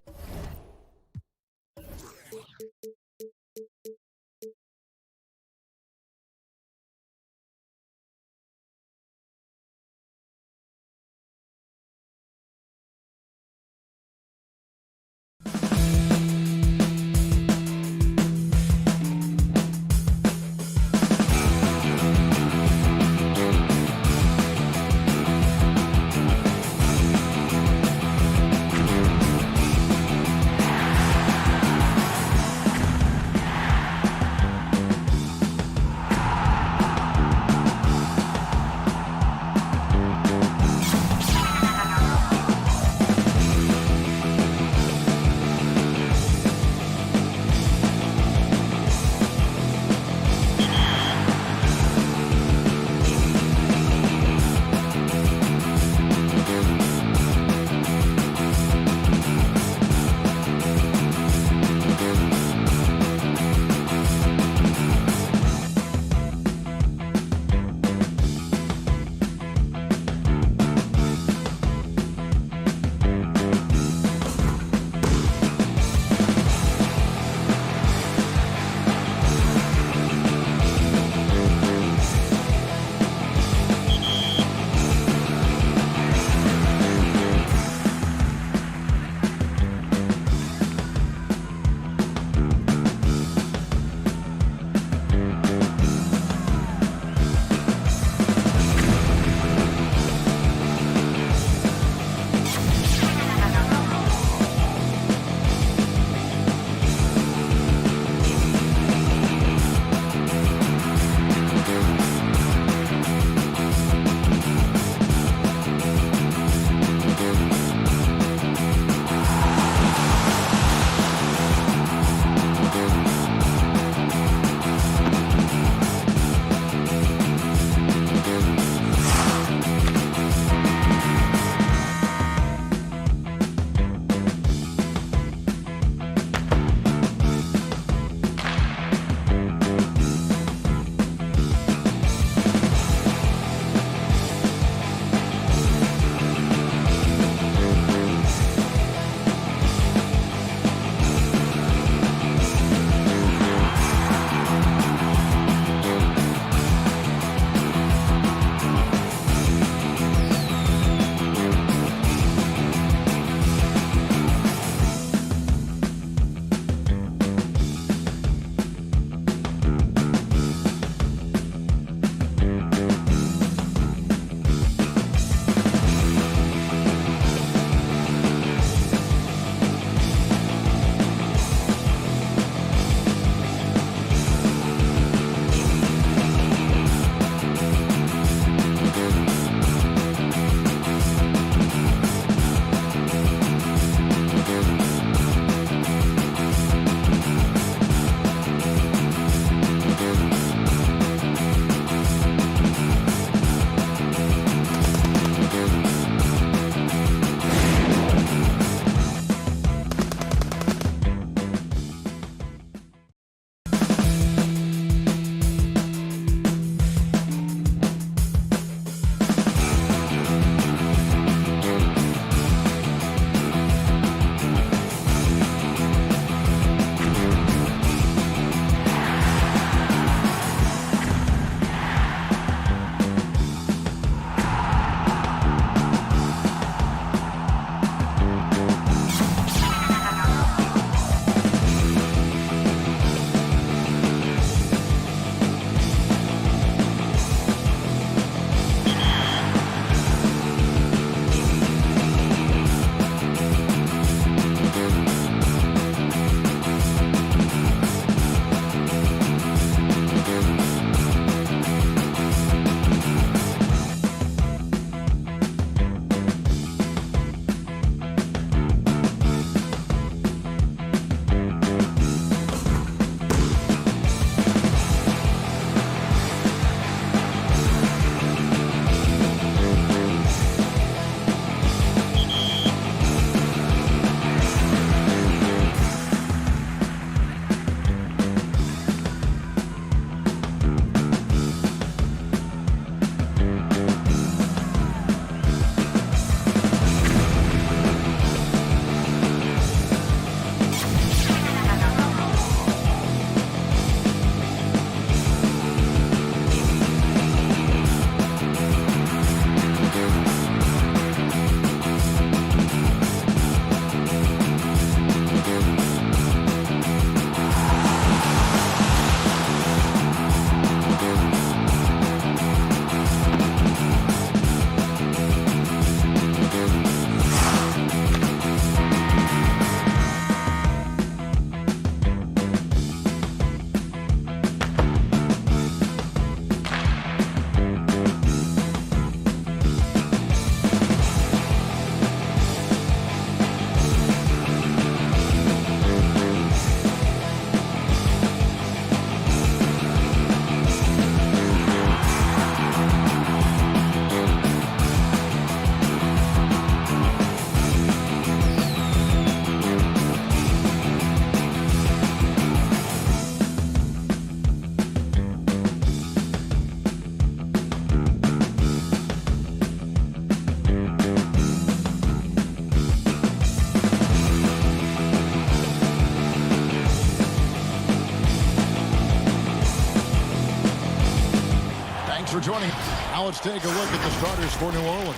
joining. Now let's take a look at the starters for New Orleans.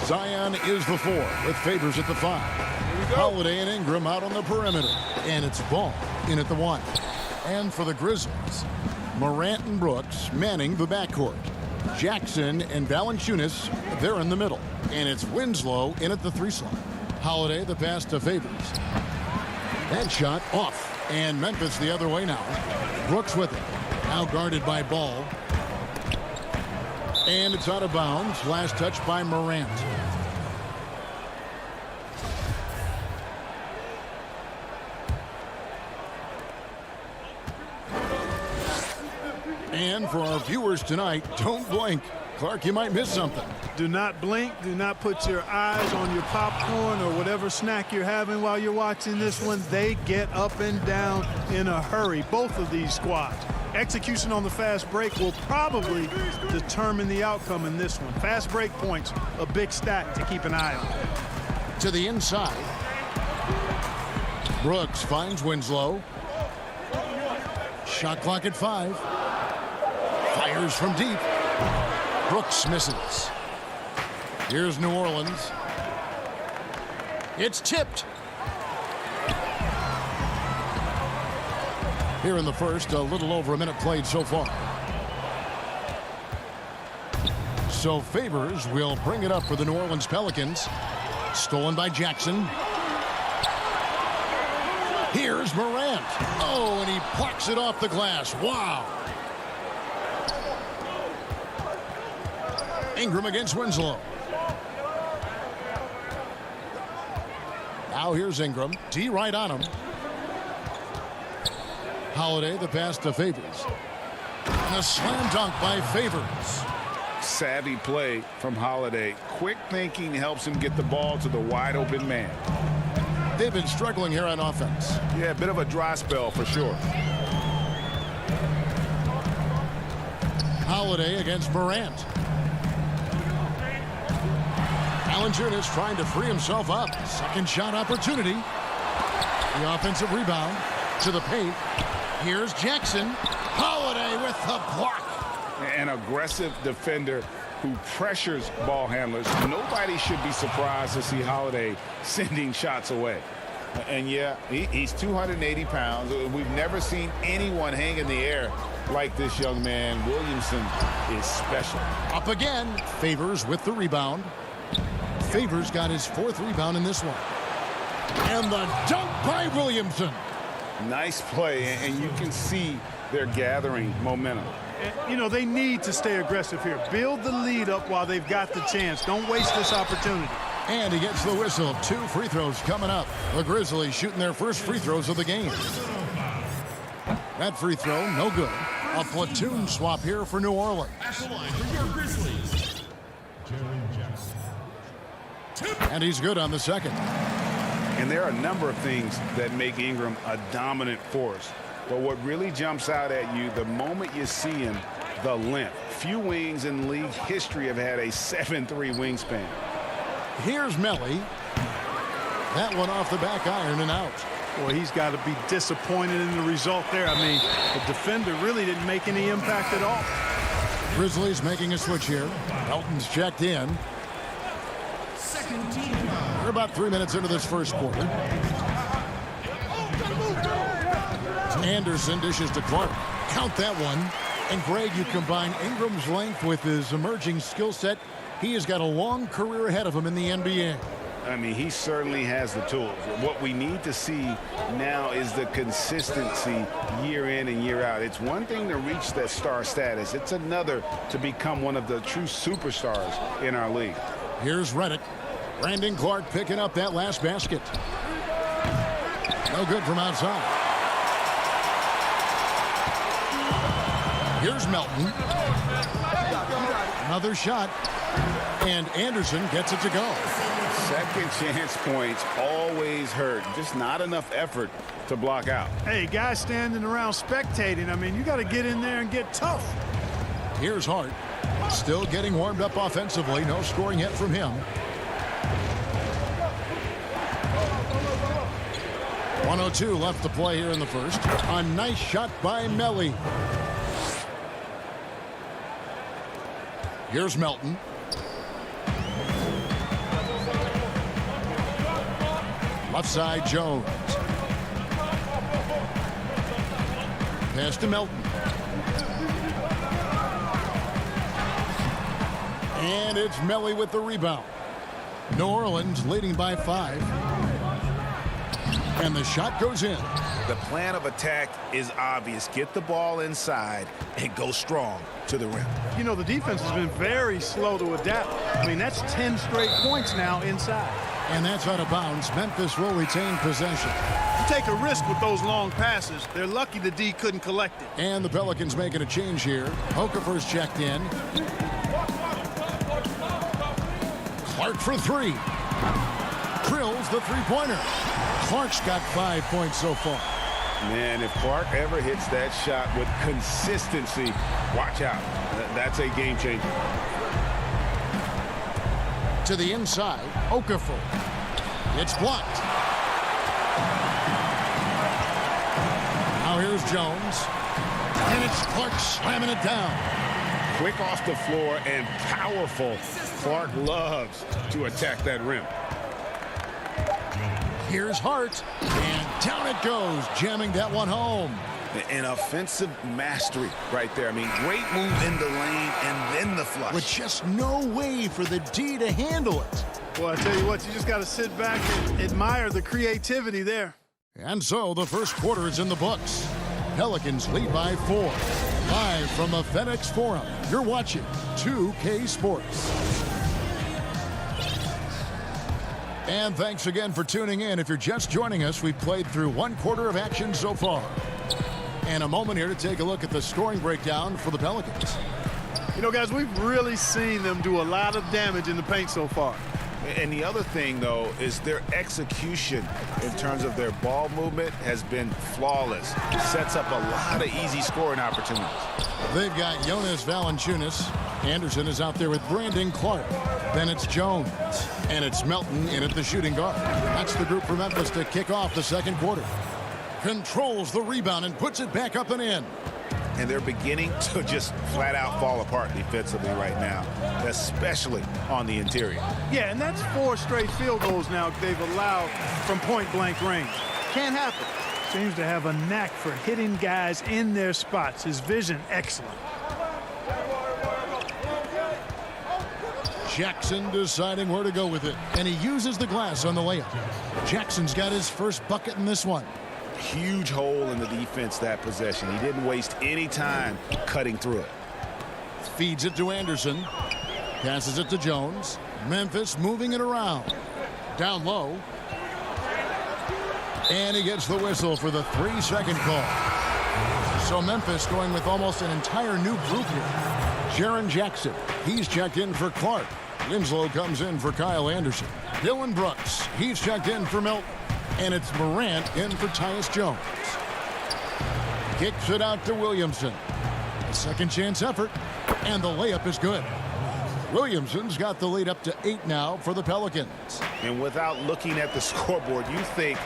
Zion is the 4 with Favors at the 5. Holiday and Ingram out on the perimeter. And it's Ball in at the 1. And for the Grizzlies, Morant and Brooks manning the backcourt. Jackson and Valanciunas, they're in the middle. And it's Winslow in at the 3 slot. Holiday the pass to Favors. That shot off. And Memphis the other way now. Brooks with it. Now guarded by Ball. And it's out of bounds. Last touch by Morant. And for our viewers tonight, don't blink. Clark, you might miss something. Do not blink. Do not put your eyes on your popcorn or whatever snack you're having while you're watching this one. They get up and down in a hurry, both of these squads. Execution on the fast break will probably determine the outcome in this one. Fast break points, a big stat to keep an eye on. To the inside. Brooks finds Winslow. Shot clock at 5. Fires from deep. Brooks misses. Here's New Orleans. It's tipped. Here in the first, a little over a minute played so far. So Favors will bring it up for the New Orleans Pelicans. Stolen by Jackson. Here's Morant. Oh, and he plucks it off the glass. Wow. Ingram against Winslow. Now here's Ingram. D right on him. Holiday the pass to Favors. And a slam dunk by Favors. Savvy play from Holiday. Quick thinking helps him get the ball to the wide open man. They've been struggling here on offense. Yeah, a bit of a dry spell for sure. Holiday against Morant. Valanciunas trying to free himself up. Second shot opportunity. The offensive rebound to the paint. Here's Jackson. Holiday with the block. An aggressive defender who pressures ball handlers. Nobody should be surprised to see Holiday sending shots away. And yeah, he's 280 pounds. We've never seen anyone hang in the air like this young man. Williamson is special. Up again. Favors with the rebound. Favors got his 4th rebound in this one. And the dunk by Williamson. Nice play, and you can see they're gathering momentum. You know, they need to stay aggressive here. Build the lead up while they've got the chance. Don't waste this opportunity. And he gets the whistle. 2 free throws coming up. The Grizzlies shooting their first free throws of the game. That free throw, no good. A platoon swap here for New Orleans. And he's good on the second. And there are a number of things that make Ingram a dominant force. But what really jumps out at you the moment you see him, the length. Few wings in league history have had a 7'3" wingspan. Here's Melly. That one off the back iron and out. Well, he's got to be disappointed in the result there. I mean, the defender really didn't make any impact at all. Grizzlies making a switch here. Elton's checked in. We're about 3 minutes into this first quarter. Anderson dishes to Clark. Count that one. And Greg, you combine Ingram's length with his emerging skill set. He has got a long career ahead of him in the NBA. I mean, he certainly has the tools. What we need to see now is the consistency year in and year out. It's one thing to reach that star status. It's another to become one of the true superstars in our league. Here's Reddick. Brandon Clark picking up that last basket. No good from outside. Here's Melton. Another shot. And Anderson gets it to go. Second chance points always hurt. Just not enough effort to block out. Hey, guys standing around spectating. I mean, you got to get in there and get tough. Here's Hart. Still getting warmed up offensively. No scoring yet from him. 1:02 left to play here in the first. A nice shot by Melly. Here's Melton. Left side, Jones. Pass to Melton. And it's Melly with the rebound. New Orleans leading by 5. And the shot goes in. The plan of attack is obvious. Get the ball inside and go strong to the rim. You know, the defense has been very slow to adapt. I mean, that's 10 straight points now inside. And that's out of bounds. Memphis will retain possession. You take a risk with those long passes. They're lucky the D couldn't collect it. And the Pelicans making a change here. Okafor's checked in. Clark for 3. Drills the three-pointer. Clark's got 5 points so far. Man, if Clark ever hits that shot with consistency, watch out. That's a game changer. To the inside, Okafor. It's blocked. Now here's Jones. And it's Clark slamming it down. Quick off the floor and powerful. Clark loves to attack that rim. Here's Hart. And down it goes, jamming that one home. An offensive mastery right there. I mean, great move in the lane and then the flush. With just no way for the D to handle it. Well, I tell you what, you just got to sit back and admire the creativity there. And so the first quarter is in the books. Pelicans lead by 4. Live from the FedEx Forum, you're watching 2K Sports. And thanks again for tuning in. If you're just joining us, we've played through 1 quarter of action so far. And a moment here to take a look at the scoring breakdown for the Pelicans. You know, guys, we've really seen them do a lot of damage in the paint so far. And the other thing, though, is their execution in terms of their ball movement has been flawless. It sets up a lot of easy scoring opportunities. They've got Jonas Valanciunas. Anderson is out there with Brandon Clark. Then it's Jones. And it's Melton in at the shooting guard. That's the group for Memphis to kick off the second quarter. Controls the rebound and puts it back up and in. And they're beginning to just flat out fall apart defensively right now, especially on the interior. Yeah, and that's 4 straight field goals now they've allowed from point-blank range. Can't happen. Seems to have a knack for hitting guys in their spots. His vision, excellent. Jackson deciding where to go with it. And he uses the glass on the layup. Jackson's got his first bucket in this one. Huge hole in the defense that possession. He didn't waste any time cutting through it. Feeds it to Anderson. Passes it to Jones. Memphis moving it around. Down low. And he gets the whistle for the 3-second call. So Memphis going with almost an entire new group here. Jaren Jackson. He's checked in for Clark. Winslow comes in for Kyle Anderson. Dylan Brooks. He's checked in for Melton. And it's Morant in for Tyus Jones. Kicks it out to Williamson. A second chance effort. And the layup is good. Williamson's got the lead up to 8 now for the Pelicans. And without looking at the scoreboard, you think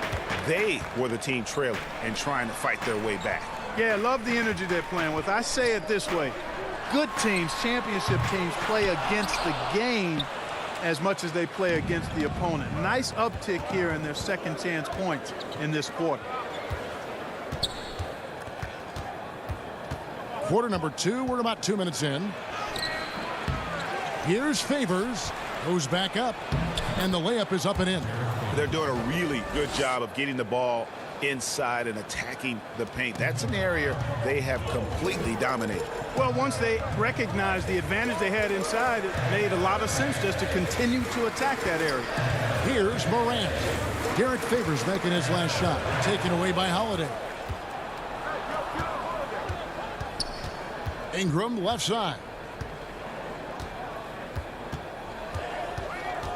they were the team trailing and trying to fight their way back. Yeah, I love the energy they're playing with. I say it this way. Good teams, championship teams, play against the game as much as they play against the opponent. Nice uptick here in their second chance points in this quarter. Quarter number 2, we're about 2 minutes in. Here's Favors, goes back up, and the layup is up and in. They're doing a really good job of getting the ball inside and attacking the paint. That's an area they have completely dominated. Well, once they recognized the advantage they had inside, it made a lot of sense just to continue to attack that area. Here's Morant. Derek Favors making his last shot, taken away by Holiday. Ingram left side.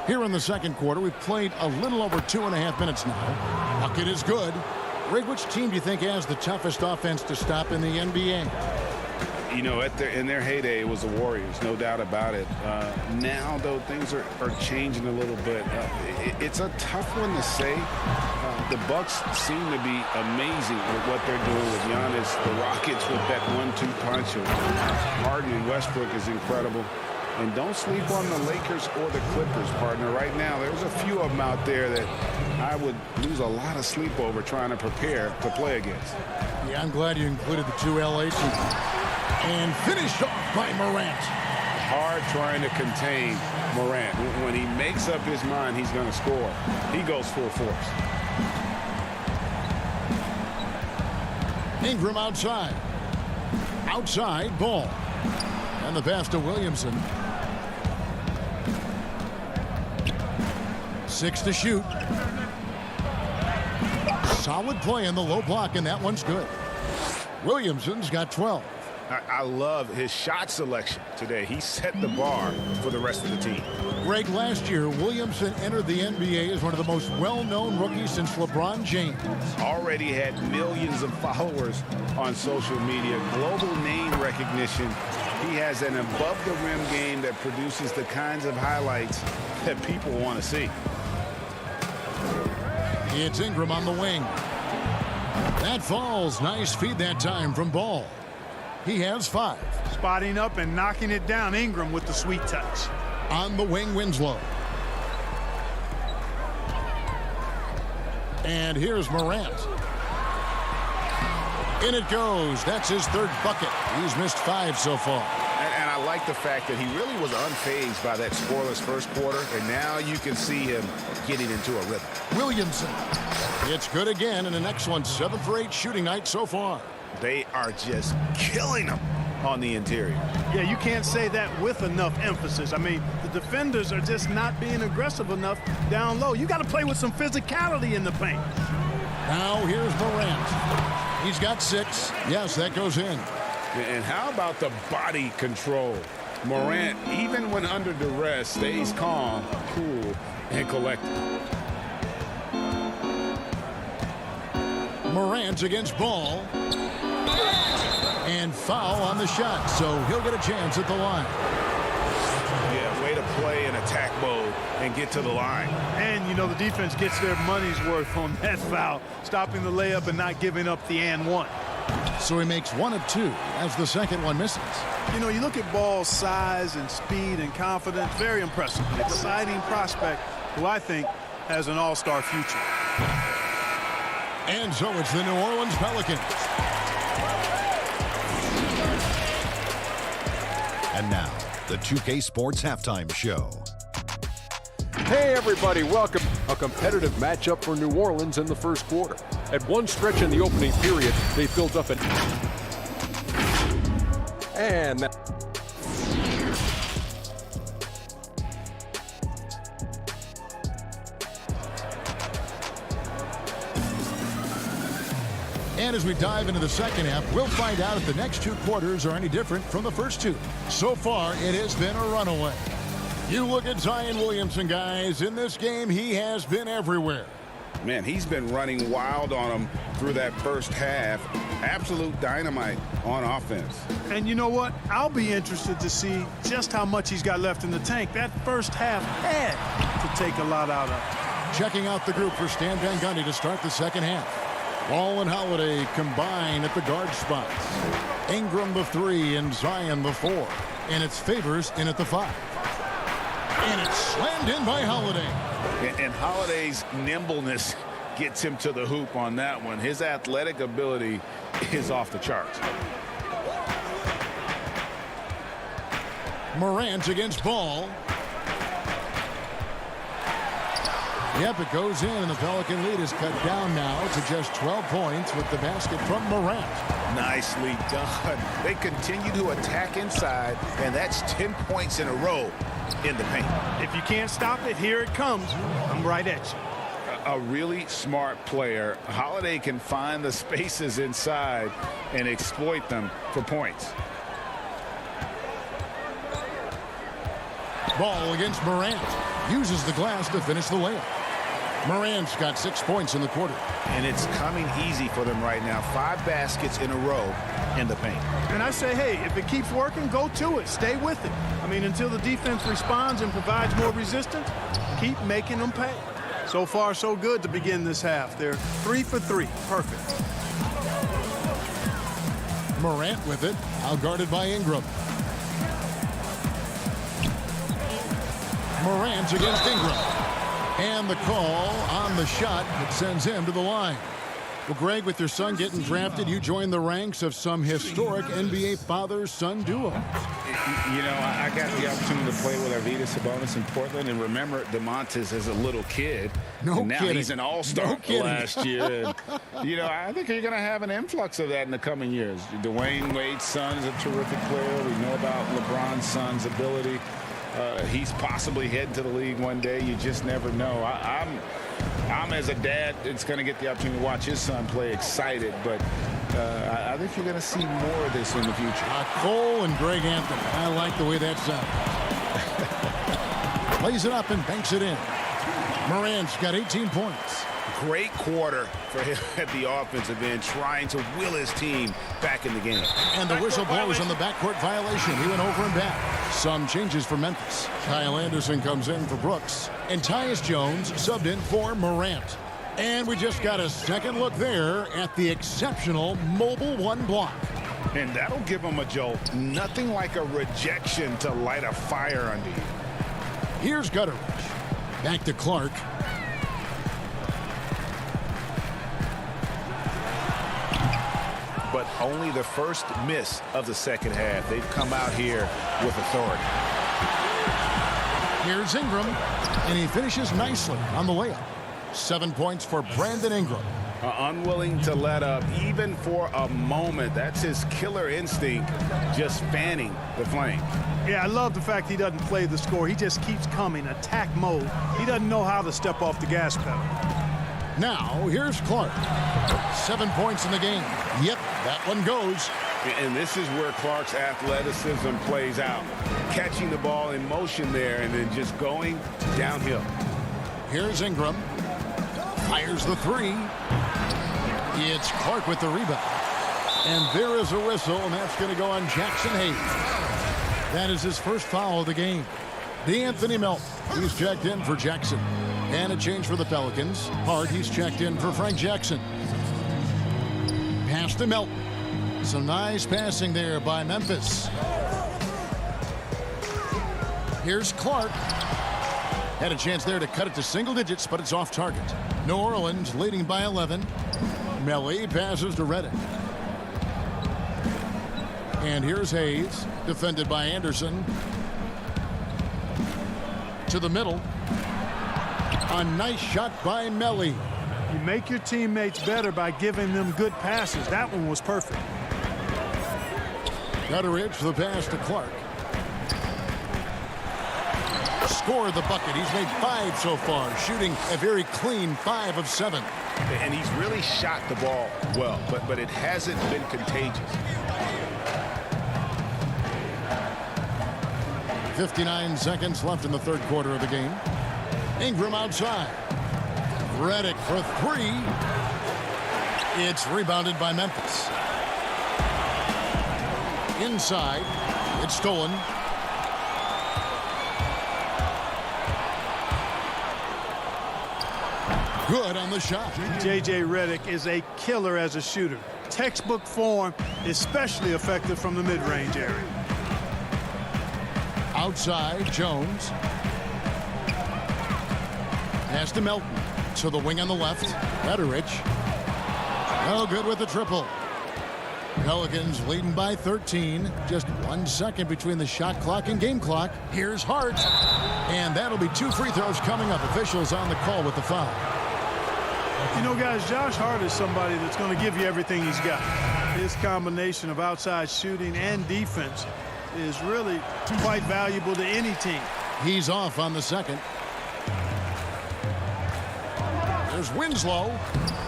Here in the second quarter, we've played a little over 2.5 minutes now. Bucket is good. Rig, which team do you think has the toughest offense to stop in the NBA? You know, in their heyday, it was the Warriors, no doubt about it. Now, though, things are changing a little bit. It's a tough one to say. The Bucks seem to be amazing with what they're doing with Giannis. The Rockets with that 1-2 punch of Harden and Westbrook is incredible. And don't sleep on the Lakers or the Clippers, partner. Right now, there's a few of them out there that I would lose a lot of sleep over trying to prepare to play against. Yeah, I'm glad you included the two LA teams. And finished off by Morant. Hard trying to contain Morant. When he makes up his mind he's going to score, he goes full force. Ingram outside. Outside, Ball. And the pass to Williamson. 6 to shoot. Solid play in the low block, and that one's good. Williamson's got 12. I love his shot selection today. He set the bar for the rest of the team. Greg, last year, Williamson entered the NBA as one of the most well-known rookies since LeBron James. Already had millions of followers on social media, global name recognition. He has an above-the-rim game that produces the kinds of highlights that people want to see. It's Ingram on the wing. That falls. Nice feed that time from Ball. He has 5. Spotting up and knocking it down. Ingram with the sweet touch. On the wing, Winslow. And here's Morant. In it goes. That's his 3rd bucket. He's missed 5 so far. And I like the fact that he really was unfazed by that scoreless first quarter, and now you can see him getting into a rhythm. Williamson. It's good again, and an excellent 7 for 8 shooting night so far. They are just killing them on the interior. Yeah, you can't say that with enough emphasis. I mean, the defenders are just not being aggressive enough down low. You got to play with some physicality in the paint. Now here's Morant. He's got 6. Yes, that goes in. And how about the body control? Morant, even when under duress, stays calm, cool, and collected. Morant against Ball. And foul on the shot, so he'll get a chance at the line. Yeah, way to play in attack mode and get to the line. And, you know, the defense gets their money's worth on that foul, stopping the layup and not giving up the and one. So he makes 1 of 2 as the second one misses. You know, you look at Ball's size and speed and confidence, very impressive. Exciting prospect who I think has an all-star future. And so it's the New Orleans Pelicans. And now, the 2K Sports Halftime Show. Hey everybody, welcome. A competitive matchup for New Orleans in the first quarter. At one stretch in the opening period, they filled up an... And that... And as we dive into the second half, we'll find out if the next 2 quarters are any different from the first 2. So far, it has been a runaway. You look at Zion Williamson, guys. In this game, he has been everywhere. Man, he's been running wild on them through that first half. Absolute dynamite on offense. And you know what? I'll be interested to see just how much he's got left in the tank. That first half had to take a lot out of it. Checking out the group for Stan Van Gundy to start the second half. Ball and Holiday combine at the guard spots. Ingram the 3 and Zion the 4. And it's Favors in at the 5. And it's slammed in by Holiday. And Holiday's nimbleness gets him to the hoop on that one. His athletic ability is off the charts. Morant against Ball. Yep, it goes in, and the Pelican lead is cut down now to just 12 points with the basket from Morant. Nicely done. They continue to attack inside, and that's 10 points in a row in the paint. If you can't stop it, here it comes. I'm right at you. A really smart player. Holiday can find the spaces inside and exploit them for points. Ball against Morant. Uses the glass to finish the layup. Morant's got 6 points in the quarter. And it's coming easy for them right now. 5 baskets in a row in the paint. And I say, hey, if it keeps working, go to it. Stay with it. I mean, until the defense responds and provides more resistance, keep making them pay. So far, so good to begin this half. They're 3 for 3. Perfect. Morant with it. Outguarded by Ingram. Morant against Ingram. And the call on the shot that sends him to the line. Well, Greg, with your son getting drafted, you joined the ranks of some historic NBA father-son duo. You know, I got the opportunity to play with Arvydas Sabonis in Portland, and remember DeMontis as a little kid. No and now kidding. He's an all-star last year. And, you know, I think you're going to have an influx of that in the coming years. Dwayne Wade's son is a terrific player. We know about LeBron's son's ability. He's possibly heading to the league one day. You just never know. I'm as a dad that's going to get the opportunity to watch his son play excited, but I think you're going to see more of this in the future. Cole and Greg Anthony. I like the way that sounds. Plays it up and banks it in. Morant's got 18 points. Great quarter for him at the offensive end, trying to will his team back in the game. And the whistle blows on the backcourt violation. He went over and back. Some changes for Memphis. Kyle Anderson comes in for Brooks. And Tyus Jones subbed in for Morant. And we just got a second look there at the exceptional mobile one block. And that'll give him a jolt. Nothing like a rejection to light a fire under you. Here's Gutteridge. Back to Clark. But only the first miss of the second half. They've come out here with authority. Here's Ingram, and he finishes nicely on the layup. 7 points for Brandon Ingram. Unwilling to let up even for a moment. That's his killer instinct, just fanning the flame. Yeah, I love the fact he doesn't play the score. He just keeps coming, attack mode. He doesn't know how to step off the gas pedal. Now, here's Clark. 7 points in the game. Yep, that one goes. And this is where Clark's athleticism plays out. Catching the ball in motion there and then just going downhill. Here's Ingram. Fires the three. It's Clark with the rebound. And there is a whistle, and that's going to go on Jackson Hayes. That is his first foul of the game. DeAnthony Melton, he's checked in for Jackson. And a change for the Pelicans. Hart, he's checked in for Frank Jackson. Pass to Melton. Some nice passing there by Memphis. Here's Clark. Had a chance there to cut it to single digits, but it's off target. New Orleans leading by 11. Melly passes to Reddick. And here's Hayes, defended by Anderson. To the middle. A nice shot by Melly. You make your teammates better by giving them good passes. That one was perfect. Gutteridge, the pass to Clark. Scored the bucket. He's made 5 so far, shooting a very clean 5 of 7. And he's really shot the ball well, but it hasn't been contagious. 59 seconds left in the third quarter of the game. Ingram outside. Reddick for 3. It's rebounded by Memphis. Inside. It's stolen. Good on the shot. J.J. Reddick is a killer as a shooter. Textbook form, especially effective from the mid-range area. Outside, Jones. Pass to Melton. To the wing on the left. Gutteridge. No good with the triple. Pelicans leading by 13. Just 1 second between the shot clock and game clock. Here's Hart. And that'll be 2 free throws coming up. Officials on the call with the foul. You know, guys, Josh Hart is somebody that's going to give you everything he's got. His combination of outside shooting and defense is really quite valuable to any team. He's off on the second. There's Winslow,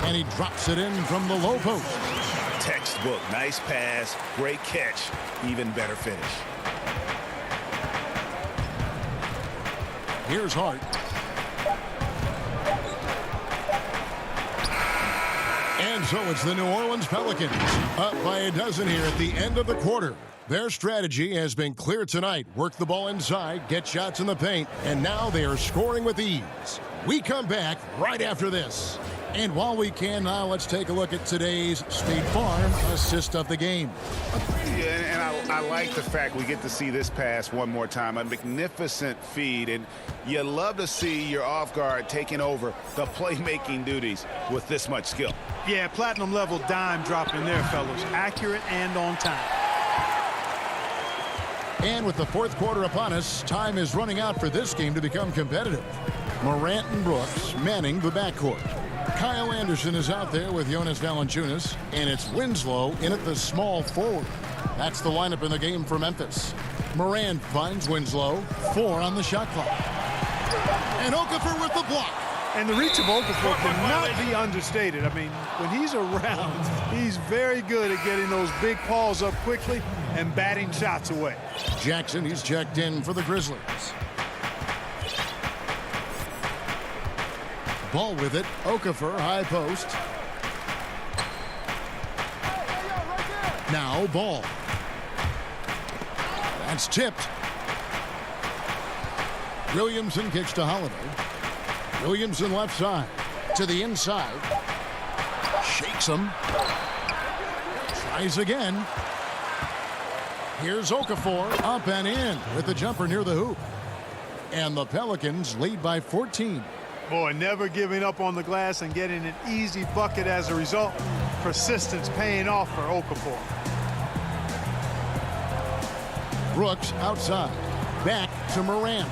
and he drops it in from the low post. Textbook, nice pass, great catch, even better finish. Here's Hart. And so it's the New Orleans Pelicans up by a dozen here at the end of the quarter. Their strategy has been clear tonight. Work the ball inside, get shots in the paint, and now they are scoring with ease. We come back right after this. And while we can now, let's take a look at today's State Farm assist of the game. Yeah, and I like the fact we get to see this pass one more time. A magnificent feed, and you love to see your off guard taking over the playmaking duties with this much skill. Yeah, platinum level dime drop in there, fellas. Accurate and on time. And with the fourth quarter upon us, time is running out for this game to become competitive. Morant and Brooks manning the backcourt. Kyle Anderson is out there with Jonas Valanciunas, and it's Winslow in at the small forward. That's the lineup in the game for Memphis. Morant finds Winslow, 4 on the shot clock. And Okafor with the block. And the reach of Okafor cannot be understated. I mean, when he's around, he's very good at getting those big balls up quickly and batting shots away. Jackson, he's checked in for the Grizzlies. Ball with it. Okafor, high post. Now Ball. That's tipped. Williamson kicks to Holiday. Williamson left side. To the inside. Shakes him. Tries again. Here's Okafor. Up and in with the jumper near the hoop. And the Pelicans lead by 14. Boy, never giving up on the glass and getting an easy bucket as a result. Persistence paying off for Okafor. Brooks outside. Back to Morant.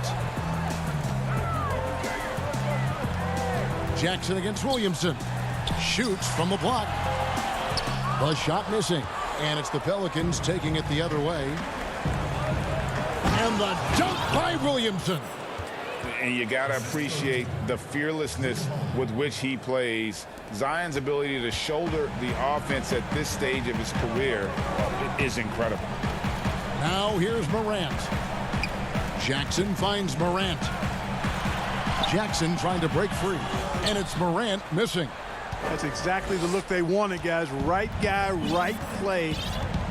Jackson against Williamson. Shoots from the block. The shot missing. And it's the Pelicans taking it the other way. And the dunk by Williamson. And you got to appreciate the fearlessness with which he plays. Zion's ability to shoulder the offense at this stage of his career is incredible. Now here's Morant. Jackson finds Morant. Jackson trying to break free. And it's Morant missing. That's exactly the look they wanted, guys. Right guy, right play,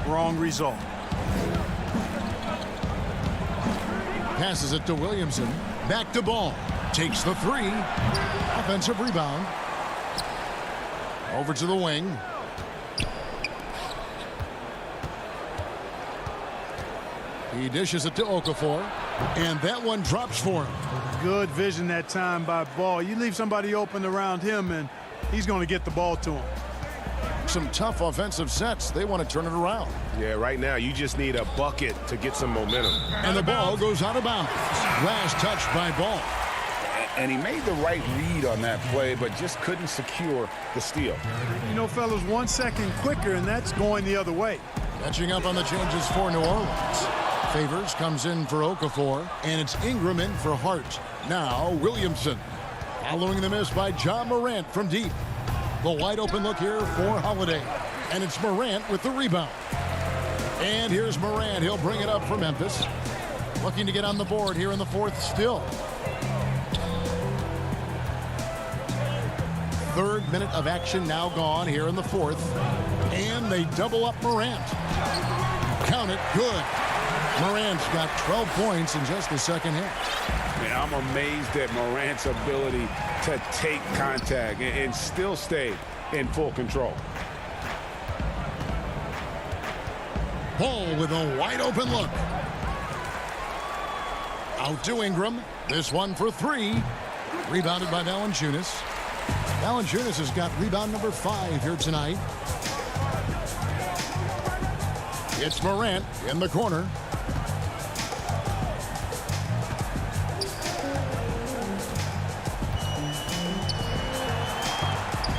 wrong result. Passes it to Williamson. Back to Ball. Takes the 3. Offensive rebound. Over to the wing. He dishes it to Okafor. And that one drops for him. Good vision that time by Ball. You leave somebody open around him, and he's going to get the ball to him. Some tough offensive sets. They want to turn it around. Yeah, right now you just need a bucket to get some momentum. And the ball goes out of bounds. Last touch by Ball. And he made the right read on that play, but just couldn't secure the steal. You know, fellas, 1 second quicker, and that's going the other way. Catching up on the changes for New Orleans. Favors comes in for Okafor, and it's Ingram in for Hart. Now Williamson. Following the miss by John Morant from deep. The wide open look here for Holiday. And it's Morant with the rebound. And here's Morant. He'll bring it up for Memphis. Looking to get on the board here in the fourth still. Third minute of action now gone here in the fourth. And they double up Morant. Count it. Good. Morant's got 12 points in just the second half. Man, I'm amazed at Morant's ability to take contact and still stay in full control. Ball with a wide open look. Out to Ingram. This one for 3. Rebounded by Valanciunas. Valanciunas has got rebound number 5 here tonight. It's Morant in the corner.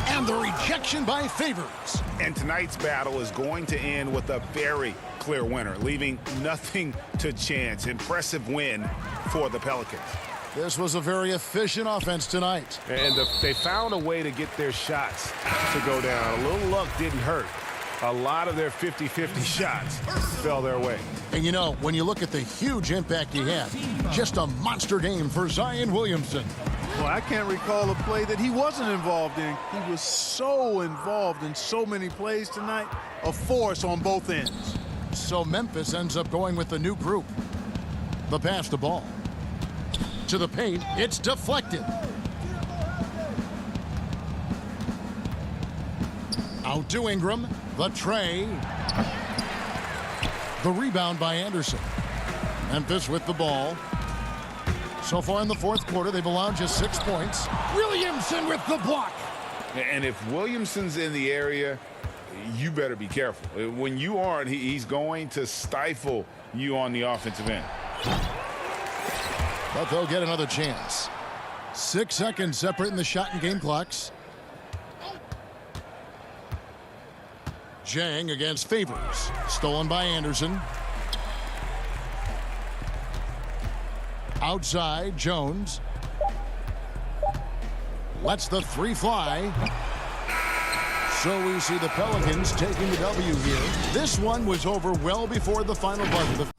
And the rejection by Favors. And tonight's battle is going to end with a very clear winner, leaving nothing to chance. Impressive win for the Pelicans. This was a very efficient offense tonight. And they found a way to get their shots to go down. A little luck didn't hurt. A lot of their 50-50 shots fell their way. And you know, when you look at the huge impact he had, just a monster game for Zion Williamson. Well, I can't recall a play that he wasn't involved in. He was so involved in so many plays tonight. A force on both ends. So Memphis ends up going with the new group. The pass to Ball. To the paint, it's deflected. Out to Ingram. The tray. The rebound by Anderson. Memphis with the ball. So far in the fourth quarter, they've allowed just 6 points. Williamson with the block. And if Williamson's in the area, you better be careful. When you aren't, he's going to stifle you on the offensive end. But they'll get another chance. 6 seconds separating the shot and game clocks. Jang against Favors. Stolen by Anderson. Outside, Jones. Lets the three fly. So we see the Pelicans taking the W here. This one was over well before the final buzzer.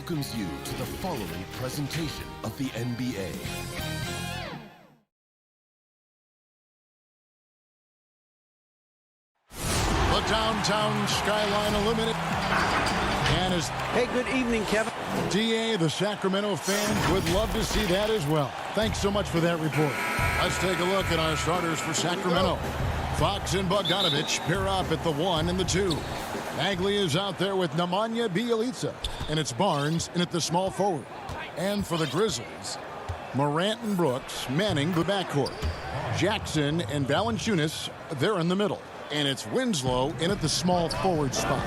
welcomes you to the following presentation of the NBA. The downtown skyline illuminated. And as Hey, good evening, Kevin. DA, the Sacramento fans would love to see that as well. Thanks so much for that report. Let's take a look at our starters for Sacramento. Fox and Bogdanovich pair up at the 1 and the 2. Bagley is out there with Nemanja Bjelica, and it's Barnes in at the small forward. And for the Grizzlies, Morant and Brooks manning the backcourt. Jackson and Valanciunas, they're in the middle. And it's Winslow in at the small forward spot.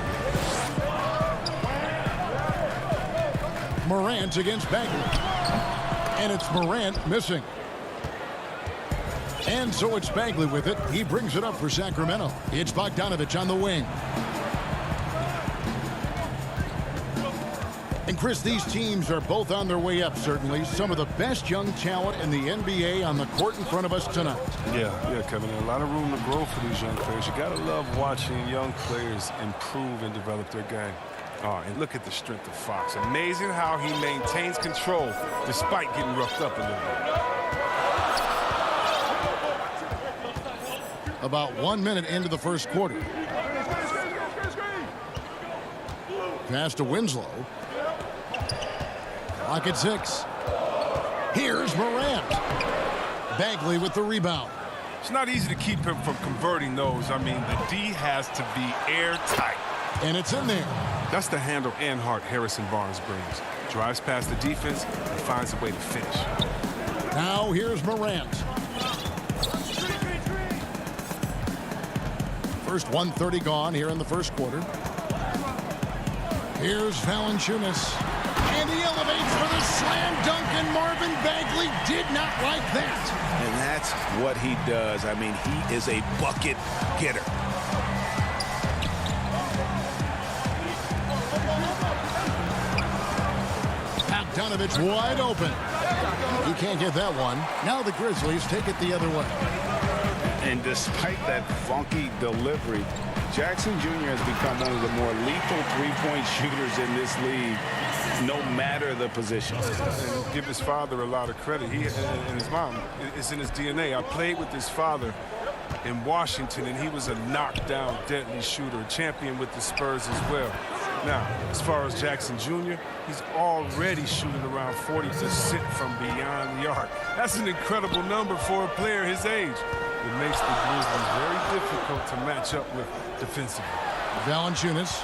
Morant against Bagley. And it's Morant missing. And so it's Bagley with it. He brings it up for Sacramento. It's Bogdanovich on the wing. And Chris, these teams are both on their way up, certainly. Some of the best young talent in the NBA on the court in front of us tonight. Yeah, Kevin. A lot of room to grow for these young players. You got to love watching young players improve and develop their game. Oh, and look at the strength of Fox. Amazing how he maintains control despite getting roughed up a little bit. About 1 minute into the first quarter. Pass to Winslow. Clock at 6. Here's Morant. Bagley with the rebound. It's not easy to keep him from converting those. I mean, the D has to be airtight. And it's in there. That's the handle and heart Harrison Barnes brings. Drives past the defense and finds a way to finish. Now here's Morant. First 1:30 gone here in the first quarter. Here's Valanciunas. And he elevates for the slam dunk, and Marvin Bagley did not like that. And that's what he does. I mean, he is a bucket getter. Bogdanovich wide open. He can't get that one. Now the Grizzlies take it the other way. And despite that funky delivery, Jackson Jr. has become one of the more lethal three-point shooters in this league, no matter the position. And give his father a lot of credit. He and his mom, it's in his DNA. I played with his father in Washington, and he was a knockdown, deadly shooter, champion with the Spurs as well. Now, as far as Jackson Jr., he's already shooting around 40% from beyond the arc. That's an incredible number for a player his age. It makes the Grizzlies very difficult to match up with defensively. Valanciunas.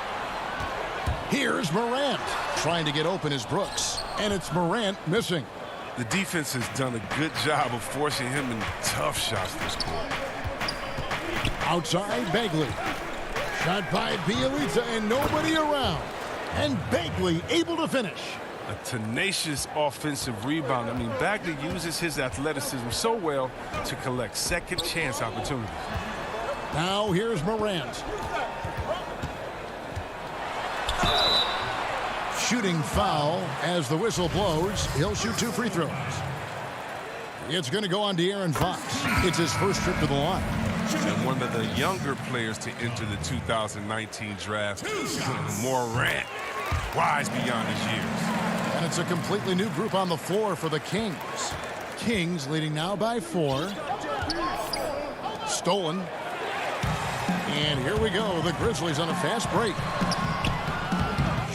Here's Morant. Trying to get open is Brooks. And it's Morant missing. The defense has done a good job of forcing him in tough shots this quarter. Outside, Bagley. Shot by Bjelica and nobody around. And Bagley able to finish. A tenacious offensive rebound. I mean, Bagley uses his athleticism so well to collect second chance opportunities. Now here's Morant. Shooting foul as the whistle blows. He'll shoot 2 free throws. It's going to go on De'Aaron Fox. It's his first trip to the line. And one of the younger players to enter the 2019 draft, Morant, wise beyond his years. And it's a completely new group on the floor for the Kings. Kings leading now by 4. Stolen. And here we go. The Grizzlies on a fast break.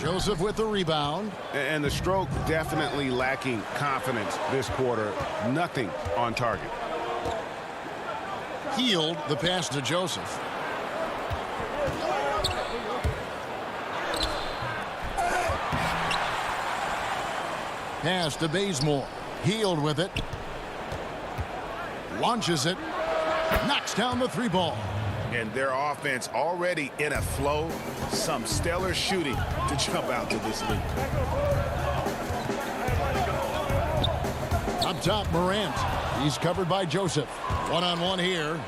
Joseph with the rebound. And the stroke definitely lacking confidence this quarter. Nothing on target. Healed the pass to Joseph. Pass to Bazemore. Healed with it. Launches it. Knocks down the 3 ball. And their offense already in a flow. Some stellar shooting to jump out to this league. Up top, Morant. He's covered by Joseph. One-on-one here.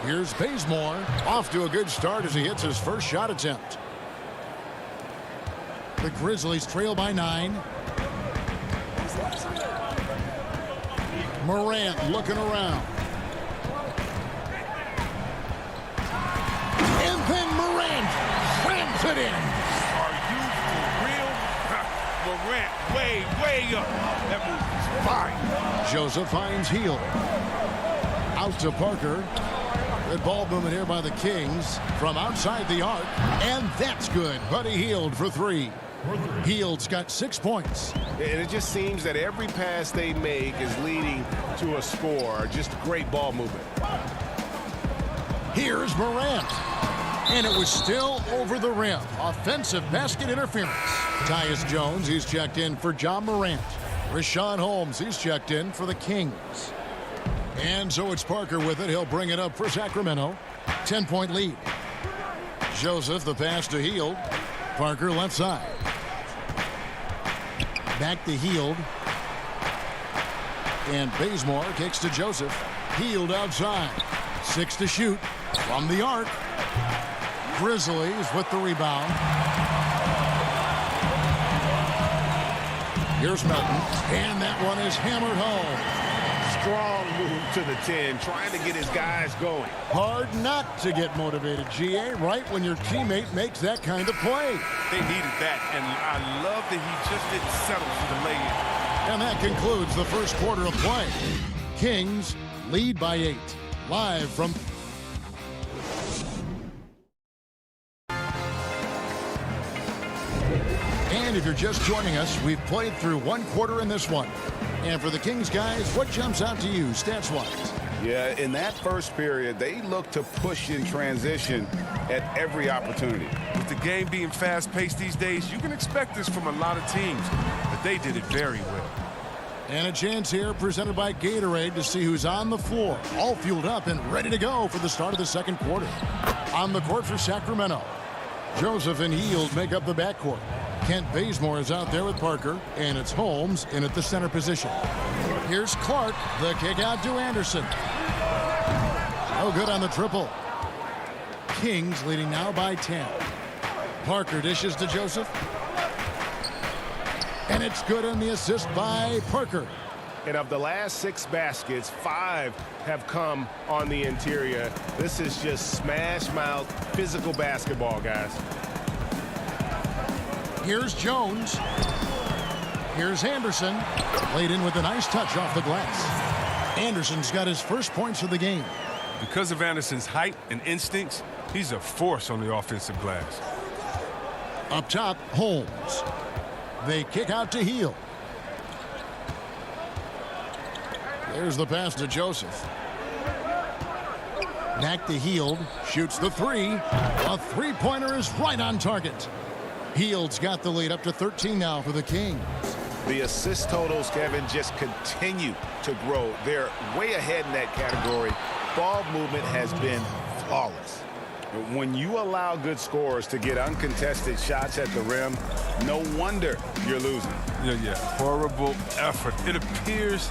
Here's Bazemore. Off to a good start as he hits his first shot attempt. The Grizzlies trail by 9. Morant looking around. And then Morant slams it in. Are you for real? Morant way up. That move is fine. Joseph finds Hield. Out to Parker. Good ball movement here by the Kings from outside the arc. And that's good. Buddy Hield for three. Hield's got 6 points. And it just seems that every pass they make is leading to a score. Just great ball movement. Here's Morant. And it was still over the rim. Offensive basket interference. Tyus Jones, he's checked in for John Morant. Rashawn Holmes, he's checked in for the Kings. And so it's Parker with it. He'll bring it up for Sacramento. 10-point lead. Joseph, the pass to Hield. Parker left side. Back to Hield. And Bazemore kicks to Joseph. Hield outside. 6 to shoot from the arc. Grizzlies with the rebound. Here's Melton. And that one is hammered home. Strong move to the 10, trying to get his guys going. Hard not to get motivated, GA, right when your teammate makes that kind of play. They needed that, and I love that he just didn't settle for the lay-in. And that concludes the first quarter of play. Kings lead by 8. Live from... And if you're just joining us, we've played through one quarter in this one. And for the Kings guys, what jumps out to you stats-wise? Yeah, in that first period, they looked to push in transition at every opportunity. With the game being fast-paced these days, you can expect this from a lot of teams, but they did it very well. And a chance here presented by Gatorade to see who's on the floor, all fueled up and ready to go for the start of the second quarter. On the court for Sacramento, Joseph and Hield make up the backcourt. Kent Bazemore is out there with Parker, and it's Holmes in at the center position. Here's Clark, the kick out to Anderson. No good on the triple. Kings leading now by 10. Parker dishes to Joseph. And it's good on the assist by Parker. And of the last 6 baskets, 5 have come on the interior. This is just smash mouth, physical basketball, guys. Here's Jones. Here's Anderson. Laid in with a nice touch off the glass. Anderson's got his first points of the game. Because of Anderson's height and instincts, he's a force on the offensive glass. Up top, Holmes. They kick out to Hield. There's the pass to Joseph. Back to Hield. Shoots the 3. A three-pointer is right on target. Hield's got the lead up to 13 now for the Kings. The assist totals, Kevin, just continue to grow. They're way ahead in that category. Ball movement has been flawless. When you allow good scorers to get uncontested shots at the rim, no wonder you're losing. Yeah. Horrible effort. It appears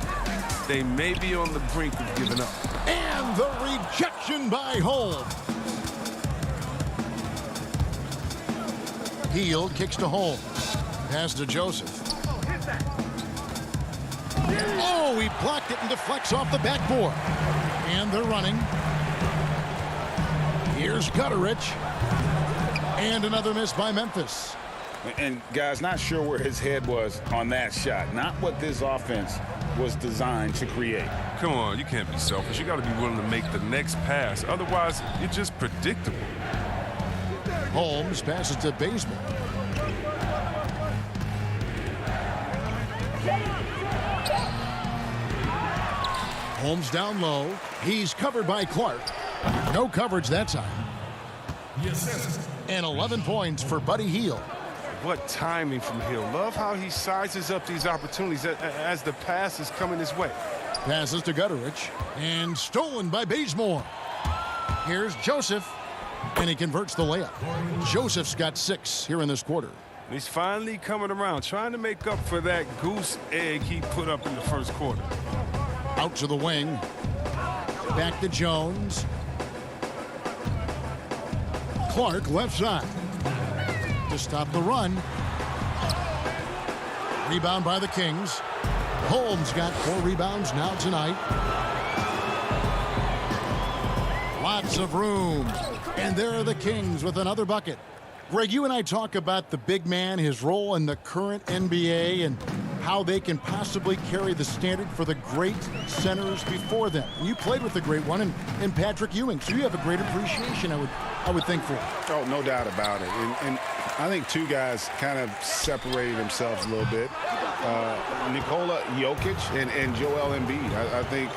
they may be on the brink of giving up. And the rejection by Holmes. Hield kicks to Holmes. Pass to Joseph. Oh, he blocked it and deflects off the backboard. And they're running. Here's Gutterich. And another miss by Memphis. And, guys, not sure where his head was on that shot. Not what this offense was designed to create. Come on, you can't be selfish. You got to be willing to make the next pass. Otherwise, you're just predictable. Holmes passes to Bazemore. Holmes down low. He's covered by Clark. No coverage that time. And 11 points for Buddy Hield. What timing from Hield. Love how he sizes up these opportunities as the pass is coming his way. Passes to Gutterich. And stolen by Bazemore. Here's Joseph. And he converts the layup. Joseph's got 6 here in this quarter. He's finally coming around, trying to make up for that goose egg he put up in the first quarter. Out to the wing. Back to Jones. Clark left side. To stop the run. Rebound by the Kings. Holmes got 4 rebounds now tonight. Lots of room. And there are the Kings with another bucket. Greg, you and I talk about the big man, his role in the current NBA, and how they can possibly carry the standard for the great centers before them. You played with the great one in Patrick Ewing, so you have a great appreciation, I would think, for it. Oh, no doubt about it. And I think two guys kind of separated themselves a little bit. Nikola Jokic and Joel Embiid, I think,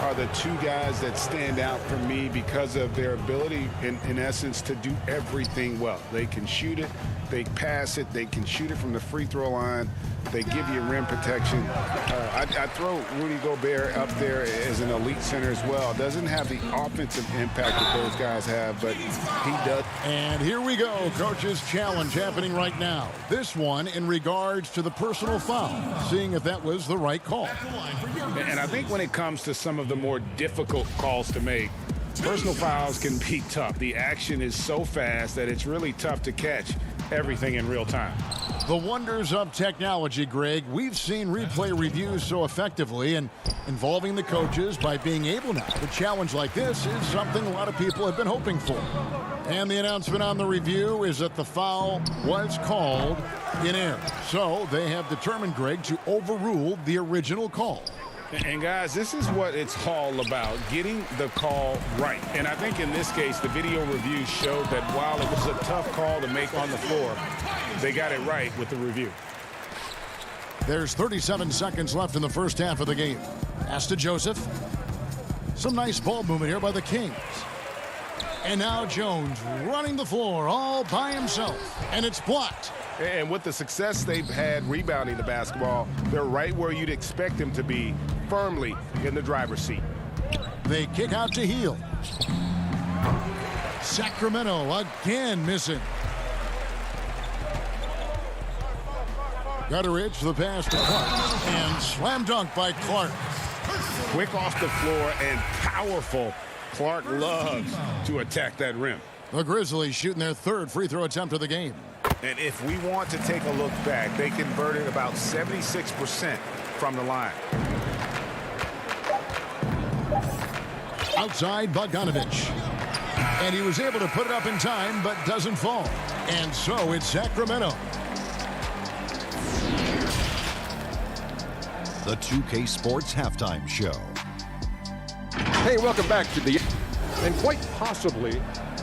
are the two guys that stand out for me because of their ability, in essence, to do everything well. They can shoot it, they pass it, they can shoot it from the free throw line, they give you rim protection. I throw Rudy Gobert up there as an elite center as well. Doesn't have the offensive impact that those guys have, but he does. And here we go, coach's challenge happening right now. This one in regards to the personal foul, seeing if that was the right call. And I think when it comes to some of the more difficult calls to make, personal fouls can be tough. The action is so fast that it's really tough to catch everything in real time. The wonders of technology, Greg. We've seen replay reviews so effectively, and involving the coaches by being able now to challenge like this is something a lot of people have been hoping for. And the announcement on the review is that the foul was called in error. So they have determined, Greg, to overrule the original call. And guys, this is what it's all about, getting the call right. And I think in this case, the video review showed that while it was a tough call to make on the floor, they got it right with the review. There's 37 seconds left in the first half of the game. Pass to Joseph. Some nice ball movement here by the Kings. And now Jones running the floor all by himself. And it's blocked. And with the success they've had rebounding the basketball, they're right where you'd expect them to be, firmly in the driver's seat. They kick out to Hield. Sacramento again missing. Gutteridge, the pass to Clark. And slam dunk by Clark. Quick off the floor and powerful. Clark loves to attack that rim. The Grizzlies shooting their third free throw attempt of the game. And if we want to take a look back, they converted about 76% from the line. Outside Bogdanovich. And he was able to put it up in time, but doesn't fall. And so it's Sacramento. The 2K Sports Halftime Show. Hey, welcome back to the... And quite possibly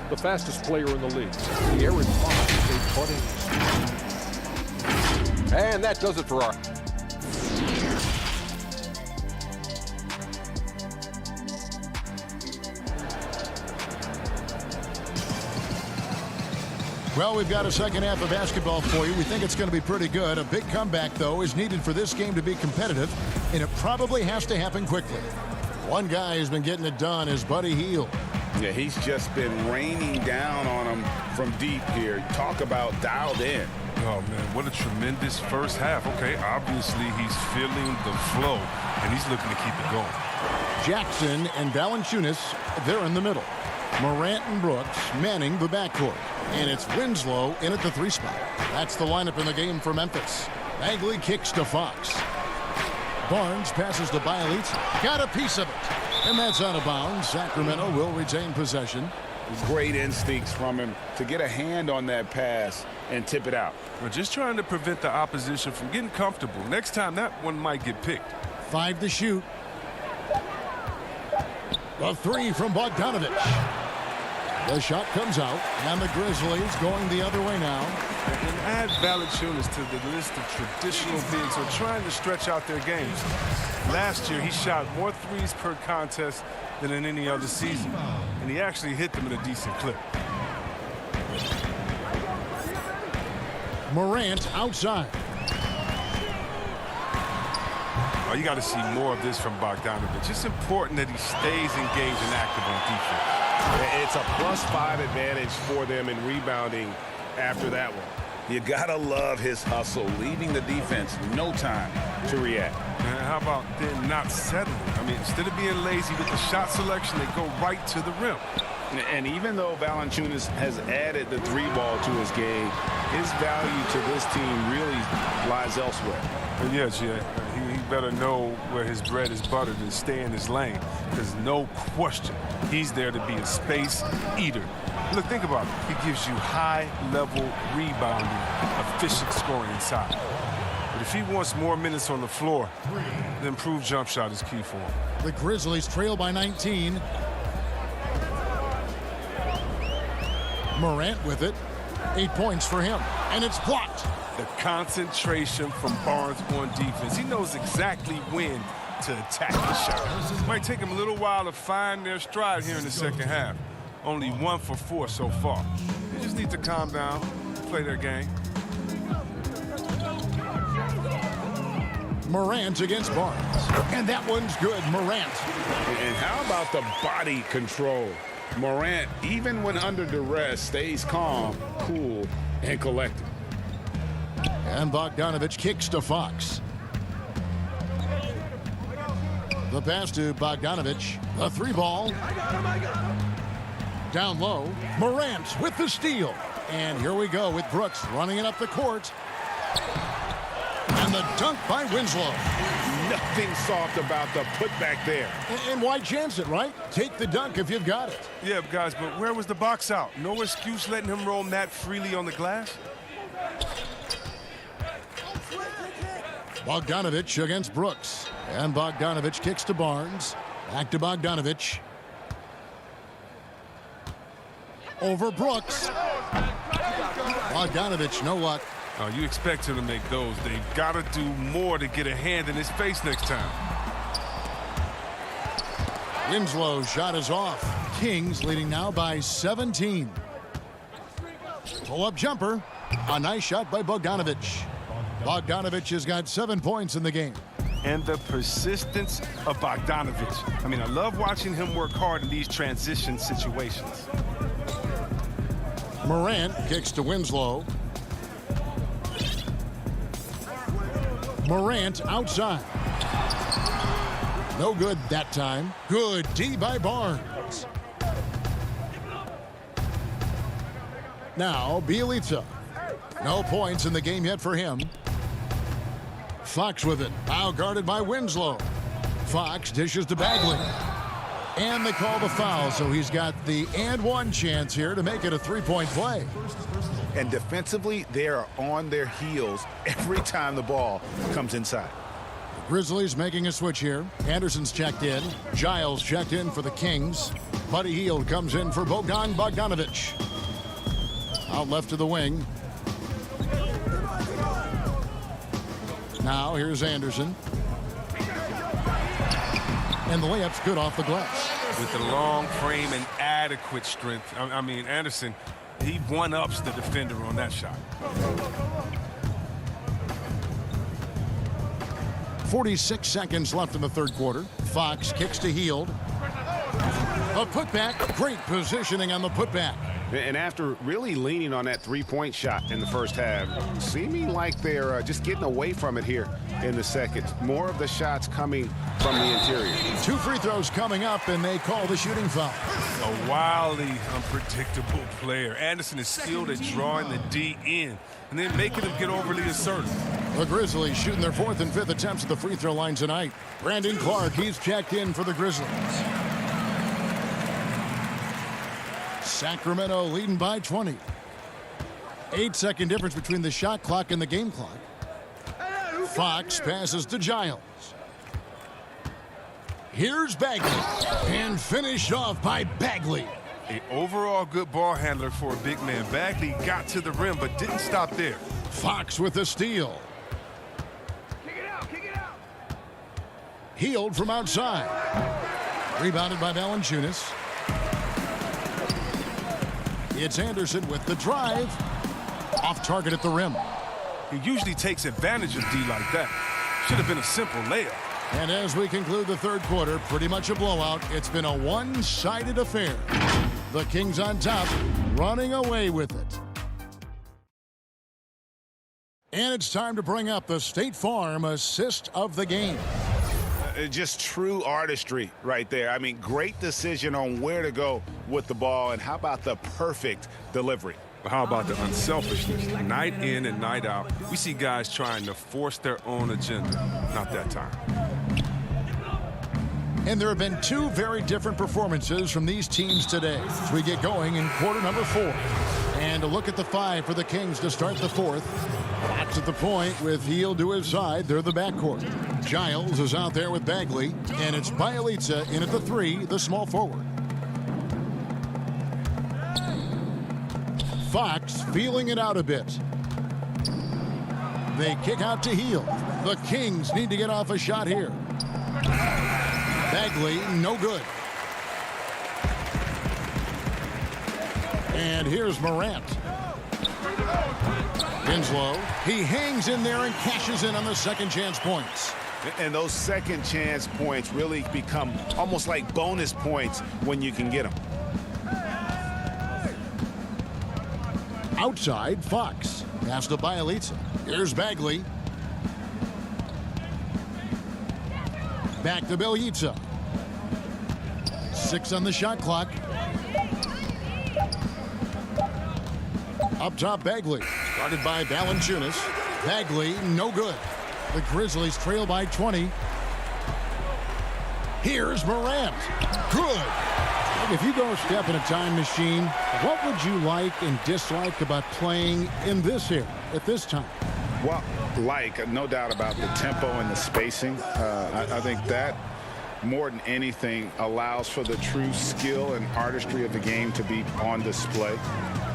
the fastest player in the league. The Aaron Fox is a budding. And that does it for our... Well, we've got a second half of basketball for you. We think it's going to be pretty good. A big comeback, though, is needed for this game to be competitive, and it probably has to happen quickly. One guy who's been getting it done is Buddy Hield. Yeah, he's just been raining down on him from deep here. Talk about dialed in. Oh, man, what a tremendous first half. Okay, obviously he's feeling the flow, and he's looking to keep it going. Jackson and Valanciunas, they're in the middle. Morant and Brooks manning the backcourt. And it's Winslow in at the 3 spot. That's the lineup in the game for Memphis. Bagley kicks to Fox. Barnes passes to Bielitsa. Got a piece of it. And that's out of bounds. Sacramento will retain possession. Great instincts from him to get a hand on that pass and tip it out. We're just trying to prevent the opposition from getting comfortable. Next time, that one might get picked. 5 to shoot. The 3 from Bogdanovich. The shot comes out, and the Grizzlies going the other way now. And add Valanciunas to the list of traditional bigs who are trying to stretch out their games. Last year, he shot more threes per contest than in any other season, and he actually hit them at a decent clip. Morant outside. Oh, you got to see more of this from Bogdanovich. It's important that he stays engaged and active on defense. It's a +5 advantage for them in rebounding after that one. You gotta love his hustle, leaving the defense no time to react. And how about then not settling? I mean, instead of being lazy with the shot selection, they go right to the rim. And even though Valanciunas has added the 3 ball to his game, his value to this team really lies elsewhere. And yes, yeah, he better know where his bread is buttered and stay in his lane, because no question, he's there to be a space eater. Look, think about it. He gives you high-level rebounding, efficient scoring inside. But if he wants more minutes on the floor, the improved jump shot is key for him. The Grizzlies trail by 19. Morant with it. 8 points for him. And it's blocked. The concentration from Barnes on defense. He knows exactly when to attack the shot. It might take him a little while to find their stride here in the second half. Only 1 for 4 so far. They just need to calm down, play their game. Morant against Barnes. And that one's good. Morant. And how about the body control? Morant, even when under duress, stays calm, cool, and collected. And Bogdanovich kicks to Fox. The pass to Bogdanovich. The 3-ball. Down low. Morant with the steal. And here we go with Brooks running it up the court. And the dunk by Winslow. Nothing soft about the putback there. And why chance it, right? Take the dunk if you've got it. Yeah, guys, but where was the box out? No excuse letting him roam that freely on the glass? Bogdanovich against Brooks. And Bogdanovich kicks to Barnes. Back to Bogdanovich. Over Brooks. Bogdanovich, no luck. Oh, you expect him to make those. They've got to do more to get a hand in his face next time. Winslow's shot is off. Kings leading now by 17. Pull-up jumper. A nice shot by Bogdanovich. Bogdanovich has got 7 points in the game. And the persistence of Bogdanovich. I mean, I love watching him work hard in these transition situations. Morant kicks to Winslow. Morant outside. No good that time. Good D by Barnes. Now Bielitsa. No points in the game yet for him. Fox with it. Now guarded by Winslow. Fox dishes to Bagley. And they call the foul, so he's got the and one chance here to make it a three-point play. And defensively, they are on their heels every time the ball comes inside. The Grizzlies making a switch here. Anderson's checked in. Giles checked in for the Kings. Buddy Hield comes in for Bogdan Bogdanovich. Out left to the wing. Now here's Anderson. And the layup's good off the glass. With the long frame and adequate strength. I mean, Anderson, he one-ups the defender on that shot. 46 seconds left in the third quarter. Fox kicks to Hield. A putback. Great positioning on the putback. And after really leaning on that three-point shot in the first half, seeming like they're just getting away from it here in the second. More of the shots coming from the interior. 2 free throws coming up, and they call the shooting foul. A wildly unpredictable player. Anderson is skilled at drawing the D in and then making him get overly assertive. The Grizzlies shooting their 4th and 5th attempts at the free throw line tonight. Brandon Clark, he's checked in for the Grizzlies. Sacramento leading by 20. 8-second difference between the shot clock and the game clock. Fox passes to Giles. Here's Bagley. And finished off by Bagley. An overall good ball handler for a big man. Bagley got to the rim but didn't stop there. Fox with the steal. Kick it out, kick it out. Hield from outside. Rebounded by Valanciunas. It's Anderson with the drive. Off target at the rim. He usually takes advantage of D like that. Should have been a simple layup. And as we conclude the third quarter, pretty much a blowout. It's been a one-sided affair. The Kings on top, running away with it. And it's time to bring up the State Farm assist of the game. Just true artistry right there. I mean, great decision on where to go with the ball, and how about the perfect delivery? How about the unselfishness? Night in and night out, we see guys trying to force their own agenda. Not that time. And there have been two very different performances from these teams today as we get going in quarter number 4. And a look at the 5 for the Kings to start the 4th. Fox at the point with Heel to his side. They're the backcourt. Giles is out there with Bagley. And it's Bielitsa in at the 3, the small forward. Fox feeling it out a bit. They kick out to Heel. The Kings need to get off a shot here. Bagley, no good. And here's Morant. Winslow, he hangs in there and cashes in on the second chance points. And those second chance points really become almost like bonus points when you can get them. Outside, Fox. Pass to Bielitsa. Here's Bagley. Back to Bielitsa. 6 on the shot clock. Up top, Bagley. Guarded by Valanciunas. Bagley, no good. The Grizzlies trail by 20. Here's Morant. Good. If you go step in a time machine, what would you like and dislike about playing in this era at this time? Well, no doubt about the tempo and the spacing. I think that more than anything allows for the true skill and artistry of the game to be on display.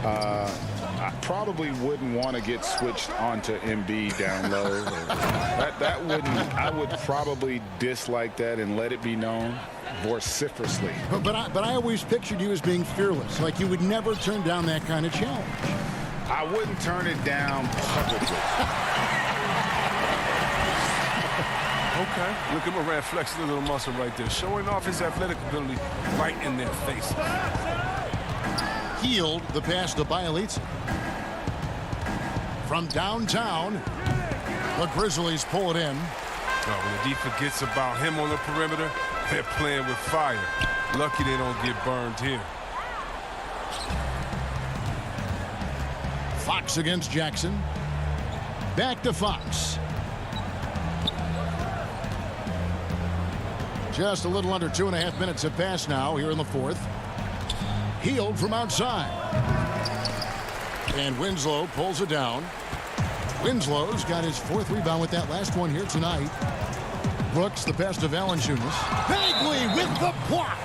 I probably wouldn't want to get switched onto Embiid down low. I would probably dislike that and let it be known vociferously. But I always pictured you as being fearless, like you would never turn down that kind of challenge. I wouldn't turn it down publicly. Okay, look at Morant flexing a little muscle right there, showing off his athletic ability right in their face. Healed the pass to Bielitsa. From downtown, the Grizzlies pull it in. When the D forgets about him on the perimeter, they're playing with fire. Lucky they don't get burned here. Fox against Jackson. Back to Fox. Just a little under 2.5 minutes have passed now here in the 4th. Healed from outside. And Winslow pulls it down. Winslow's got his 4th rebound with that last one here tonight. Brooks, the pass to Valanciunas. Bagley with the block.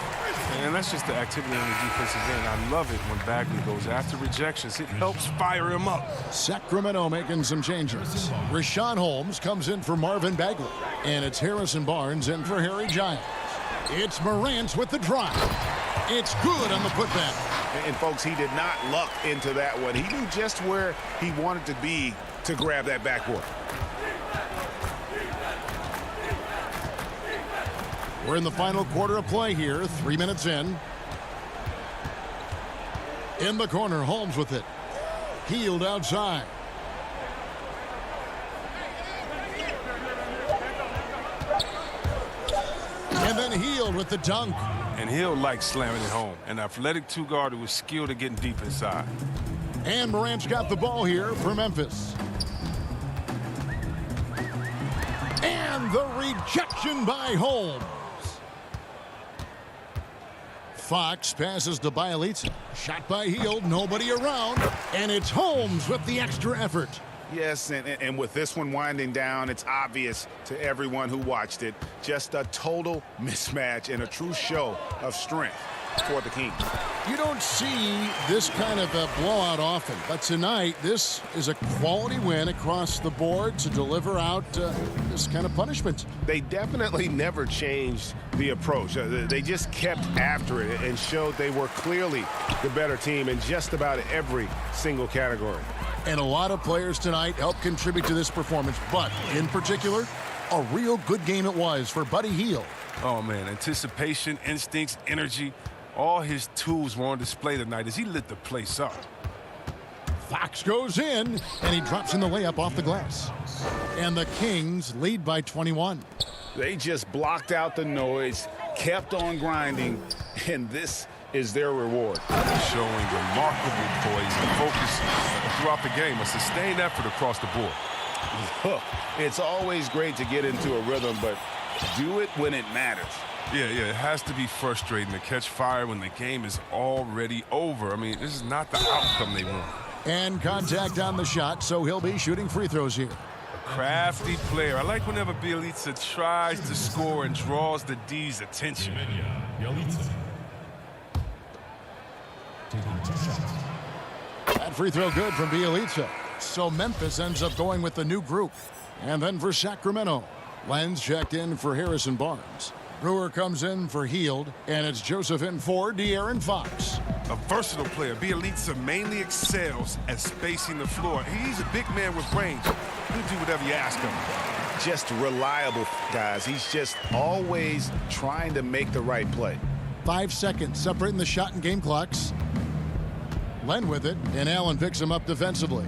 And that's just the activity on the defensive end. I love it when Bagley goes after rejections. It helps fire him up. Sacramento making some changes. Rashawn Holmes comes in for Marvin Bagley. And it's Harrison Barnes in for Harry Giles. It's Morant with the drive. It's good on the putback. And folks, he did not luck into that one. He knew just where he wanted to be to grab that backboard. We're in the final quarter of play here, 3 minutes in. In the corner, Holmes with it. Healed outside. And then Healed with the dunk. And Hill likes slamming it home. An athletic two-guard who is skilled at getting deep inside. And Morant's got the ball here for Memphis. And the rejection by Holmes. Fox passes to Bielitsa. Shot by Hield, nobody around. And it's Holmes with the extra effort. Yes, and with this one winding down, it's obvious to everyone who watched it. Just a total mismatch and a true show of strength for the Kings. You don't see this kind of a blowout often, but tonight this is a quality win across the board to deliver out this kind of punishment. They definitely never changed the approach. They just kept after it and showed they were clearly the better team in just about every single category. And a lot of players tonight helped contribute to this performance, but in particular, a real good game it was for Buddy Hield. Oh, man, anticipation, instincts, energy, all his tools were on display tonight as he lit the place up. Fox goes in, and he drops in the layup off the glass. And the Kings lead by 21. They just blocked out the noise, kept on grinding, and this is their reward. Showing remarkable poise and focus throughout the game, a sustained effort across the board. Look, it's always great to get into a rhythm, but do it when it matters. Yeah, it has to be frustrating to catch fire when the game is already over. I mean, this is not the outcome they want. And contact on the shot, so he'll be shooting free throws here. A crafty player. I like whenever Bielitsa tries to score and draws the D's attention. That free throw good from Bielitsa. So Memphis ends up going with the new group. And then for Sacramento, Lenz checked in for Harrison Barnes. Brewer comes in for Heald, and it's Joseph in for De'Aaron Fox. A versatile player, Bielitsa mainly excels at spacing the floor. He's a big man with range. He'll do whatever you ask him. Just reliable, guys. He's just always trying to make the right play. 5 seconds separating the shot and game clocks. Len with it, and Allen picks him up defensively.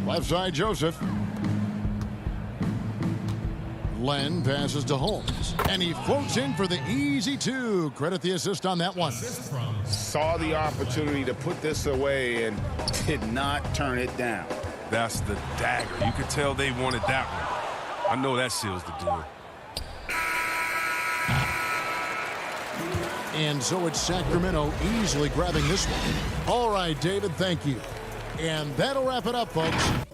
Left side, Joseph. Len passes to Holmes, and he floats in for the easy two. Credit the assist on that one. Saw the opportunity to put this away and did not turn it down. That's the dagger. You could tell they wanted that one. I know that seals the deal. And so it's Sacramento easily grabbing this one. All right, David, thank you. And that'll wrap it up, folks.